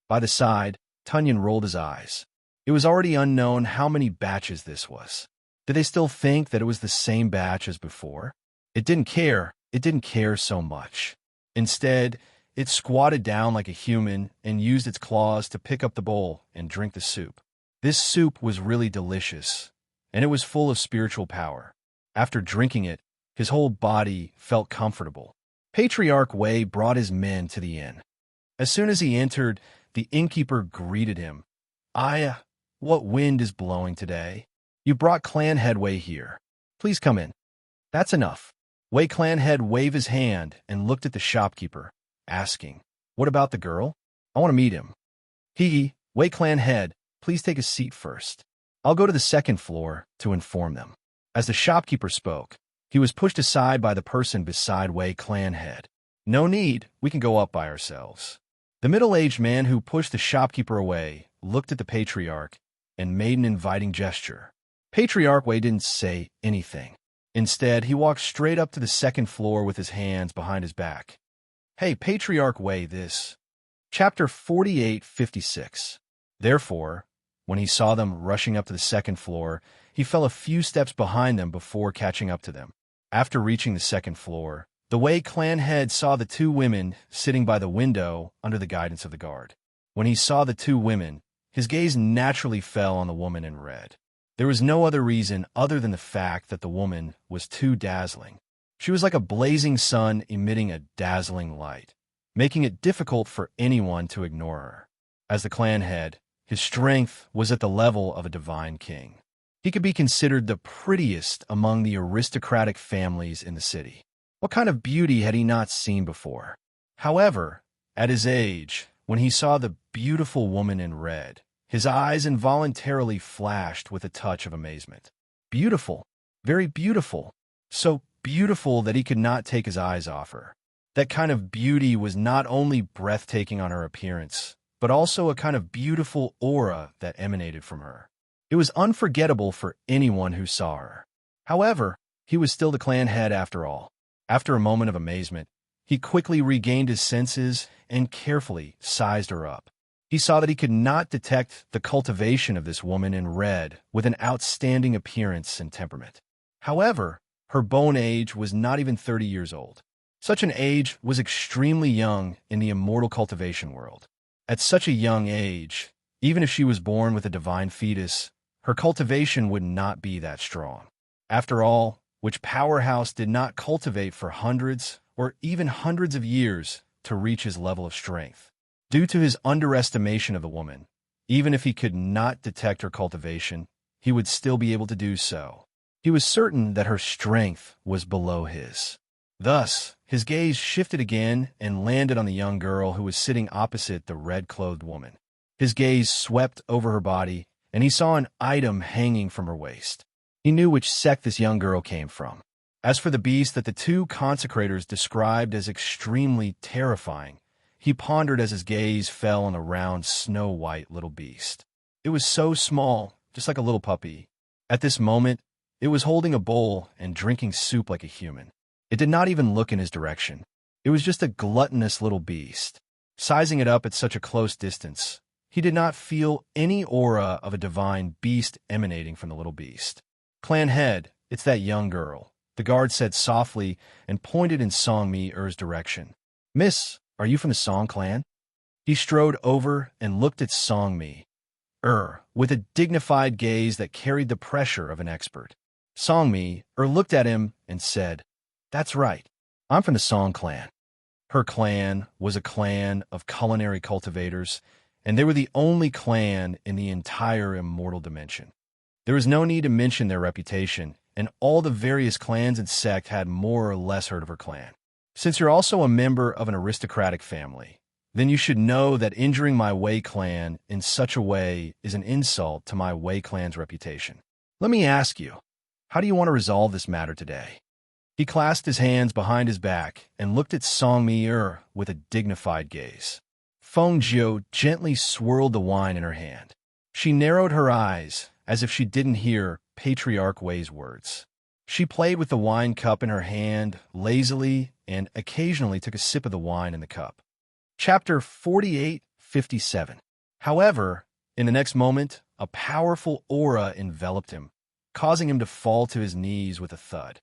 By the side, Tunyon rolled his eyes. It was already unknown how many batches this was. Did they still think that it was the same batch as before? It didn't care. It didn't care so much. Instead, it squatted down like a human and used its claws to pick up the bowl and drink the soup. This soup was really delicious, and it was full of spiritual power. After drinking it, his whole body felt comfortable. Patriarch Wei brought his men to the inn. As soon as he entered, the innkeeper greeted him. What wind is blowing today? You brought Clan Head Wei here. Please come in." "That's enough." Wei Clan Head waved his hand and looked at the shopkeeper, asking, "What about the girl? I want to meet him." Wei Clan Head, please take a seat first. I'll go to the second floor to inform them." As the shopkeeper spoke, he was pushed aside by the person beside Wei Clan Head. "No need, we can go up by ourselves." The middle-aged man who pushed the shopkeeper away looked at the patriarch and made an inviting gesture. Patriarch Wei didn't say anything. Instead, he walked straight up to the second floor with his hands behind his back. "Hey, Patriarch Wei, this." Chapter 48:56. Therefore, when he saw them rushing up to the second floor, he fell a few steps behind them before catching up to them. After reaching the second floor, the Wei clan head saw the two women sitting by the window under the guidance of the guard. When he saw the two women, his gaze naturally fell on the woman in red. There was no other reason other than the fact that the woman was too dazzling. She was like a blazing sun emitting a dazzling light, making it difficult for anyone to ignore her. As the clan head, his strength was at the level of a divine king. He could be considered the prettiest among the aristocratic families in the city. What kind of beauty had he not seen before? However, at his age, when he saw the beautiful woman in red, his eyes involuntarily flashed with a touch of amazement. Beautiful, very beautiful, so beautiful that he could not take his eyes off her. That kind of beauty was not only breathtaking on her appearance, but also a kind of beautiful aura that emanated from her. It was unforgettable for anyone who saw her. However, he was still the clan head after all. After a moment of amazement, he quickly regained his senses and carefully sized her up. He saw that he could not detect the cultivation of this woman in red with an outstanding appearance and temperament. However, her bone age was not even 30 years old. Such an age was extremely young in the immortal cultivation world. At such a young age, even if she was born with a divine fetus, her cultivation would not be that strong. After all, which powerhouse did not cultivate for hundreds or even hundreds of years to reach his level of strength? Due to his underestimation of the woman, even if he could not detect her cultivation, he would still be able to do so. He was certain that her strength was below his. Thus, his gaze shifted again and landed on the young girl who was sitting opposite the red-clothed woman. His gaze swept over her body, and he saw an item hanging from her waist. He knew which sect this young girl came from. As for the beast that the two consecrators described as extremely terrifying, he pondered as his gaze fell on a round, snow-white little beast. It was so small, just like a little puppy. At this moment, it was holding a bowl and drinking soup like a human. It did not even look in his direction. It was just a gluttonous little beast. Sizing it up at such a close distance, he did not feel any aura of a divine beast emanating from the little beast. "Clan head, it's that young girl," the guard said softly and pointed in Songmi-er's direction. "Miss, are you from the Song clan?" He strode over and looked at Songmi-er with a dignified gaze that carried the pressure of an expert. Songmi-er looked at him and said, "That's right. I'm from the Song clan." Her clan was a clan of culinary cultivators, and they were the only clan in the entire immortal dimension. There is no need to mention their reputation, and all the various clans and sects had more or less heard of her clan. Since you're also a member of an aristocratic family, then you should know that injuring my Wei clan in such a way is an insult to my Wei clan's reputation. Let me ask you, how do you want to resolve this matter today?" He clasped his hands behind his back and looked at Song Mi-er with a dignified gaze. Feng Jiu gently swirled the wine in her hand. She narrowed her eyes as if she didn't hear Patriarch Wei's words. She played with the wine cup in her hand lazily and occasionally took a sip of the wine in the cup. Chapter 48:57. However, in the next moment, a powerful aura enveloped him, causing him to fall to his knees with a thud.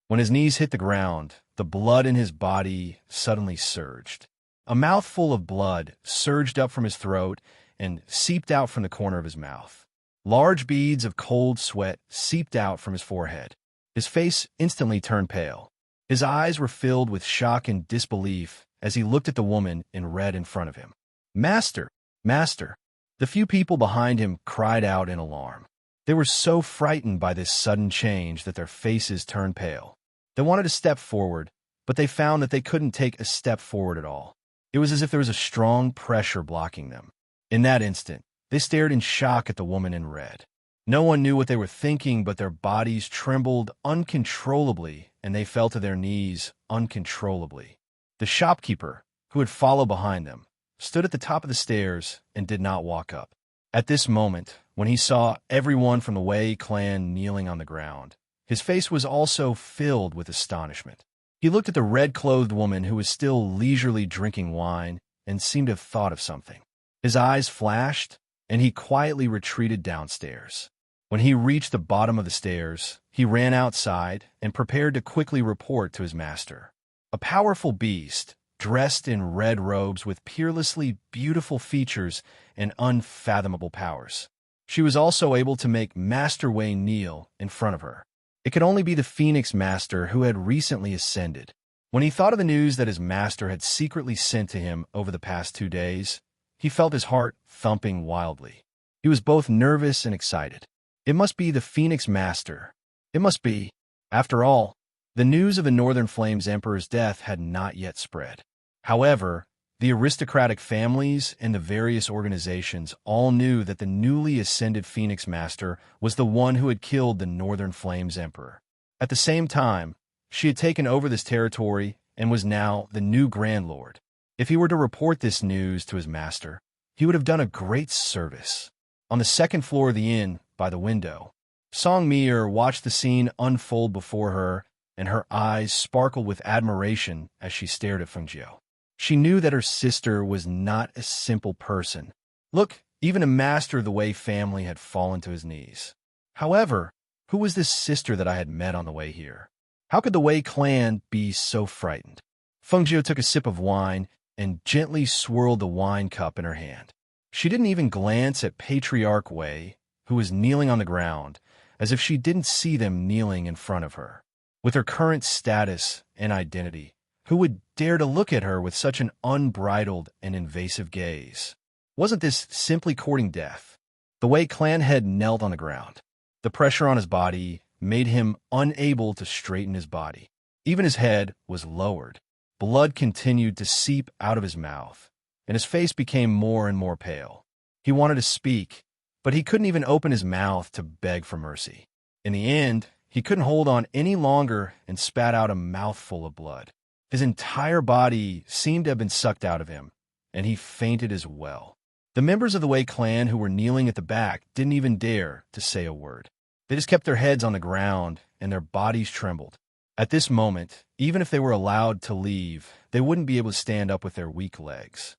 When his knees hit the ground, the blood in his body suddenly surged. A mouthful of blood surged up from his throat and seeped out from the corner of his mouth. Large beads of cold sweat seeped out from his forehead. His face instantly turned pale. His eyes were filled with shock and disbelief as he looked at the woman in red in front of him. "Master! Master!" The few people behind him cried out in alarm. They were so frightened by this sudden change that their faces turned pale. They wanted to step forward, but they found that they couldn't take a step forward at all. It was as if there was a strong pressure blocking them. In that instant, they stared in shock at the woman in red. No one knew what they were thinking, but their bodies trembled uncontrollably, and they fell to their knees uncontrollably. The shopkeeper, who had followed behind them, stood at the top of the stairs and did not walk up. At this moment, when he saw everyone from the Wei clan kneeling on the ground, his face was also filled with astonishment. He looked at the red-clothed woman who was still leisurely drinking wine and seemed to have thought of something. His eyes flashed, and he quietly retreated downstairs. When he reached the bottom of the stairs, he ran outside and prepared to quickly report to his master. A powerful beast, dressed in red robes with peerlessly beautiful features and unfathomable powers. She was also able to make Master Wei kneel in front of her. It could only be the Phoenix Master who had recently ascended. When he thought of the news that his master had secretly sent to him over the past 2 days, he felt his heart thumping wildly. He was both nervous and excited. It must be the Phoenix Master. It must be. After all, the news of the Northern Flames Emperor's death had not yet spread. However, the aristocratic families and the various organizations all knew that the newly ascended Phoenix Master was the one who had killed the Northern Flames Emperor. At the same time, she had taken over this territory and was now the new Grand Lord. If he were to report this news to his master, he would have done a great service. On the second floor of the inn, by the window, Song Mi-er watched the scene unfold before her, and her eyes sparkled with admiration as she stared at Feng Jiu. She knew that her sister was not a simple person. Look, even a master of the Wei family had fallen to his knees. However, who was this sister that I had met on the way here? How could the Wei clan be so frightened? Feng Jiu took a sip of wine and gently swirled the wine cup in her hand. She didn't even glance at Patriarch Wei, who was kneeling on the ground, as if she didn't see them kneeling in front of her. With her current status and identity, who would dare to look at her with such an unbridled and invasive gaze? Wasn't this simply courting death? The Wei clan head knelt on the ground. The pressure on his body made him unable to straighten his body. Even his head was lowered. Blood continued to seep out of his mouth, and his face became more and more pale. He wanted to speak, but he couldn't even open his mouth to beg for mercy. In the end, he couldn't hold on any longer and spat out a mouthful of blood. His entire body seemed to have been sucked out of him, and he fainted as well. The members of the Wei clan who were kneeling at the back didn't even dare to say a word. They just kept their heads on the ground, and their bodies trembled. At this moment, even if they were allowed to leave, they wouldn't be able to stand up with their weak legs.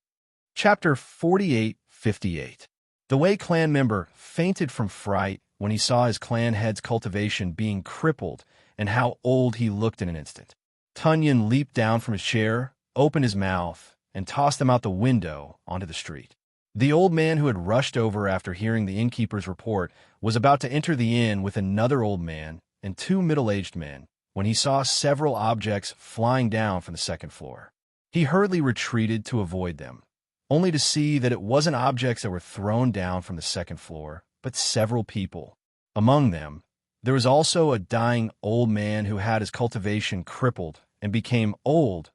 Chapter 48:58. The Wei clan member fainted from fright when he saw his clan head's cultivation being crippled and how old he looked in an instant. Tunyon leaped down from his chair, opened his mouth, and tossed him out the window onto the street. The old man who had rushed over after hearing the innkeeper's report was about to enter the inn with another old man and 2 middle-aged men when he saw several objects flying down from the second floor. He hurriedly retreated to avoid them, only to see that it wasn't objects that were thrown down from the second floor, but several people. Among them, there was also a dying old man who had his cultivation crippled and became old.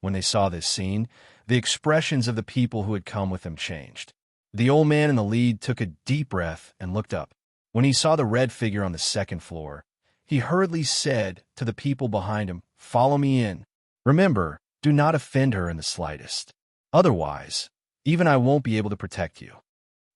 When they saw this scene, The expressions of the people who had come with him changed. The old man in the lead took a deep breath and looked up. When he saw the red figure on the second floor, he hurriedly said to the people behind him, "Follow me in. Remember, do not offend her in the slightest. Otherwise, even I won't be able to protect you."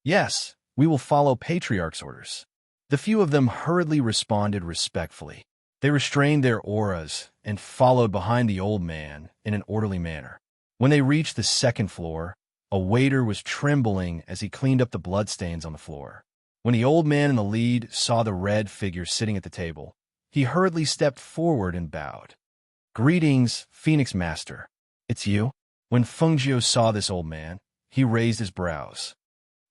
"Yes, we will follow Patriarch's orders." The few of them hurriedly responded respectfully. They restrained their auras and followed behind the old man in an orderly manner. When they reached the second floor, a waiter was trembling as he cleaned up the bloodstains on the floor. When the old man in the lead saw the red figure sitting at the table, he hurriedly stepped forward and bowed. "Greetings, Phoenix Master. It's you?" When Fengjiu saw this old man, he raised his brows.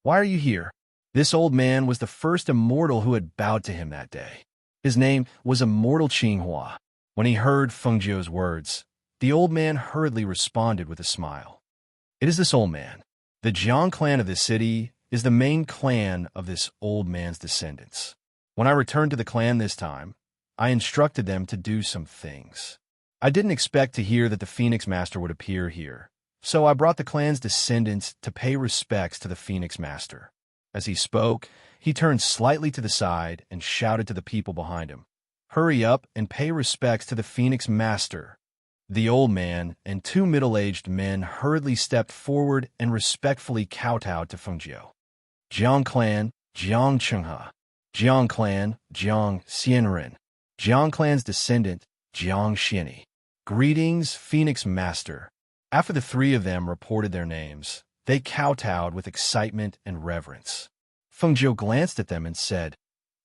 "Why are you here?" This old man was the first immortal who had bowed to him that day. His name was Immortal Qinghua. When he heard Fengjiu's words, the old man hurriedly responded with a smile. "It is this old man. The Jiang clan of this city is the main clan of this old man's descendants. When I returned to the clan this time, I instructed them to do some things. I didn't expect to hear that the Phoenix Master would appear here, so I brought the clan's descendants to pay respects to the Phoenix Master." As he spoke, he turned slightly to the side and shouted to the people behind him, "Hurry up and pay respects to the Phoenix Master." The old man and two middle-aged men hurriedly stepped forward and respectfully kowtowed to Fengjiu. "Jiang clan, Jiang Chenghe. Jiang clan, Jiang Xianren. Jiang clan's descendant, Jiang Xiani. Greetings, Phoenix Master." After the three of them reported their names, they kowtowed with excitement and reverence. Fengjiu glanced at them and said,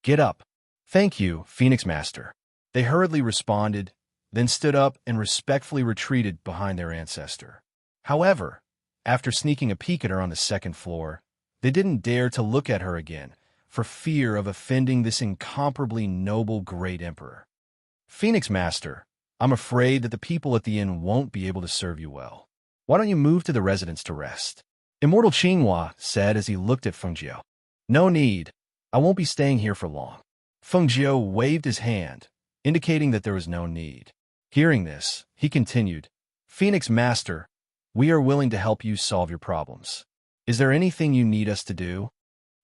"Get up." "Thank you, Phoenix Master." They hurriedly responded, then stood up and respectfully retreated behind their ancestor. However, after sneaking a peek at her on the second floor, they didn't dare to look at her again for fear of offending this incomparably noble great emperor. "Phoenix Master, I'm afraid that the people at the inn won't be able to serve you well. Why don't you move to the residence to rest?" Immortal Qinghua said as he looked at Fengjiu. "No need. I won't be staying here for long." Fengjiu waved his hand, indicating that there was no need. Hearing this, he continued, "Phoenix Master, we are willing to help you solve your problems. Is there anything you need us to do?"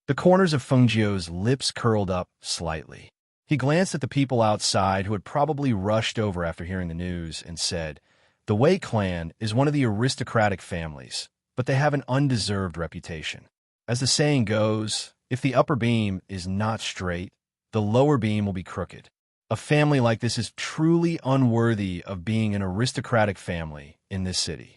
The corners of Fengjiu's lips curled up slightly. He glanced at the people outside who had probably rushed over after hearing the news and said, "The Wei clan is one of the aristocratic families, but they have an undeserved reputation. As the saying goes, if the upper beam is not straight, the lower beam will be crooked. A family like this is truly unworthy of being an aristocratic family in this city."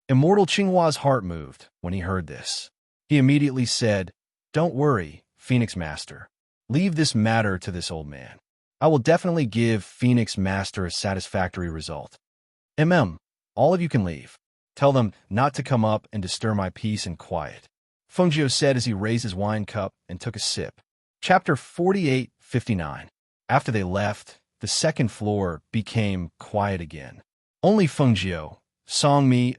Immortal Qinghua's heart moved when he heard this. He immediately said, "Don't worry, Phoenix Master. Leave this matter to this old man. I will definitely give Phoenix Master a satisfactory result. All of you can leave. Tell them not to come up and disturb my peace and quiet," Fengjiu said as he raised his wine cup and took a sip. Chapter 48:59. After they left, the second floor became quiet again. Only Fengjiu, Songmi,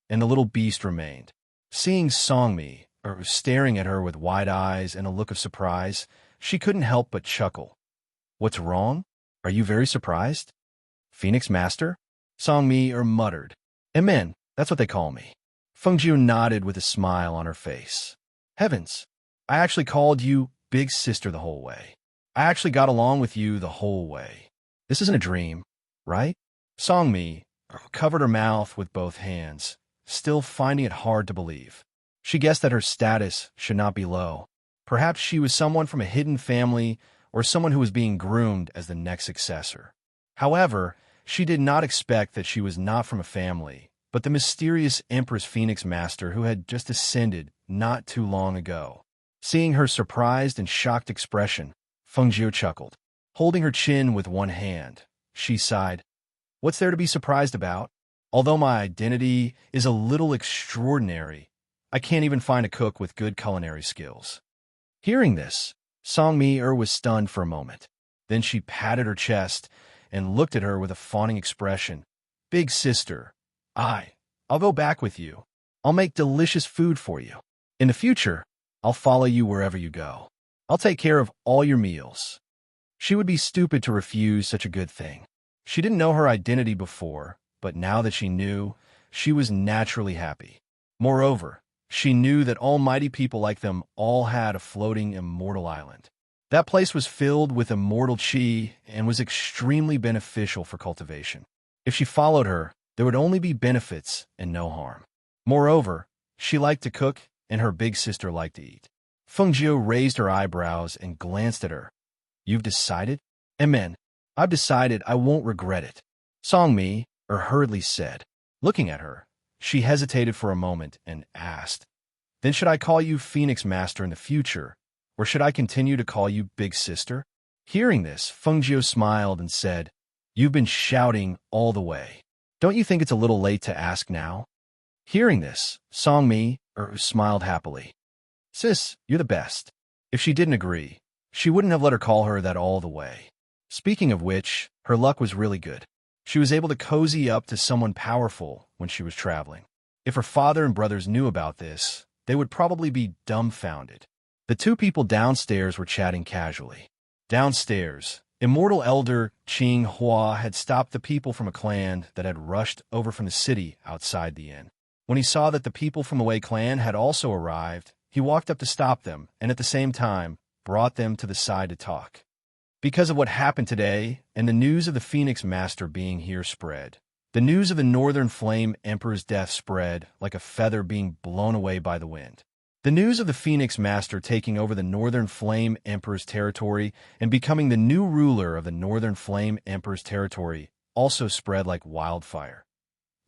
and the little beast remained. Seeing Songmi, staring at her with wide eyes and a look of surprise, she couldn't help but chuckle. "What's wrong? Are you very surprised?" "Phoenix Master?" Songmi muttered. "Amen, that's what they call me." Fengjiu nodded with a smile on her face. "Heavens, I actually called you Big Sister the whole way. I actually got along with you the whole way. This isn't a dream, right?" Songmi covered her mouth with both hands, still finding it hard to believe. She guessed that her status should not be low. Perhaps she was someone from a hidden family or someone who was being groomed as the next successor. However, she did not expect that she was not from a family, but the mysterious Empress Phoenix Master who had just ascended not too long ago. Seeing her surprised and shocked expression, Fengjiu chuckled. Holding her chin with one hand, she sighed. "What's there to be surprised about? Although my identity is a little extraordinary, I can't even find a cook with good culinary skills." Hearing this, Songmi was stunned for a moment. Then she patted her chest and looked at her with a fawning expression. "Big sister, I'll go back with you. I'll make delicious food for you. In the future, I'll follow you wherever you go. I'll take care of all your meals." She would be stupid to refuse such a good thing. She didn't know her identity before, but now that she knew, she was naturally happy. Moreover, she knew that almighty people like them all had a floating immortal island. That place was filled with immortal chi and was extremely beneficial for cultivation. If she followed her, there would only be benefits and no harm. Moreover, she liked to cook, and her big sister liked to eat. Fengjiu raised her eyebrows and glanced at her. "You've decided?" "Amen. I've decided I won't regret it," Songmi hurriedly said. Looking at her, she hesitated for a moment and asked, "Then should I call you Phoenix Master in the future, or should I continue to call you Big Sister?" Hearing this, Fengjiu smiled and said, "You've been shouting all the way. Don't you think it's a little late to ask now?" Hearing this, Songmi smiled happily. "Sis, you're the best." If she didn't agree, she wouldn't have let her call her that all the way. Speaking of which, her luck was really good. She was able to cozy up to someone powerful when she was traveling. If her father and brothers knew about this, they would probably be dumbfounded. The two people downstairs were chatting casually. Downstairs, immortal elder Qing Hua had stopped the people from a clan that had rushed over from the city outside the inn. When he saw that the people from the Wei clan had also arrived, he walked up to stop them and at the same time brought them to the side to talk. Because of what happened today and the news of the Phoenix Master being here spread, the news of the Northern Flame Emperor's death spread like a feather being blown away by the wind. The news of the Phoenix Master taking over the Northern Flame Emperor's territory and becoming the new ruler of the Northern Flame Emperor's territory also spread like wildfire.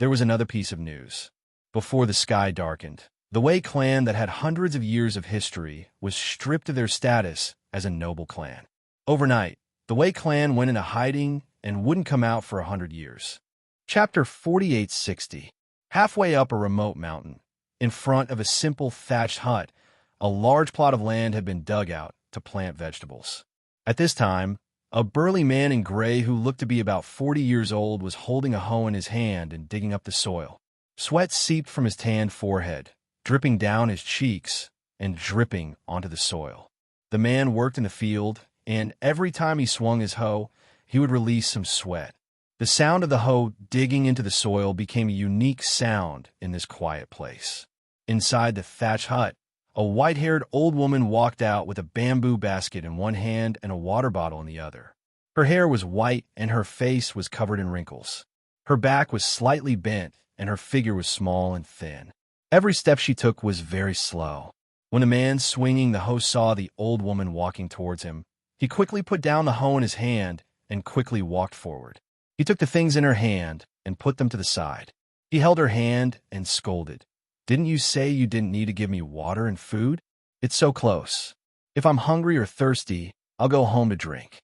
There was another piece of news. Before the sky darkened, the Wei clan that had hundreds of years of history was stripped of their status as a noble clan. Overnight, the Wei clan went into hiding and wouldn't come out for 100 years. Chapter 4860. Halfway up a remote mountain, in front of a simple thatched hut, a large plot of land had been dug out to plant vegetables. At this time, a burly man in gray who looked to be about 40 years old was holding a hoe in his hand and digging up the soil. Sweat seeped from his tanned forehead, dripping down his cheeks and dripping onto the soil. The man worked in the field, and every time he swung his hoe, he would release some sweat. The sound of the hoe digging into the soil became a unique sound in this quiet place. Inside the thatched hut, a white-haired old woman walked out with a bamboo basket in one hand and a water bottle in the other. Her hair was white and her face was covered in wrinkles. Her back was slightly bent and her figure was small and thin. Every step she took was very slow. When the man swinging the hoe saw the old woman walking towards him, he quickly put down the hoe in his hand and quickly walked forward. He took the things in her hand and put them to the side. He held her hand and scolded. "Didn't you say you didn't need to give me water and food? It's so close. If I'm hungry or thirsty, I'll go home to drink."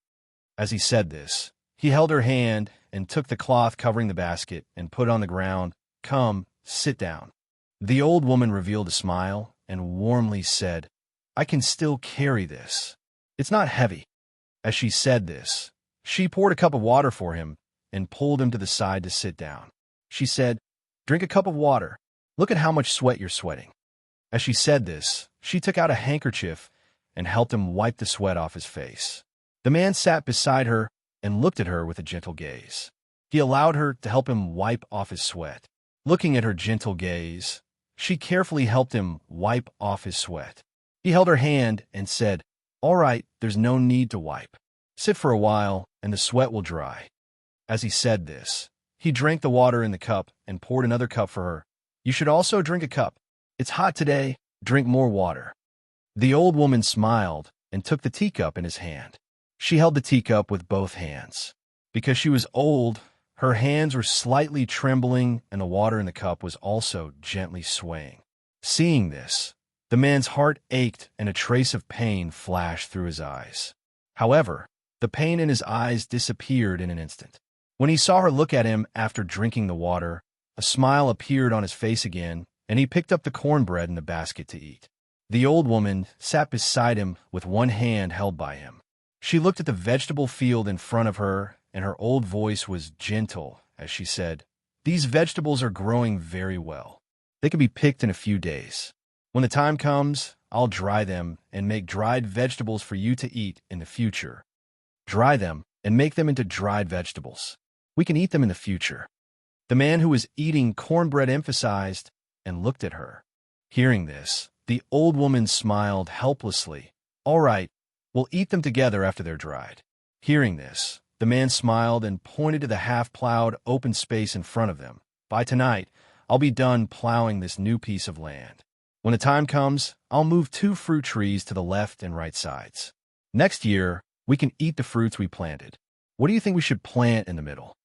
As he said this, he held her hand and took the cloth covering the basket and put it on the ground. "Come, sit down." The old woman revealed a smile and warmly said, "I can still carry this. It's not heavy." As she said this, she poured a cup of water for him and pulled him to the side to sit down. She said, "Drink a cup of water. Look at how much sweat you're sweating." As she said this, she took out a handkerchief and helped him wipe the sweat off his face. The man sat beside her and looked at her with a gentle gaze. He allowed her to help him wipe off his sweat. Looking at her gentle gaze, she carefully helped him wipe off his sweat. He held her hand and said, "All right, there's no need to wipe. Sit for a while and the sweat will dry." As he said this, he drank the water in the cup and poured another cup for her. "You should also drink a cup. It's hot today. Drink more water." The old woman smiled and took the teacup in his hand. She held the teacup with both hands. Because she was old, her hands were slightly trembling and the water in the cup was also gently swaying. Seeing this, the man's heart ached and a trace of pain flashed through his eyes. However, the pain in his eyes disappeared in an instant. When he saw her look at him after drinking the water, a smile appeared on his face again, and he picked up the cornbread in the basket to eat. The old woman sat beside him with one hand held by him. She looked at the vegetable field in front of her, and her old voice was gentle as she said, "These vegetables are growing very well. They can be picked in a few days. When the time comes, I'll dry them and make dried vegetables for you to eat in the future. Dry them and make them into dried vegetables. We can eat them in the future." The man who was eating cornbread emphasized and looked at her. Hearing this, the old woman smiled helplessly. All right, we'll eat them together after they're dried. Hearing this, the man smiled and pointed to the half-plowed open space in front of them. By tonight, I'll be done plowing this new piece of land. When the time comes, I'll move 2 fruit trees to the left and right sides. Next year, we can eat the fruits we planted. What do you think we should plant in the middle?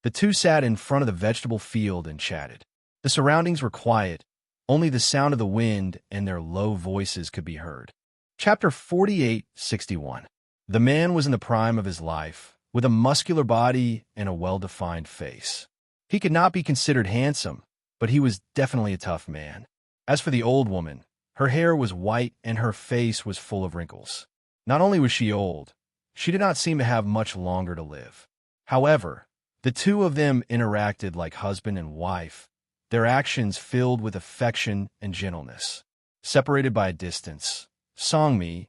The two sat in front of the vegetable field and chatted. The surroundings were quiet. Only the sound of the wind and their low voices could be heard. Chapter 48:61. The man was in the prime of his life, with a muscular body and a well-defined face. He could not be considered handsome, but he was definitely a tough man. As for the old woman, her hair was white and her face was full of wrinkles. Not only was she old, she did not seem to have much longer to live. However, the two of them interacted like husband and wife, their actions filled with affection and gentleness. Separated by a distance, Songmi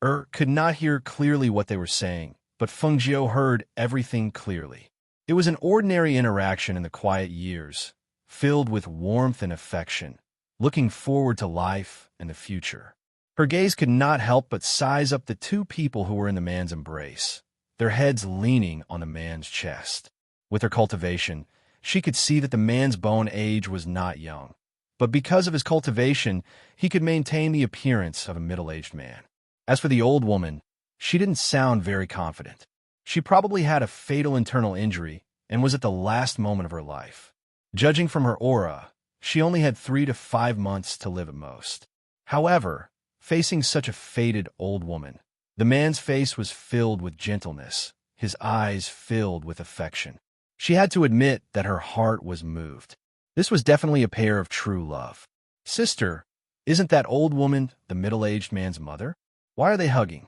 could not hear clearly what they were saying, but Fengjiu heard everything clearly. It was an ordinary interaction in the quiet years, filled with warmth and affection, looking forward to life and the future. Her gaze could not help but size up the two people who were in the man's embrace, their heads leaning on the man's chest. With her cultivation, she could see that the man's bone age was not young, but because of his cultivation, he could maintain the appearance of a middle-aged man. As for the old woman, she didn't sound very confident. She probably had a fatal internal injury and was at the last moment of her life. Judging from her aura, she only had 3 to 5 months to live at most. However, facing such a faded old woman, the man's face was filled with gentleness, his eyes filled with affection. She had to admit that her heart was moved. This was definitely a pair of true love. Sister, isn't that old woman the middle-aged man's mother? Why are they hugging?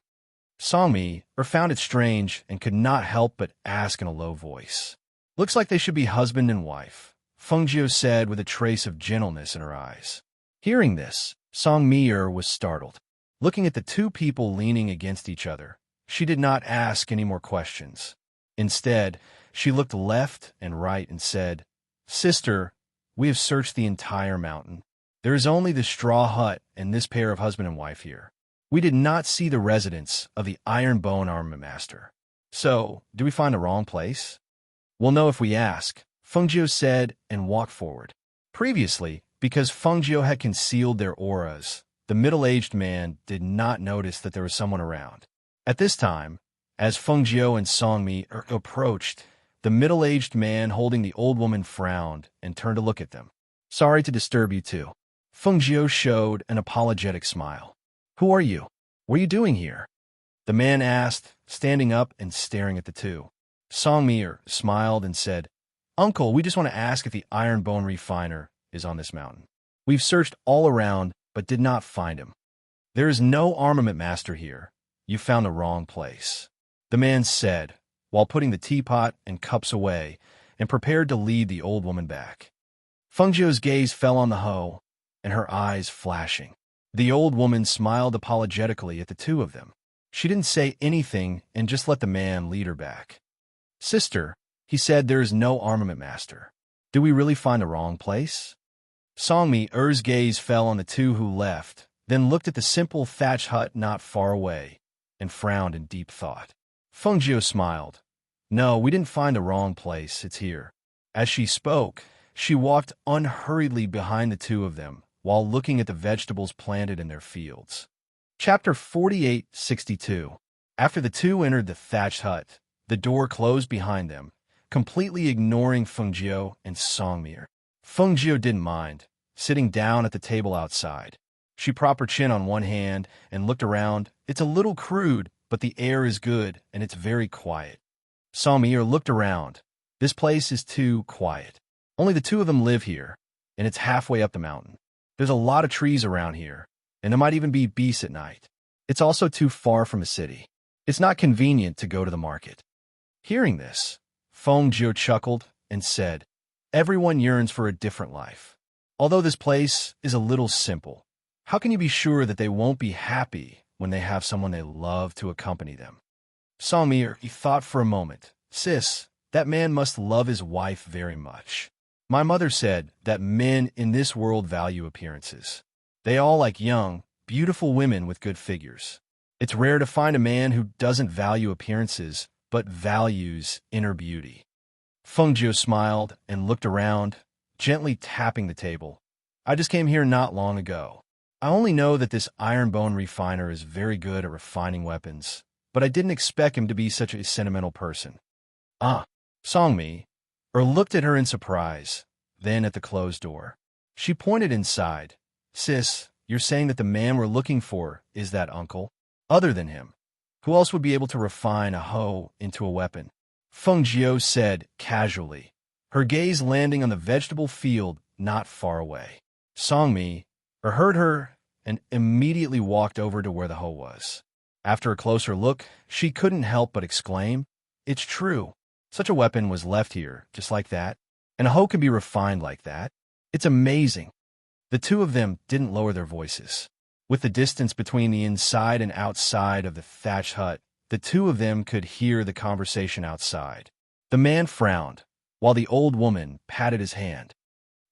Songmi found it strange and could not help but ask in a low voice. Looks like they should be husband and wife, Fengjiu said with a trace of gentleness in her eyes. Hearing this, Songmi was startled. Looking at the two people leaning against each other, she did not ask any more questions. Instead, she looked left and right and said, Sister, we have searched the entire mountain. There is only the straw hut and this pair of husband and wife here. We did not see the residence of the Iron Bone Armament Master. So, did we find the wrong place? We'll know if we ask, Fengjiu said and walked forward. Previously, because Fengjiu had concealed their auras, the middle-aged man did not notice that there was someone around. At this time, as Fengjiu and Songmi approached, the middle-aged man holding the old woman frowned and turned to look at them. Sorry to disturb you too. Fengjiu showed an apologetic smile. Who are you? What are you doing here? The man asked, standing up and staring at the two. Songmi smiled and said, Uncle, we just want to ask if the Iron Bone Refiner is on this mountain. We've searched all around, but did not find him. There is no armament master here. You found the wrong place, the man said, while putting the teapot and cups away and prepared to lead the old woman back. Fengjiu's gaze fell on the hoe, and her eyes flashing. The old woman smiled apologetically at the two of them. She didn't say anything and just let the man lead her back. Sister, he said, there is no armament master. Did we really find the wrong place? Songmi's gaze fell on the two who left, then looked at the simple thatch hut not far away, and frowned in deep thought. Fengjiu smiled. No, we didn't find the wrong place, it's here. As she spoke, she walked unhurriedly behind the two of them, while looking at the vegetables planted in their fields. Chapter 48:62. After the two entered the thatched hut, the door closed behind them, completely ignoring Fengjiu and Songmi. Fengjiu didn't mind, sitting down at the table outside. She propped her chin on one hand and looked around. It's a little crude, but the air is good and it's very quiet. Songmi looked around. This place is too quiet. Only the two of them live here, and it's halfway up the mountain. There's a lot of trees around here, and there might even be beasts at night. It's also too far from a city. It's not convenient to go to the market. Hearing this, Fengjiu chuckled and said, Everyone yearns for a different life. Although this place is a little simple, how can you be sure that they won't be happy when they have someone they love to accompany them? Songmi thought for a moment. Sis, that man must love his wife very much. My mother said that men in this world value appearances. They all like young, beautiful women with good figures. It's rare to find a man who doesn't value appearances, but values inner beauty. Feng Jiu smiled and looked around, gently tapping the table. I just came here not long ago. I only know that this iron bone refiner is very good at refining weapons, but I didn't expect him to be such a sentimental person. Ah, Songmi, looked at her in surprise, then at the closed door. She pointed inside. Sis, you're saying that the man we're looking for is that uncle? Other than him, who else would be able to refine a hoe into a weapon? Feng Jiu said casually, her gaze landing on the vegetable field not far away. Songmi heard her and immediately walked over to where the hoe was. After a closer look, she couldn't help but exclaim, "It's true. Such a weapon was left here, just like that, and a hoe can be refined like that. It's amazing." The two of them didn't lower their voices. With the distance between the inside and outside of the thatched hut, the two of them could hear the conversation outside. The man frowned, while the old woman patted his hand.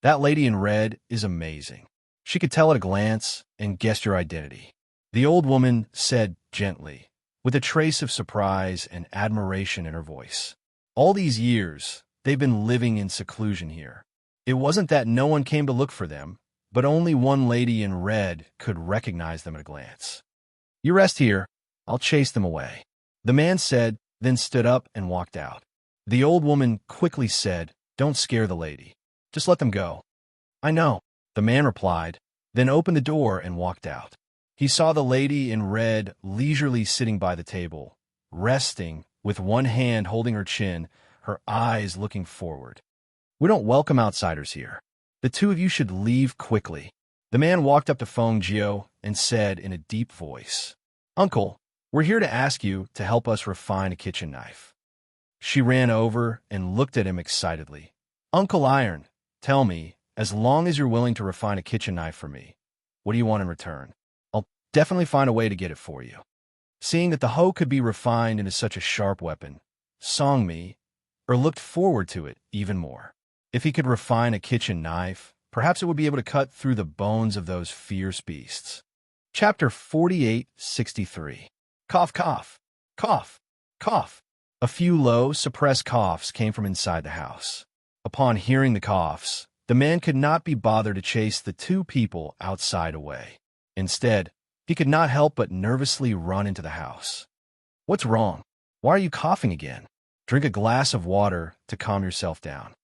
"That lady in red is amazing. She could tell at a glance and guess your identity," the old woman said gently, with a trace of surprise and admiration in her voice. All these years, they've been living in seclusion here. It wasn't that no one came to look for them, but only one lady in red could recognize them at a glance. "You rest here. I'll chase them away," the man said, then stood up and walked out. The old woman quickly said, "Don't scare the lady. Just let them go." "I know," the man replied, then opened the door and walked out. He saw the lady in red leisurely sitting by the table, resting, with one hand holding her chin, her eyes looking forward. "We don't welcome outsiders here. The two of you should leave quickly." The man walked up to Feng Jiu and said in a deep voice, "Uncle, we're here to ask you to help us refine a kitchen knife." She ran over and looked at him excitedly. "Uncle Iron, tell me, as long as you're willing to refine a kitchen knife for me, what do you want in return? I'll definitely find a way to get it for you." Seeing that the hoe could be refined into such a sharp weapon, Songmi looked forward to it even more. If he could refine a kitchen knife, perhaps it would be able to cut through the bones of those fierce beasts. Chapter 4863. Cough, cough, cough, cough. A few low, suppressed coughs came from inside the house. Upon hearing the coughs, the man could not be bothered to chase the two people outside away. Instead, he could not help but nervously run into the house. "What's wrong? Why are you coughing again? Drink a glass of water to calm yourself down."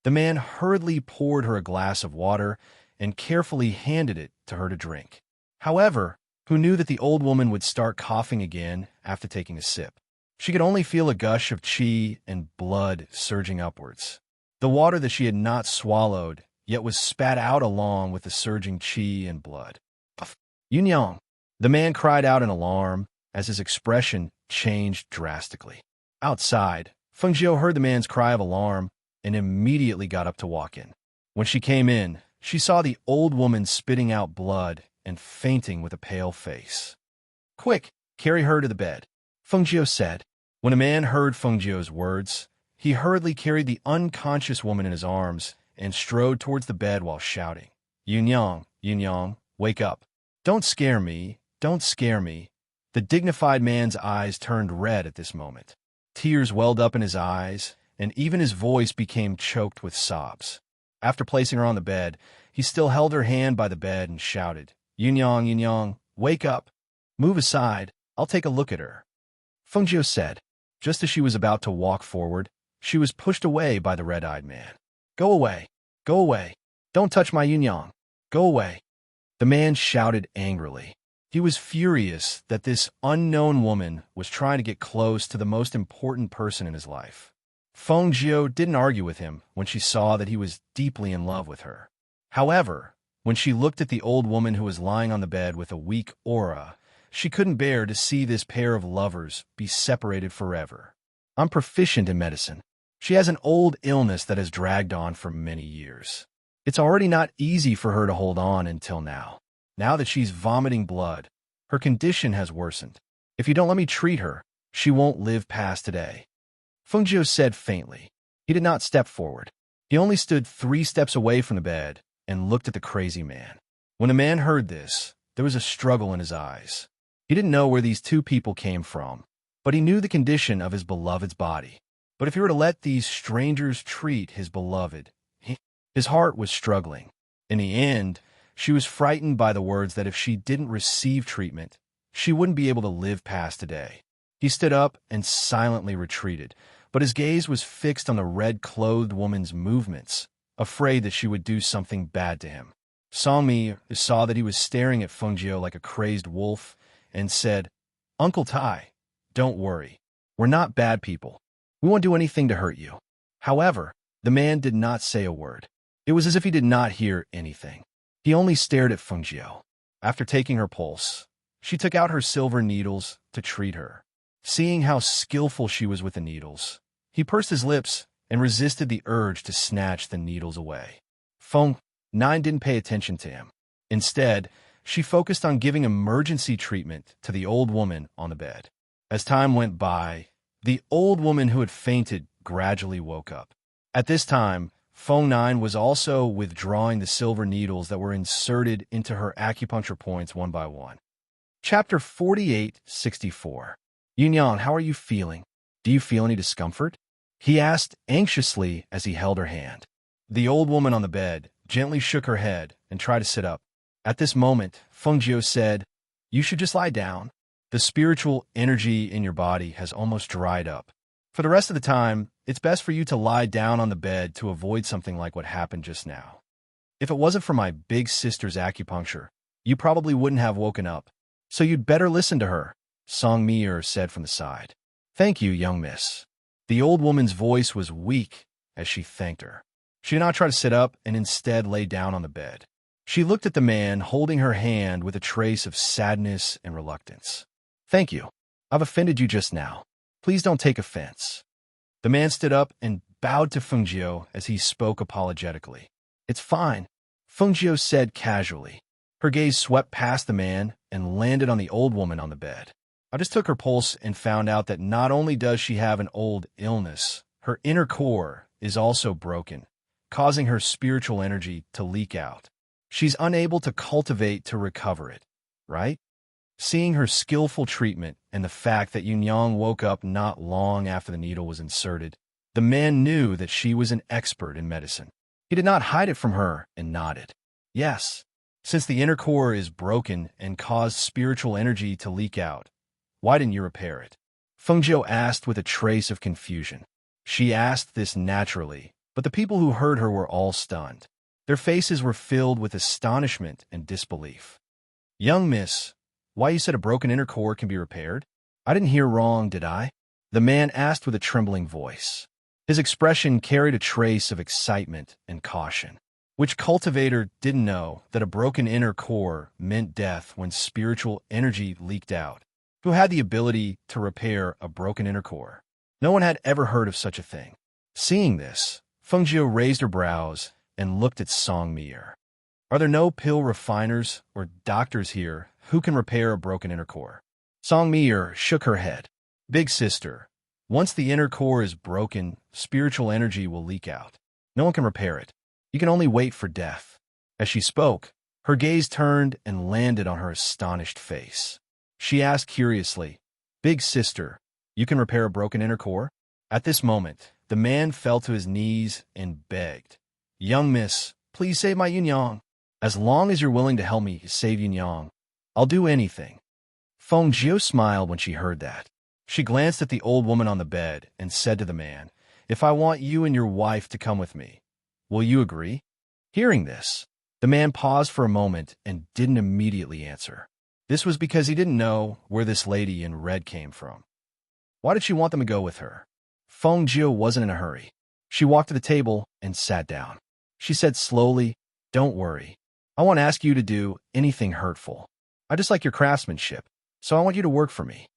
The man hurriedly poured her a glass of water and carefully handed it to her to drink. However, who knew that the old woman would start coughing again after taking a sip? She could only feel a gush of qi and blood surging upwards. The water that she had not swallowed, yet was spat out along with the surging qi and blood. "Puff! Yunyang!" The man cried out in alarm as his expression changed drastically. Outside, Feng Jiu heard the man's cry of alarm and immediately got up to walk in. When she came in, she saw the old woman spitting out blood and fainting with a pale face. "Quick, carry her to the bed," Feng Jiu said. When a man heard Feng Jiu's words, he hurriedly carried the unconscious woman in his arms and strode towards the bed while shouting, Yunyang, Yunyang, wake up. Don't scare me, don't scare me." The dignified man's eyes turned red at this moment. Tears welled up in his eyes, and even his voice became choked with sobs. After placing her on the bed, he still held her hand by the bed and shouted, Yunyang, Yunyang, wake up. Move aside, I'll take a look at her. Feng Jiu said. Just as she was about to walk forward, she was pushed away by the red-eyed man. Go away, go away. Don't touch my Yunyang. Go away. The man shouted angrily. He was furious that this unknown woman was trying to get close to the most important person in his life. Feng Jiu didn't argue with him when she saw that he was deeply in love with her. However, when she looked at the old woman who was lying on the bed with a weak aura, she couldn't bear to see this pair of lovers be separated forever. I'm proficient in medicine. She has an old illness that has dragged on for many years. It's already not easy for her to hold on until now. Now that she's vomiting blood, her condition has worsened. If you don't let me treat her, she won't live past today. Feng Jiu said faintly. He did not step forward. He only stood 3 steps away from the bed and looked at the crazy man. When the man heard this, there was a struggle in his eyes. He didn't know where these 2 people came from, but he knew the condition of his beloved's body. But if he were to let these strangers treat his beloved, his heart was struggling. In the end, she was frightened by the words that if she didn't receive treatment, she wouldn't be able to live past today. He stood up and silently retreated, but his gaze was fixed on the red-clothed woman's movements, afraid that she would do something bad to him. Songmi saw that he was staring at Fengjiu like a crazed wolf and said, "Uncle Tai, don't worry. We're not bad people. We won't do anything to hurt you." However, the man did not say a word. It was as if he did not hear anything. He only stared at Fengjiu. After taking her pulse, she took out her silver needles to treat her. Seeing how skillful she was with the needles, he pursed his lips and resisted the urge to snatch the needles away. Feng Nine didn't pay attention to him. Instead, she focused on giving emergency treatment to the old woman on the bed. As time went by, the old woman who had fainted gradually woke up. At this time, Feng Nine was also withdrawing the silver needles that were inserted into her acupuncture points one by one. Chapter 48-64. Yunyang, how are you feeling? Do you feel any discomfort? He asked anxiously as he held her hand. The old woman on the bed gently shook her head and tried to sit up. At this moment, Fengjiu said, "You should just lie down. The spiritual energy in your body has almost dried up. For the rest of the time, it's best for you to lie down on the bed to avoid something like what happened just now. If it wasn't for my big sister's acupuncture, you probably wouldn't have woken up. So you'd better listen to her," Song Mi said from the side. "Thank you, young miss." The old woman's voice was weak as she thanked her. She did not try to sit up and instead lay down on the bed. She looked at the man holding her hand with a trace of sadness and reluctance. "Thank you. I've offended you just now. Please don't take offense." The man stood up and bowed to Fengjiu as he spoke apologetically. "It's fine," Fengjiu said casually. Her gaze swept past the man and landed on the old woman on the bed. "I just took her pulse and found out that not only does she have an old illness, her inner core is also broken, causing her spiritual energy to leak out. She's unable to cultivate to recover it, right?" Seeing her skillful treatment and the fact that Yunyang woke up not long after the needle was inserted, the man knew that she was an expert in medicine. He did not hide it from her and nodded. "Yes, since the inner core is broken and caused spiritual energy to leak out, why didn't you repair it?" Fengjiu asked with a trace of confusion. She asked this naturally, but the people who heard her were all stunned. Their faces were filled with astonishment and disbelief. "Young miss, why you said a broken inner core can be repaired? I didn't hear wrong, did I?" The man asked with a trembling voice. His expression carried a trace of excitement and caution. Which cultivator didn't know that a broken inner core meant death when spiritual energy leaked out? Who had the ability to repair a broken inner core? No one had ever heard of such a thing. Seeing this, Fengjiu raised her brows and looked at Song Mi. "Are there no pill refiners or doctors here who can repair a broken inner core?" Song Mi shook her head. "Big sister, once the inner core is broken, spiritual energy will leak out. No one can repair it. You can only wait for death." As she spoke, her gaze turned and landed on her astonished face. She asked curiously, "Big sister, you can repair a broken inner core?" At this moment, the man fell to his knees and begged, "Young miss, please save my Yunyang. As long as you're willing to help me save Yunyang, I'll do anything." Fengjiu smiled when she heard that. She glanced at the old woman on the bed and said to the man, "If I want you and your wife to come with me, will you agree?" Hearing this, the man paused for a moment and didn't immediately answer. This was because he didn't know where this lady in red came from. Why did she want them to go with her? Fengjiu wasn't in a hurry. She walked to the table and sat down. She said slowly, "Don't worry. I won't ask you to do anything hurtful. I just like your craftsmanship, so I want you to work for me."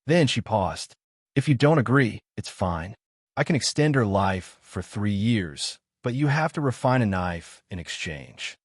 Then she paused. "If you don't agree, it's fine. I can extend her life for 3 years, but you have to refine a knife in exchange."